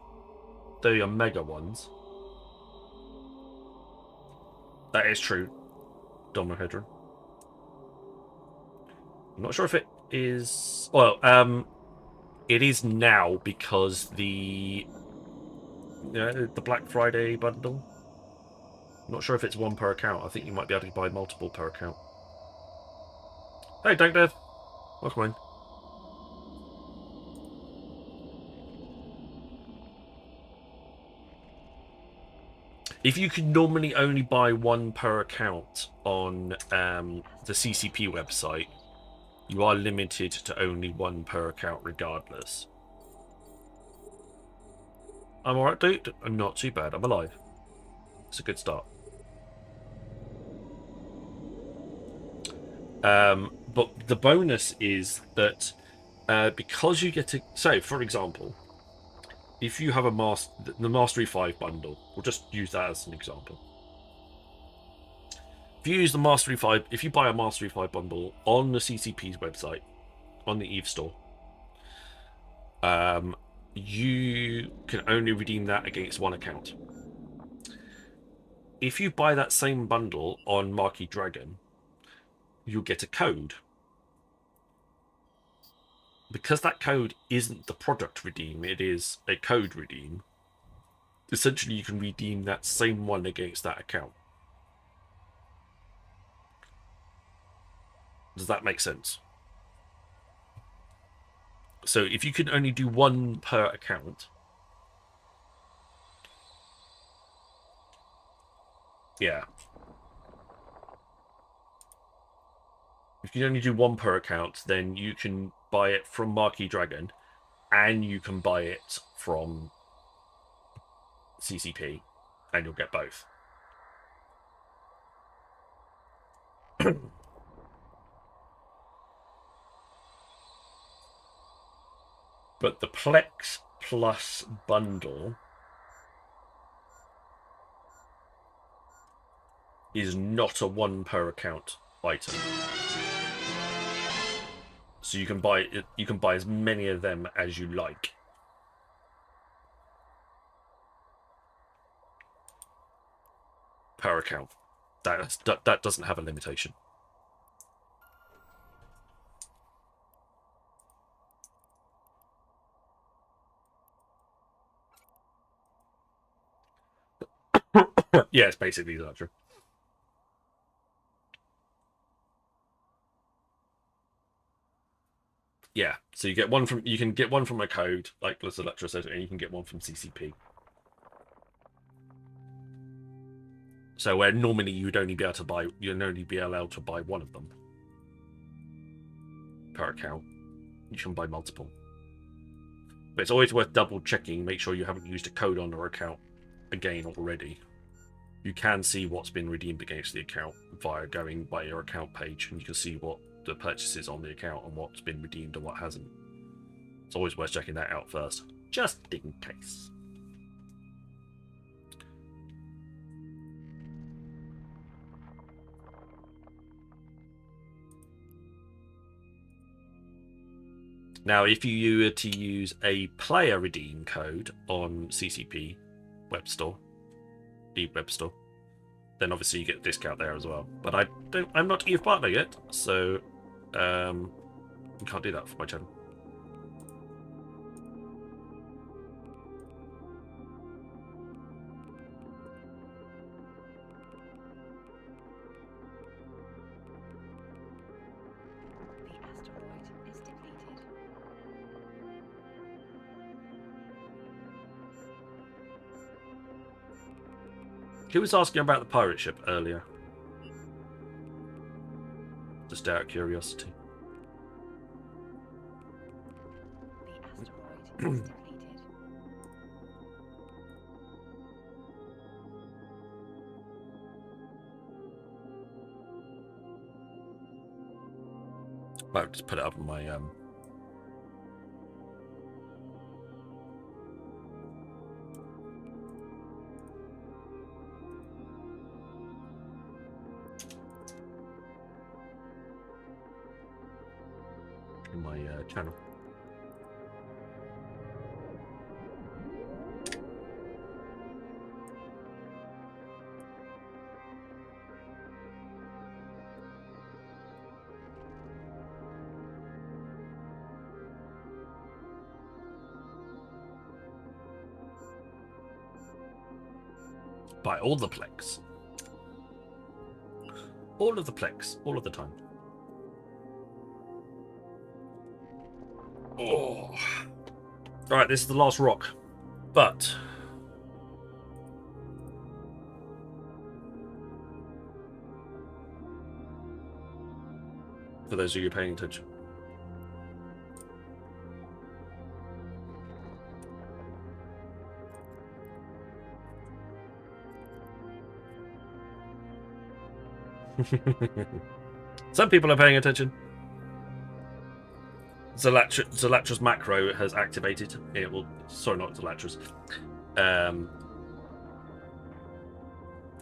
the Omega ones. That is true, Domohedron. I'm not sure if it is. Well, it is now because the Black Friday bundle. I'm not sure if it's one per account. I think you might be able to buy multiple per account. Hey, Dank Dev. Welcome in. If you could normally only buy one per account on the CCP website, you are limited to only one per account regardless. I'm alright, dude. I'm not too bad. I'm alive. It's a good start. But the bonus is that because you get to... So, for example, if you have the Mastery 5 bundle, we'll just use that as an example. If you use the Mastery 5, if you buy a Mastery 5 bundle on the CCP's website, on the EVE store, you can only redeem that against one account. If you buy that same bundle on Marquee Dragon, you'll get a code. Because that code isn't the product redeem, it is a code redeem. Essentially, you can redeem that same one against that account. Does that make sense? So if you can only do one per account, yeah. If you can only do one per account, then you can buy it from Marquee Dragon, and you can buy it from CCP, and you'll get both. But the Plex Plus bundle is not a one per account item. So you can buy it. You can buy as many of them as you like. Per account. That doesn't have a limitation. Yeah, it's basically that true. Yeah, so you can get one from a code, like Liz Electra said, and you can get one from CCP. So where normally you'd only be allowed to buy one of them per account, you can buy multiple. But it's always worth double checking, make sure you haven't used a code on your account again already. You can see what's been redeemed against the account via going by your account page, and you can see what the purchases on the account and what's been redeemed and what hasn't. It's always worth checking that out first. just in case. Now, if you were to use a player redeem code on CCP Web Store, the Web Store, then obviously you get a discount there as well. But I'm not EVE partner yet, so you can't do that for my channel. The asteroid is depleted. Who was asking about the pirate ship earlier? Just out of curiosity. The asteroid is depleted. I'll just put it up on my channel. Buy all the plex. All of the plex, all of the time. Oh. Alright, this is the last rock. But for those of you paying attention. Some people are paying attention. Zalatra's macro has activated. It will. Sorry, not Zalatra's.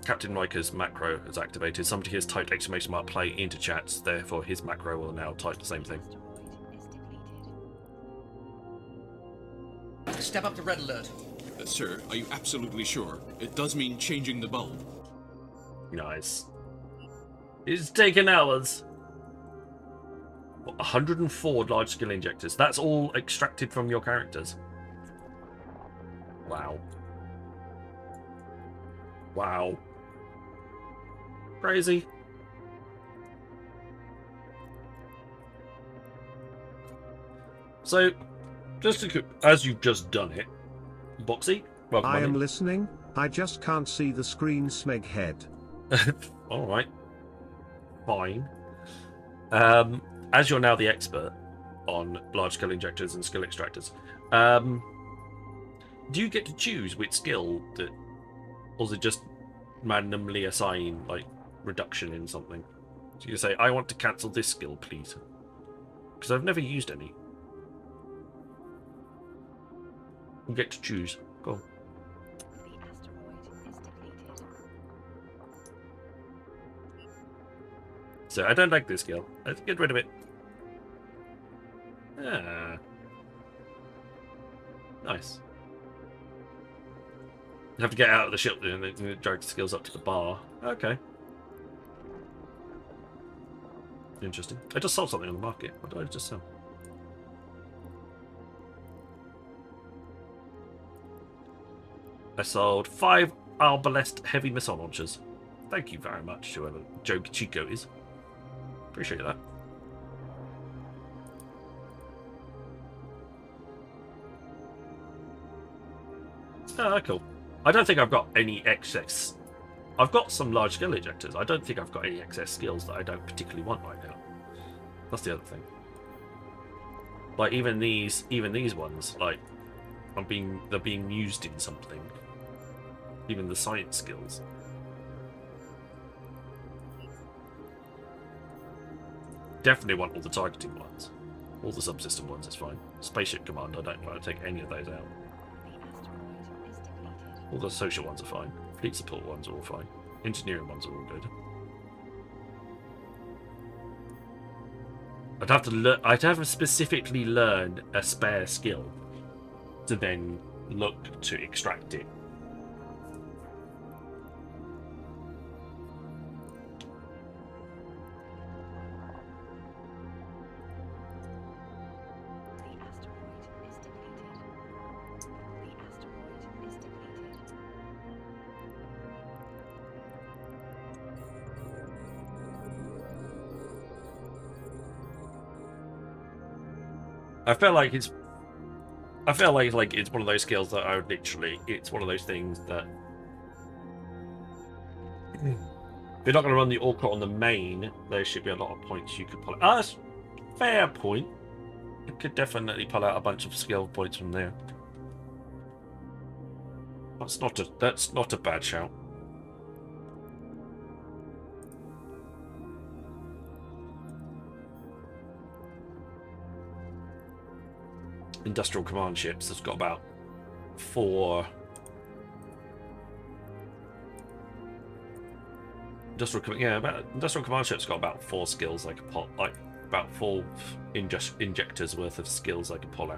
Captain Riker's macro has activated. Somebody has typed exclamation mark play into chats. Therefore, his macro will now type the same thing. Step up to red alert. Sir, are you absolutely sure? It does mean changing the bulb. Nice. It's taken hours. 104 large skill injectors. That's all extracted from your characters. Wow. Wow. Crazy. So, just to, as you've just done it, Boxy, welcome. I am listening. I just can't see the screen, Smeg head. All right. Fine. As you're now the expert on large skill injectors and skill extractors, do you get to choose which skill that, or is it just randomly assign like reduction in something? So you say, I want to cancel this skill, please, because I've never used any. You get to choose. Go. The asteroid is depleted. So I don't like this skill. Let's get rid of it. Ah. Nice. You have to get out of the ship and then drag the skills up to the bar. Okay. Interesting. I just sold something on the market. What did I just sell? I sold 5 Arbalest heavy missile launchers. Thank you very much, whoever Joe Chico is. Appreciate that. Ah, cool. I don't think I've got any excess. I've got some large skill ejectors. I don't think I've got any excess skills that I don't particularly want right now. That's the other thing. Like even these ones, like they're being used in something. Even the science skills. Definitely want all the targeting ones. All the subsystem ones is fine. Spaceship command, I don't want to take any of those out. All the social ones are fine. Fleet support ones are all fine. Engineering ones are all good. I'd have to specifically learn a spare skill to then look to extract it. I feel like it's one of those skills that I would literally. It's one of those things that if you're not going to run the Orca on the main, there should be a lot of points you could pull out. That's fair point. You could definitely pull out a bunch of skill points from there. That's not a bad shout. Industrial command ships has got about 4 industrial command ships got about 4 skills I could pull, like about 4 injectors worth of skills I could pull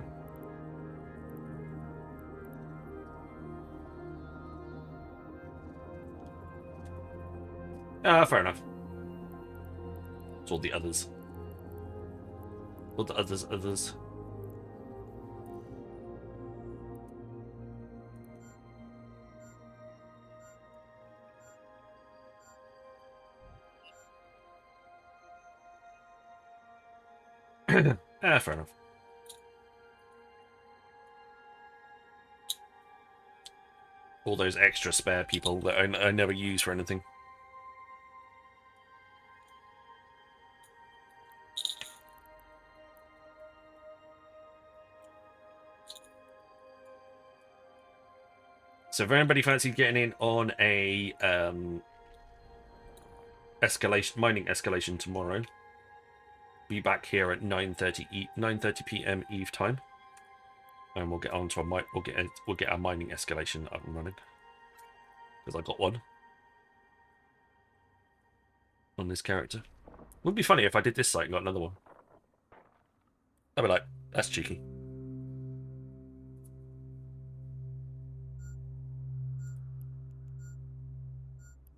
out. Fair enough. It's all the others. All the others. Fair enough. All those extra spare people that I never use for anything. So if anybody fancies getting in on a mining escalation tomorrow, be back here at 9:30 p.m. Eve time, and we'll get on to we'll get our mining escalation up and running, because I got one on this character. Would be funny if I did this site and got another one. I'd be like, that's cheeky.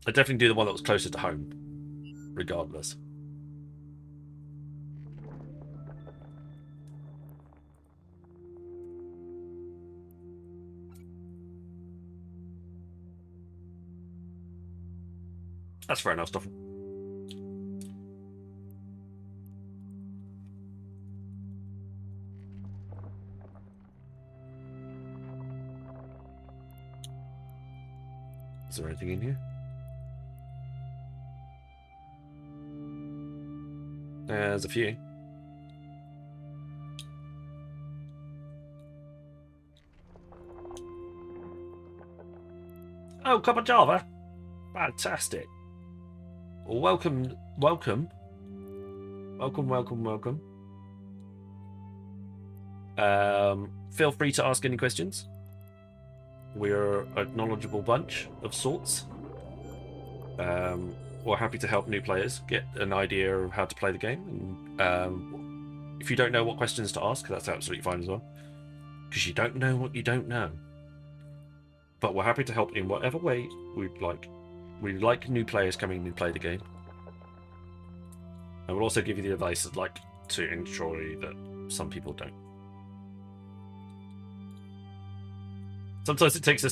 I'd definitely do the one that was closer to home, regardless. That's fair enough stuff. Is there anything in here? There's a few. Oh, cup of Java. Fantastic. Welcome. Feel free to ask any questions. We're a knowledgeable bunch of sorts. We're happy to help new players get an idea of how to play the game. And if you don't know what questions to ask, that's absolutely fine as well, because you don't know what you don't know. But we're happy to help in whatever way we'd like. We like new players coming in and play the game. And we'll also give you the advice I'd like to ensure that some people don't. Sometimes it takes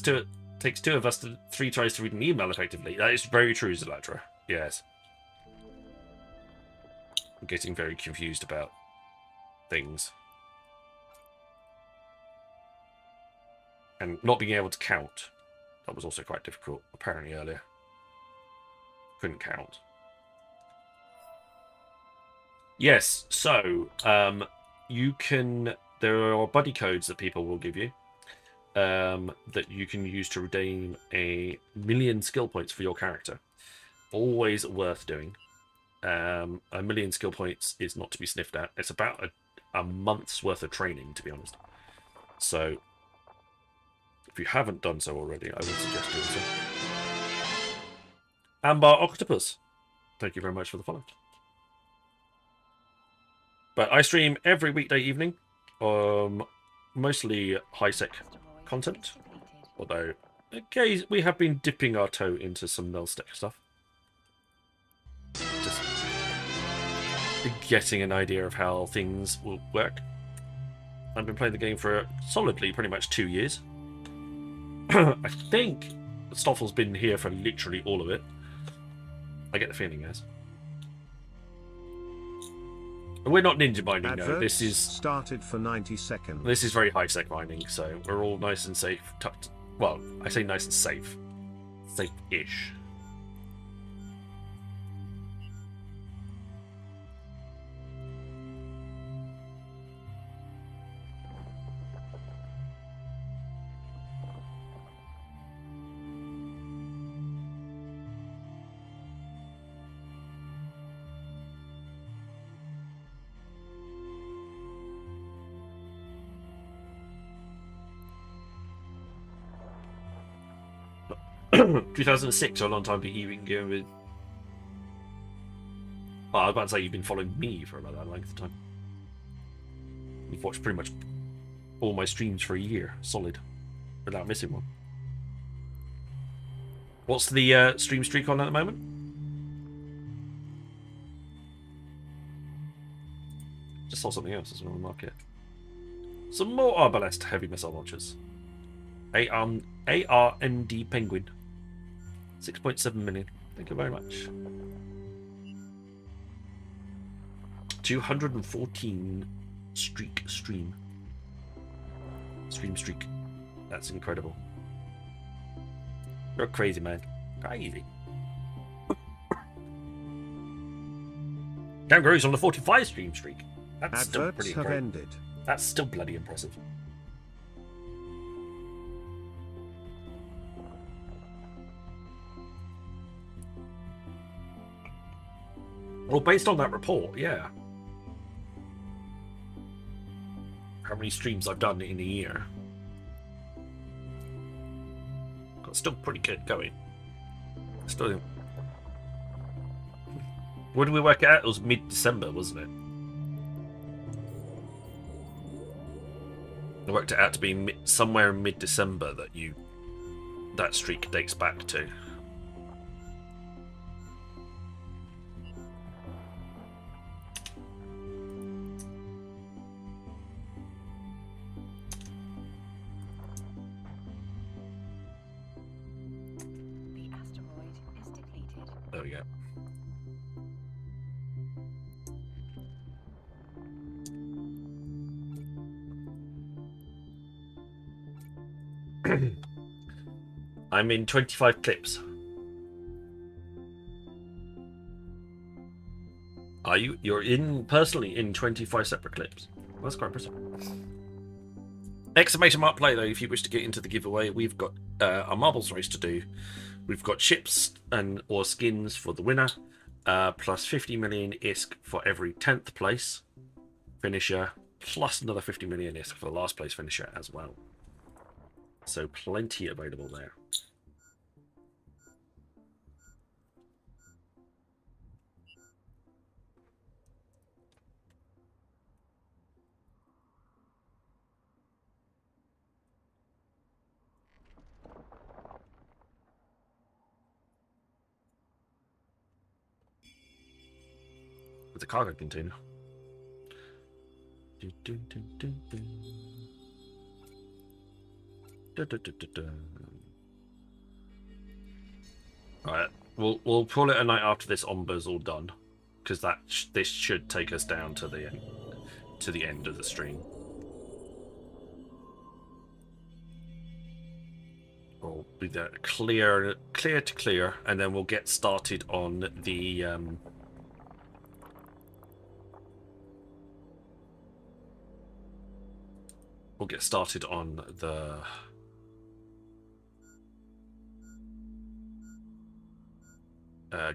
two of us to 3 tries to read an email effectively. That is very true, Zalatra. Yes. I'm getting very confused about things. And not being able to count. That was also quite difficult, apparently, earlier. Couldn't count. Yes, so you can. There are buddy codes that people will give you that you can use to redeem 1,000,000 skill points for your character. Always worth doing. 1,000,000 skill points is not to be sniffed at. It's about a month's worth of training, to be honest. So, if you haven't done so already, I would suggest doing so. Amber Octopus, thank you very much for the follow. But I stream every weekday evening, mostly high-sec content, although okay, we have been dipping our toe into some null stack stuff. Just getting an idea of how things will work. I've been playing the game for solidly pretty much 2 years. I think Stoffel's been here for literally all of it. I get the feeling, guys. We're not ninja mining, no. This is started for 90 seconds. This is very high-sec mining, so we're all nice and safe. Well, I say nice and safe. Safe-ish. 2006, so a long time to even go with. Well, I was about to say you've been following me for about that length of time. You've watched pretty much all my streams for a year, solid, without missing one. What's the stream streak on at the moment? Just saw something else as well on the market. Some more Arbalest heavy missile launchers. ARMD Penguin. 6.7 million. Thank you very much. 214 streak stream. Stream streak. That's incredible. You're crazy, man. Crazy. Kangaroo's on the 45 stream streak. That's still pretty incredible. That's still bloody impressive. Well, based on that report, yeah. How many streams I've done in a year? Got still pretty good going. Still. When did we work it out? It was mid-December, wasn't it? I worked it out to be somewhere in mid-December that streak dates back to. There we go. I'm in 25 clips. Are you? You're personally in 25 separate clips. Well, that's quite impressive. Exclamation mark play though, if you wish to get into the giveaway. We've got a marbles race to do. We've got ships or skins for the winner, plus 50 million ISK for every 10th place finisher, plus another 50 million ISK for the last place finisher as well. So plenty available there. With a cargo container. Alright, we'll pull it a night after this Omba's all done, because this should take us down to the end of the stream. We'll be there clear to clear, and then we'll get started on the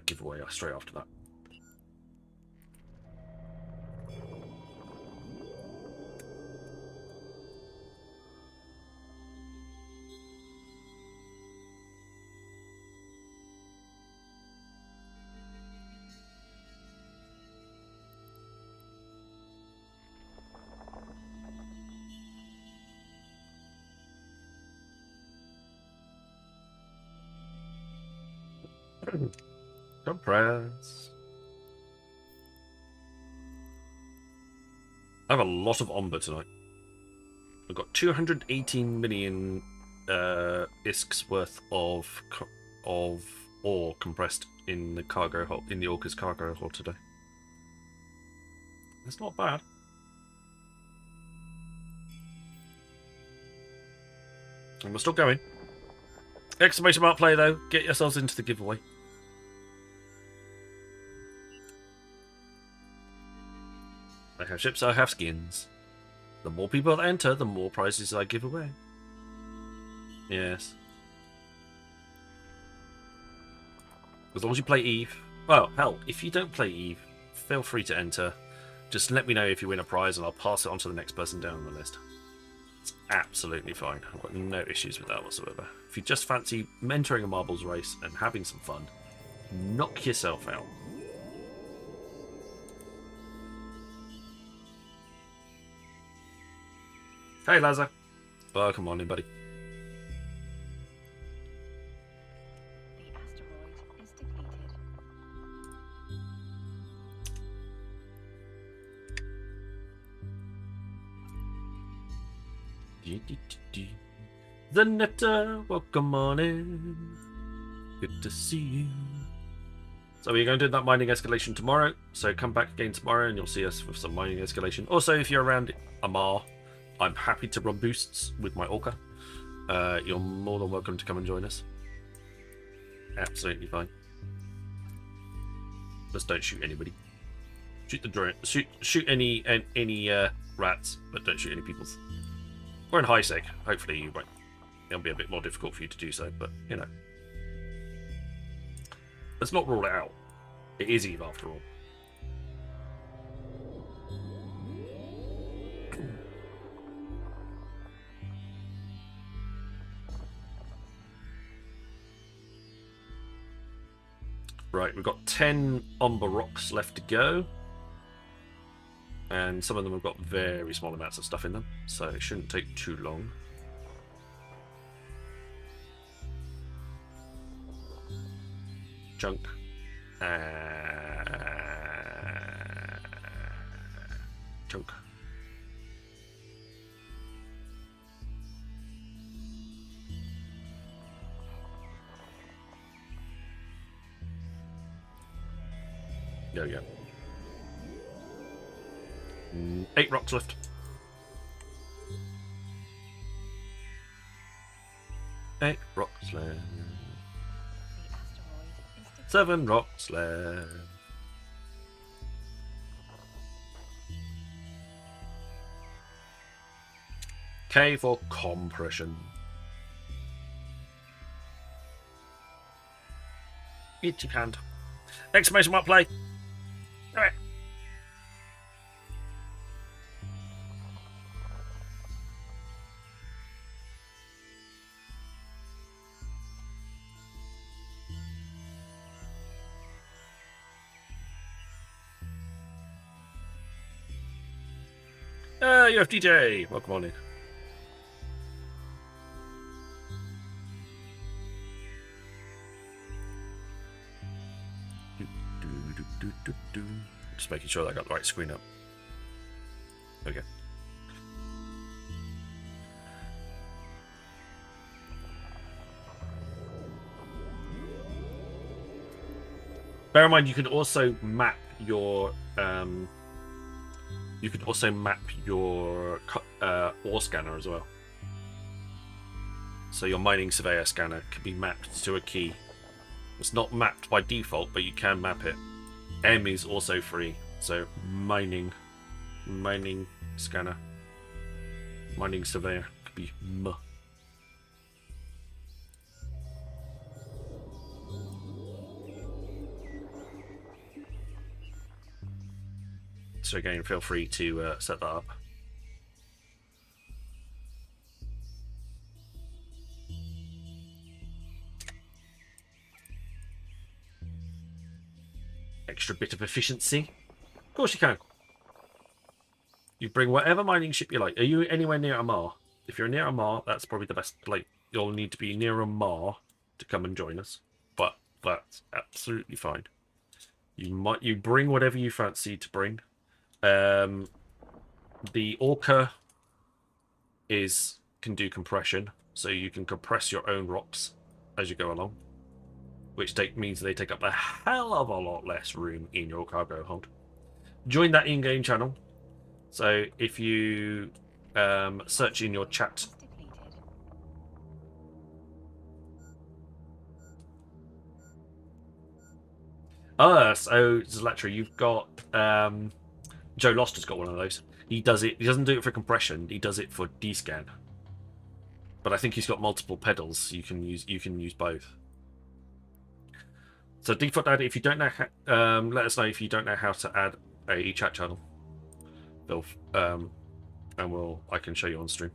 giveaway straight after that. Compress. I have a lot of Omber tonight. I've got 218 million ISKs worth of ore compressed in the cargo hold, in the Orca's cargo hold today. That's not bad. And we're still going. Exclamation mark play though. Get yourselves into the giveaway. I have ships, I have skins. The more people that enter, the more prizes I give away. Yes. As long as you play Eve. Well, hell, if you don't play Eve, feel free to enter. Just let me know if you win a prize and I'll pass it on to the next person down the list. It's absolutely fine. I've got no issues with that whatsoever. If you just fancy mentoring a marbles race and having some fun, knock yourself out. Hey, Lazar. Welcome on in, buddy. The asteroid is depleted. The Nectar, welcome on in. Good to see you. So we're going to do that mining escalation tomorrow. So come back again tomorrow and you'll see us with some mining escalation. Also, if you're around Amar, I'm happy to run boosts with my Orca. You're more than welcome to come and join us. Absolutely fine. Just don't shoot anybody. Shoot the drone. Shoot any rats, but don't shoot any peoples. We're in high sec. Hopefully you won't. It'll be a bit more difficult for you to do so, but you know. Let's not rule it out. It is Eve after all. Right, we've got 10 Umber rocks left to go. And some of them have got very small amounts of stuff in them, so it shouldn't take too long. Junk. Junk. There we go. 8 rocks left. Eight rocks left. 7 rocks left. K for compression. Eat your hand. Exclamation mark play. Do it. UFDJ, welcome on in. Just making sure that I got the right screen up. Okay. Bear in mind, you can also map your ore scanner as well. So your mining surveyor scanner can be mapped to a key. It's not mapped by default, but you can map it. M is also free, so mining scanner, mining surveyor could be M. So again, feel free to set that up. Extra bit of efficiency. Of course you can. You bring whatever mining ship you like. Are you anywhere near Amar? If you're near Amar, that's probably the best. Like, you'll need to be near Amar to come and join us. But That's absolutely fine. You bring whatever you fancy to bring. The Orca can do compression, so you can compress your own rocks as you go along, which means they take up a hell of a lot less room in your cargo hold. Join that in-game channel. So if you search in your chat. So Zlatry, you've got Joe Lost has got one of those. He doesn't do it for compression. He does it for descan. But I think he's got multiple pedals. You can use both. So default add. If you don't know, let us know if you don't know how to add a chat channel. And I can show you on stream.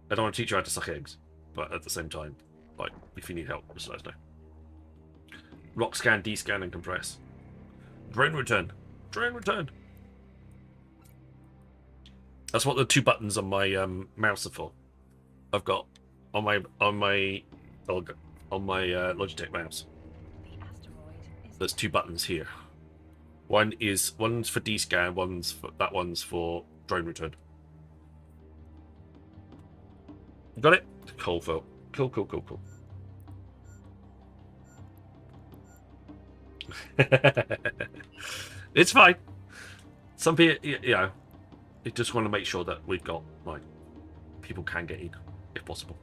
I don't want to teach you how to suck eggs, but at the same time, like if you need help, just let us know. Rock scan, descan, and compress. Drone return. Drone return. That's what the 2 buttons on my mouse are for. I've got on my Logitech mouse. There's 2 buttons here. One's for descan, one's for drone return. Got it? Cool, Phil. Cool. It's fine. Some people, they just want to make sure that we've got, like, people can get in, if possible.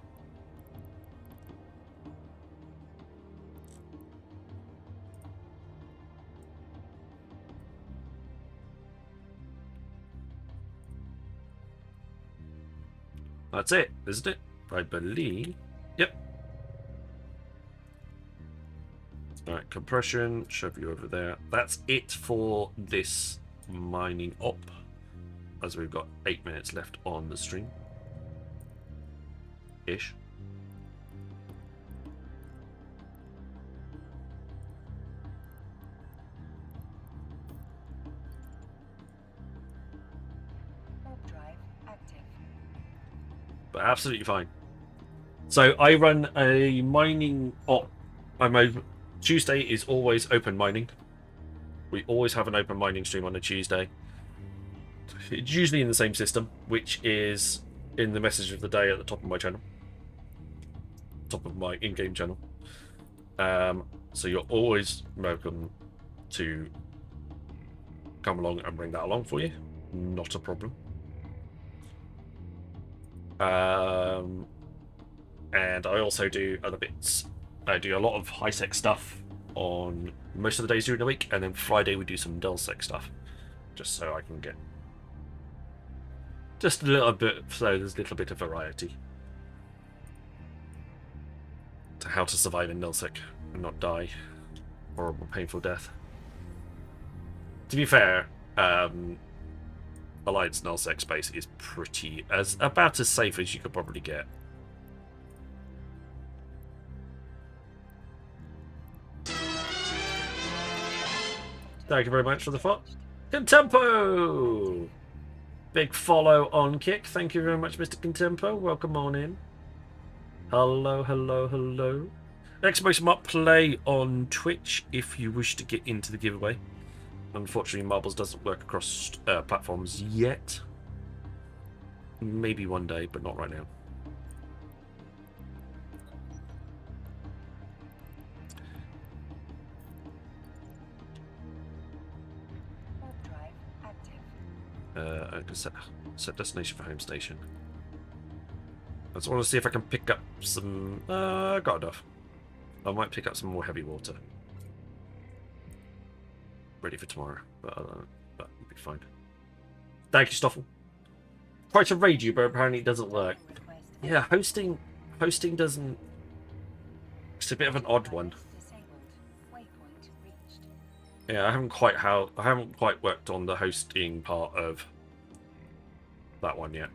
That's it, isn't it? I believe. Yep. Alright, compression, shove you over there. That's it for this mining op, as we've got 8 minutes left on the stream. Ish. But absolutely fine. So I run a mining op. Tuesday is always open mining. We always have an open mining stream on a Tuesday. It's usually in the same system, which is in the message of the day at the top of my channel. Top of my in-game channel. So you're always welcome to come along and bring that along for you. Not a problem. And I also do other bits. I do a lot of high-sec stuff on most of the days during the week, and then Friday we do some dull-sec stuff, just so I can get just a little bit, so there's a little bit of variety to how to survive in nullsec and not die horrible, painful death. To be fair, Alliance nullsec space is about as safe as you could probably get. Thank you very much for the follow. Contempo! Big follow on Kick. Thank you very much, Mr. Contempo. Welcome on in. Hello. Exclamation mark play on Twitch if you wish to get into the giveaway. Unfortunately, Marbles doesn't work across platforms yet. Maybe one day, but not right now. I can set destination for home station. I just want to see if I can pick up some. I got enough. I might pick up some more heavy water. Ready for tomorrow, but that'll be fine. Thank you, Stoffel. Try to raid you, but apparently it doesn't work. Yeah, hosting doesn't. It's a bit of an odd one. Yeah, I haven't quite worked on the hosting part of that one yet.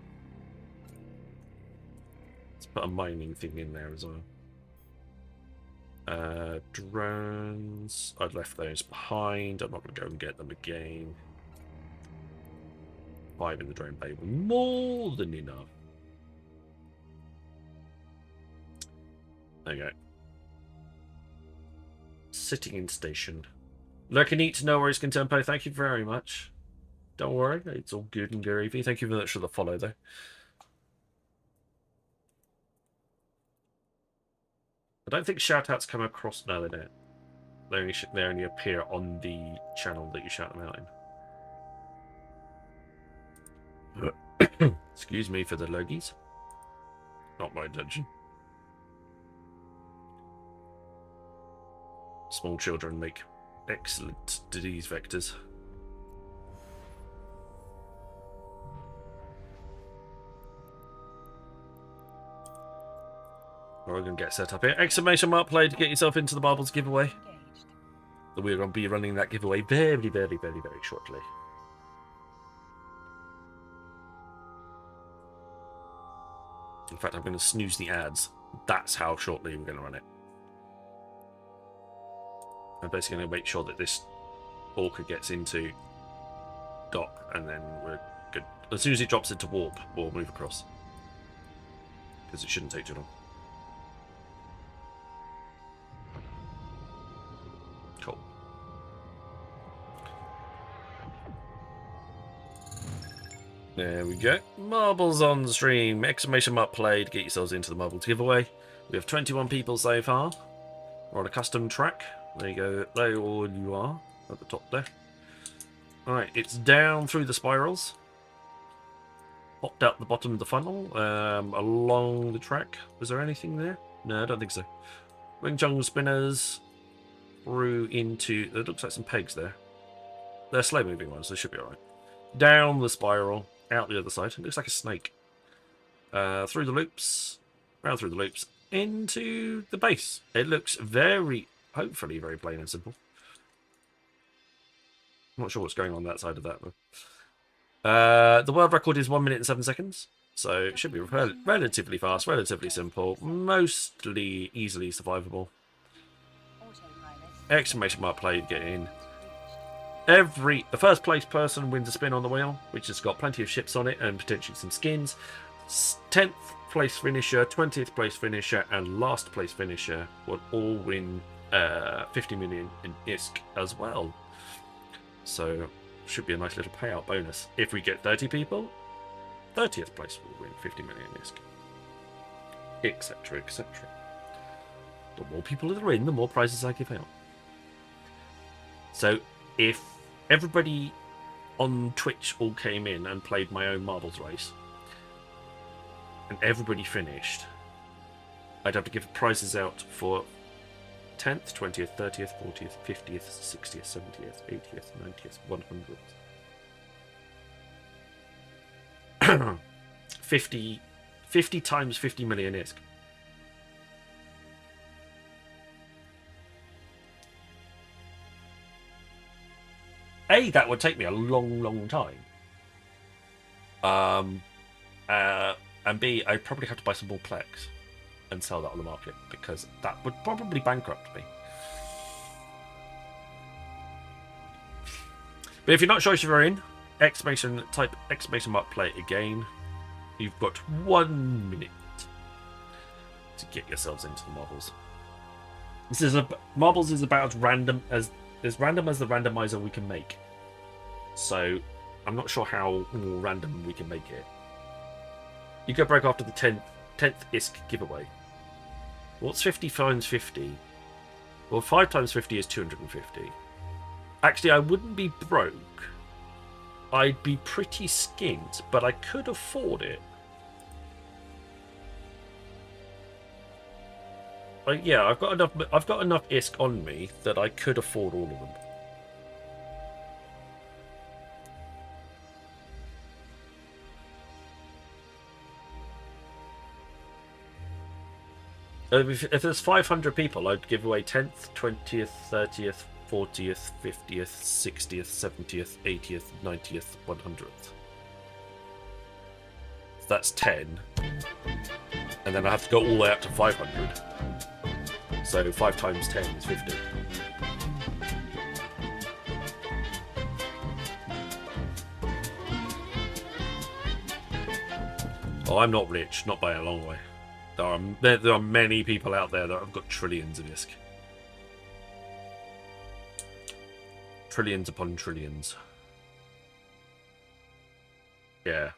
Let's put a mining thing in there as well. Drones. I'd left those behind. I'm not going to go and get them again. 5 in the drone bay. More than enough. There you go. sitting station. Lurking Eat, no worries, Contempo. Thank you very much. Don't worry, it's all good and gravy. Thank you very much for the follow, though. I don't think shoutouts come across. No, they don't. They only appear on the channel that you shout them out in. Excuse me for the logies. Not my intention. Small children make excellent disease vectors. We're going to get set up here. Exclamation mark play to get yourself into the Marbles giveaway. We're going to be running that giveaway very, very, very, very shortly. In fact, I'm going to snooze the ads. That's how shortly we're going to run it. I'm basically going to make sure that this Orca gets into dock, and then we're good. As soon as it drops into warp, we'll move across. Because it shouldn't take too long. Cool. There we go. Marbles on stream. Exclamation mark play to get yourselves into the Marbles giveaway. We have 21 people so far. We're on a custom track. There you go. There all you are at the top there. Alright, it's down through the spirals. Popped out the bottom of the funnel. Along the track. Was there anything there? No, I don't think so. Wing Chun spinners. Through into... There looks like some pegs there. They're slow moving ones, they should be alright. Down the spiral. Out the other side. It looks like a snake. Through the loops. Round through the loops. Into the base. It looks very... Hopefully very plain and simple. I'm not sure what's going on that side of that. But... the world record is 1 minute and 7 seconds. So it should be relatively fast, relatively simple. Mostly easily survivable. Exclamation mark play to get in. The first place person wins a spin on the wheel, which has got plenty of ships on it and potentially some skins. 10th place finisher, 20th place finisher, and last place finisher will all win 50 million in ISK as well. So should be a nice little payout bonus. If we get 30 people, 30th place will win 50 million ISK, etc, etc. The more people that are in, the more prizes I give out. So if everybody on Twitch all came in and played my own marbles race, and everybody finished, I'd have to give prizes out for 10th, 20th, 30th, 40th, 50th, 60th, 70th, 80th, 90th, 100th. 50 times 50 million ISK. A, that would take me a long, long time. And B, I'd probably have to buy some more Plex and sell that on the market, because that would probably bankrupt me. But if you're not sure if you're in, type exclamation mark play again. You've got 1 minute to get yourselves into the marbles. Marbles is about as random as the randomizer we can make. So I'm not sure how random we can make it. You go broke after the 10th ISK giveaway. What's 50 times 50? Well, 5 times 50 is 250. Actually, I wouldn't be broke. I'd be pretty skint, but I could afford it. Yeah, I've got enough ISK on me that I could afford all of them. If there's 500 people, I'd give away 10th, 20th, 30th, 40th, 50th, 60th, 70th, 80th, 90th, 100th. So that's 10. And then I have to go all the way up to 500. So 5 times 10 is 50. Oh, I'm not rich, not by a long way. There are many people out there that have got trillions of ISK. trillions upon trillions. Yeah.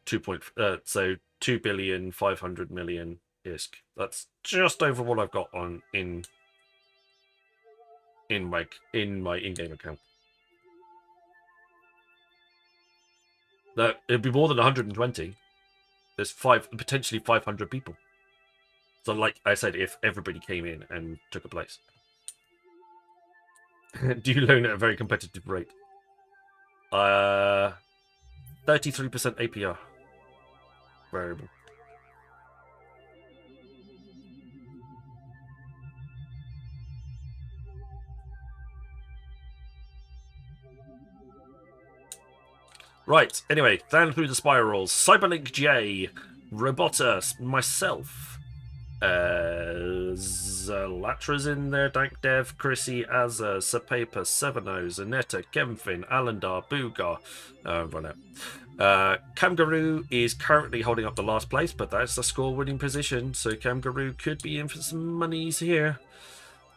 2.500 million ISK. That's just over what I've got on in my in-game account. No, it'd be more than 120. There's potentially 500 people. So, like I said, if everybody came in and took a place. Do you loan at a very competitive rate? 33% APR. Variable. Right, anyway, down through the spirals. Cyberlink J, Robota, myself, Zalatra's in there, Dank Dev, Chrissy, Azza, Sapepa, Seveno, Zanetta, Kemfin, Alandar, Boogar. Run out. Kamgaroo is currently holding up the last place, but that's the score-winning position, so Kamgaroo could be in for some monies here.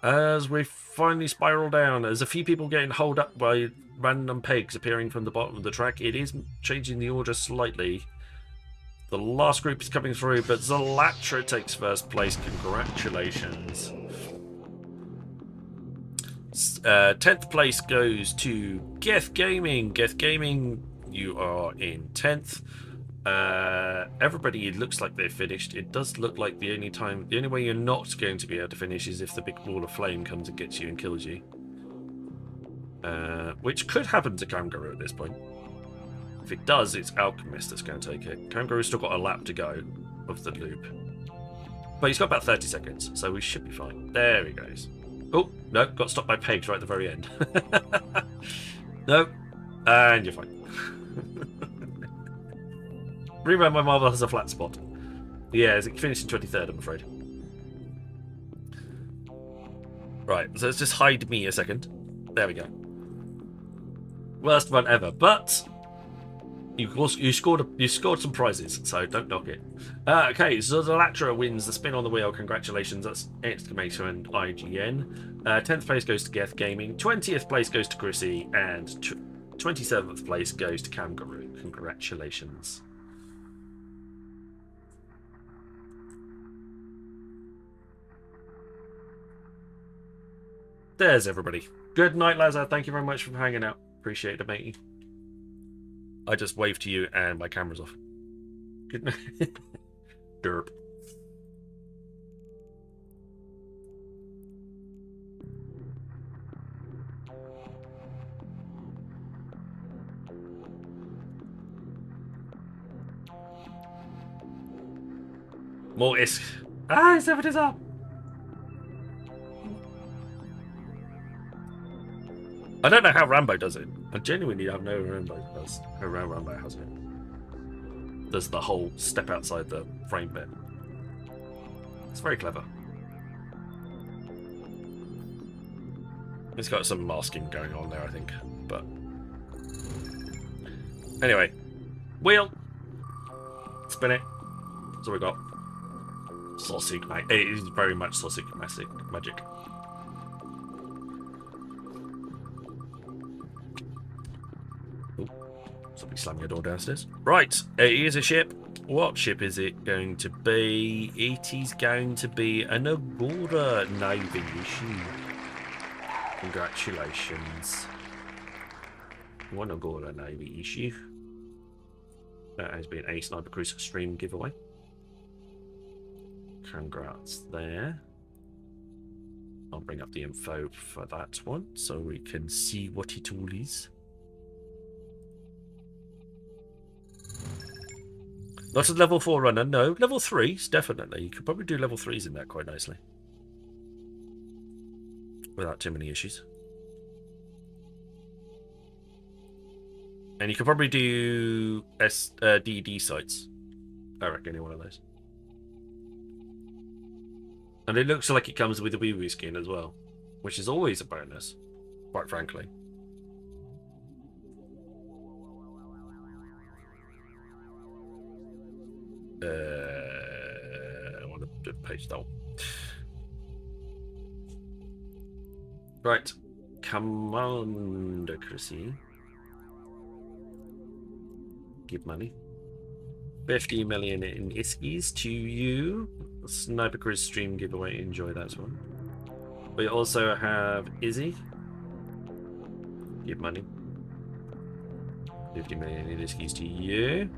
As we finally spiral down, there's a few people getting holed up by random pegs appearing from the bottom of the track. It is changing the order slightly. The last group is coming through, but Zalatra takes first place. Congratulations. 10th place goes to Geth Gaming. Geth Gaming, you are in 10th. Everybody, it looks like they've finished. It does look like the only way you're not going to be able to finish is if the big ball of flame comes and gets you and kills you. Which could happen to Kangaroo at this point. If it does, it's Alchemist that's going to take it. Kangaroo's still got a lap to go of the loop. But he's got about 30 seconds, so we should be fine. There he goes. Oh, no, got stopped by pegs right at the very end. No, and you're fine. Rebound my marble has a flat spot. Yeah, it finished in 23rd, I'm afraid. Right, so let's just hide me a second. There we go. Worst run ever, but you scored some prizes, so don't knock it. Okay, so Zalatra wins the spin on the wheel. Congratulations, that's exclamation and IGN. 10th place goes to Geth Gaming. 20th place goes to Chrissy, and 27th place goes to Kamgaroo. Congratulations. There's everybody. Good night, Lazar. Thank you very much for hanging out. Appreciate it, matey. I just waved to you and my camera's off. Good night. Derp. More ISK. Ah, 7 is up. I don't know how Rambo does it. I genuinely have no Rambo does how Rambo has it. There's the whole step outside the frame bit. It's very clever. It's got some masking going on there, I think. But anyway, wheel, spin it. That's all we got. Sausage magic. It is very much sausage magic. Somebody slamming a door downstairs. Right, it is a ship. What ship is it going to be? It is going to be an Agora Navy issue. Congratulations. One Agora Navy issue. That has been a Sniper Cruise stream giveaway. Congrats there. I'll bring up the info for that one so we can see what it all is. Not a level 4 runner, no. Level 3s, definitely. You could probably do level 3s in that quite nicely. Without too many issues. And you could probably do DD sites. I reckon any one of those. And it looks like it comes with a wee wee skin as well. Which is always a bonus, quite frankly. I want to page down. Right. Commander Chrissy. Give money. 50 million in Iskies to you. Sniper Chris stream giveaway. Enjoy that one. We also have Izzy. Give money. 50 million in Iskies to you.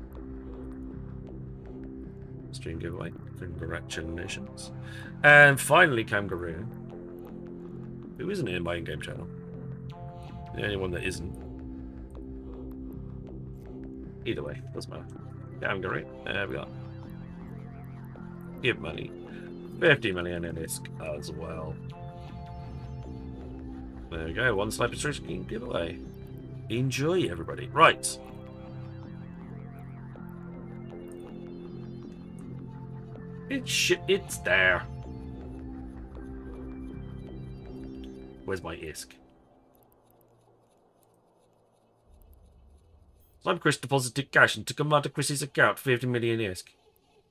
Stream giveaway. Congratulations. And finally, Kangaroo. Who isn't in my in-game channel? The only one that isn't. Either way, doesn't matter. Kangaroo. There we go. Give money. 50 million in ISK as well. There we go. One sniper stream giveaway. Enjoy, everybody. Right. It's there. Where's my ISK? Sniper Chris deposited cash into Commander Chris's account, 50 million ISK.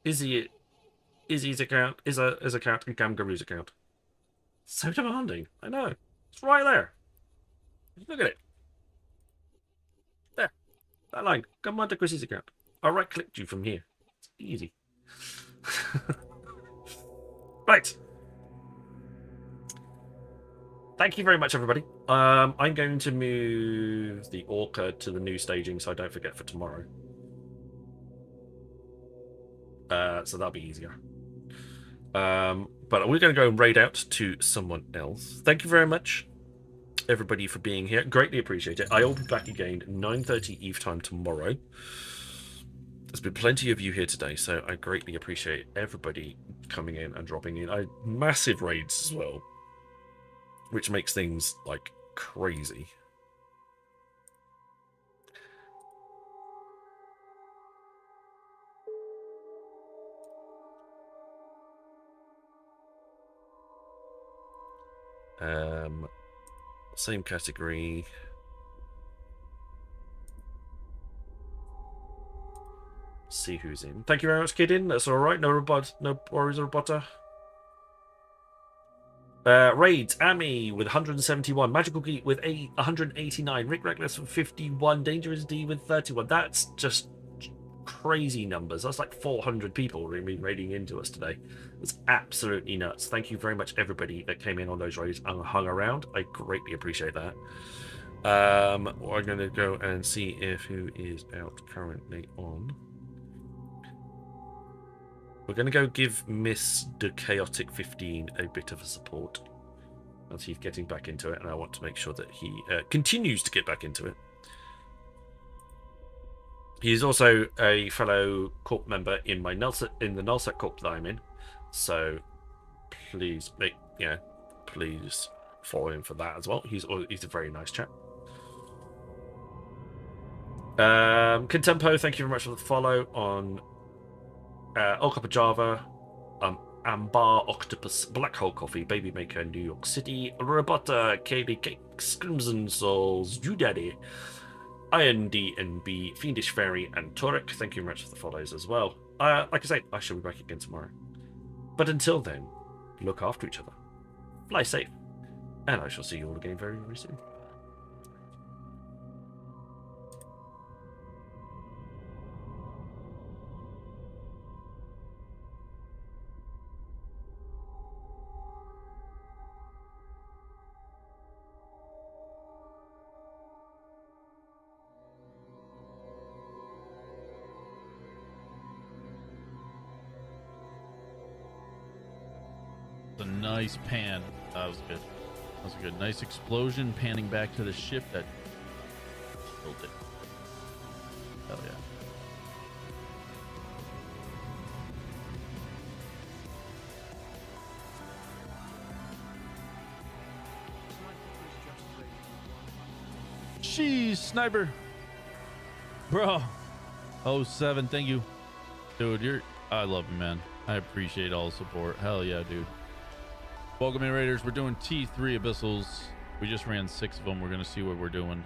Izzy's account, his account, and Kangaroo's account. So demanding. I know. It's right there. Look at it. There. That line. Commander Chris's account. I right-clicked you from here. It's easy. Right. Thank you very much, everybody. I'm going to move the Orca to the new staging so I don't forget for tomorrow. So that'll be easier. But we're going to go and raid out to someone else. Thank you very much, everybody, for being here. Greatly appreciate it. I will be back again 9:30 Eve time tomorrow. There's been plenty of you here today, so I greatly appreciate everybody coming in and dropping in. Massive raids as well, which makes things like crazy. Same category. See who's in. Thank you very much, Kiddin. That's all right. No worries or butter. Raids, Amy with 171, Magical Geek with 189, Rick Reckless with 51, Dangerous D with 31. That's just crazy numbers. That's like 400 people raiding into us today. It's absolutely nuts. Thank you very much, everybody that came in on those raids and hung around. I greatly appreciate that. We're going to go and see if who is out currently on. We're going to go give Mr. Chaotic 15 a bit of a support as he's getting back into it, and I want to make sure that he continues to get back into it. He is also a fellow corp member in my the Nullset corp that I'm in, so please please follow him for that as well. He's a very nice chap. Contempo, thank you very much for the follow on Old Cup of Java, Ambar Octopus, Black Hole Coffee, Baby Maker, New York City, Robotta, KB Cakes, Crimson Souls, You Daddy, INDNB, Fiendish Fairy, and Torek. Thank you very much for the follows as well. Like I say, I shall be back again tomorrow. But until then, look after each other, fly safe, and I shall see you all again very, very soon. A nice pan. That was good. That was a good. Nice explosion panning back to the ship that killed it. Hell yeah. Jeez, sniper. Bro. 07, thank you. Dude, I love you, man. I appreciate all the support. Hell yeah, dude. Welcome in, Raiders. We're doing T3 Abyssals. We just ran 6 of them. We're going to see what we're doing.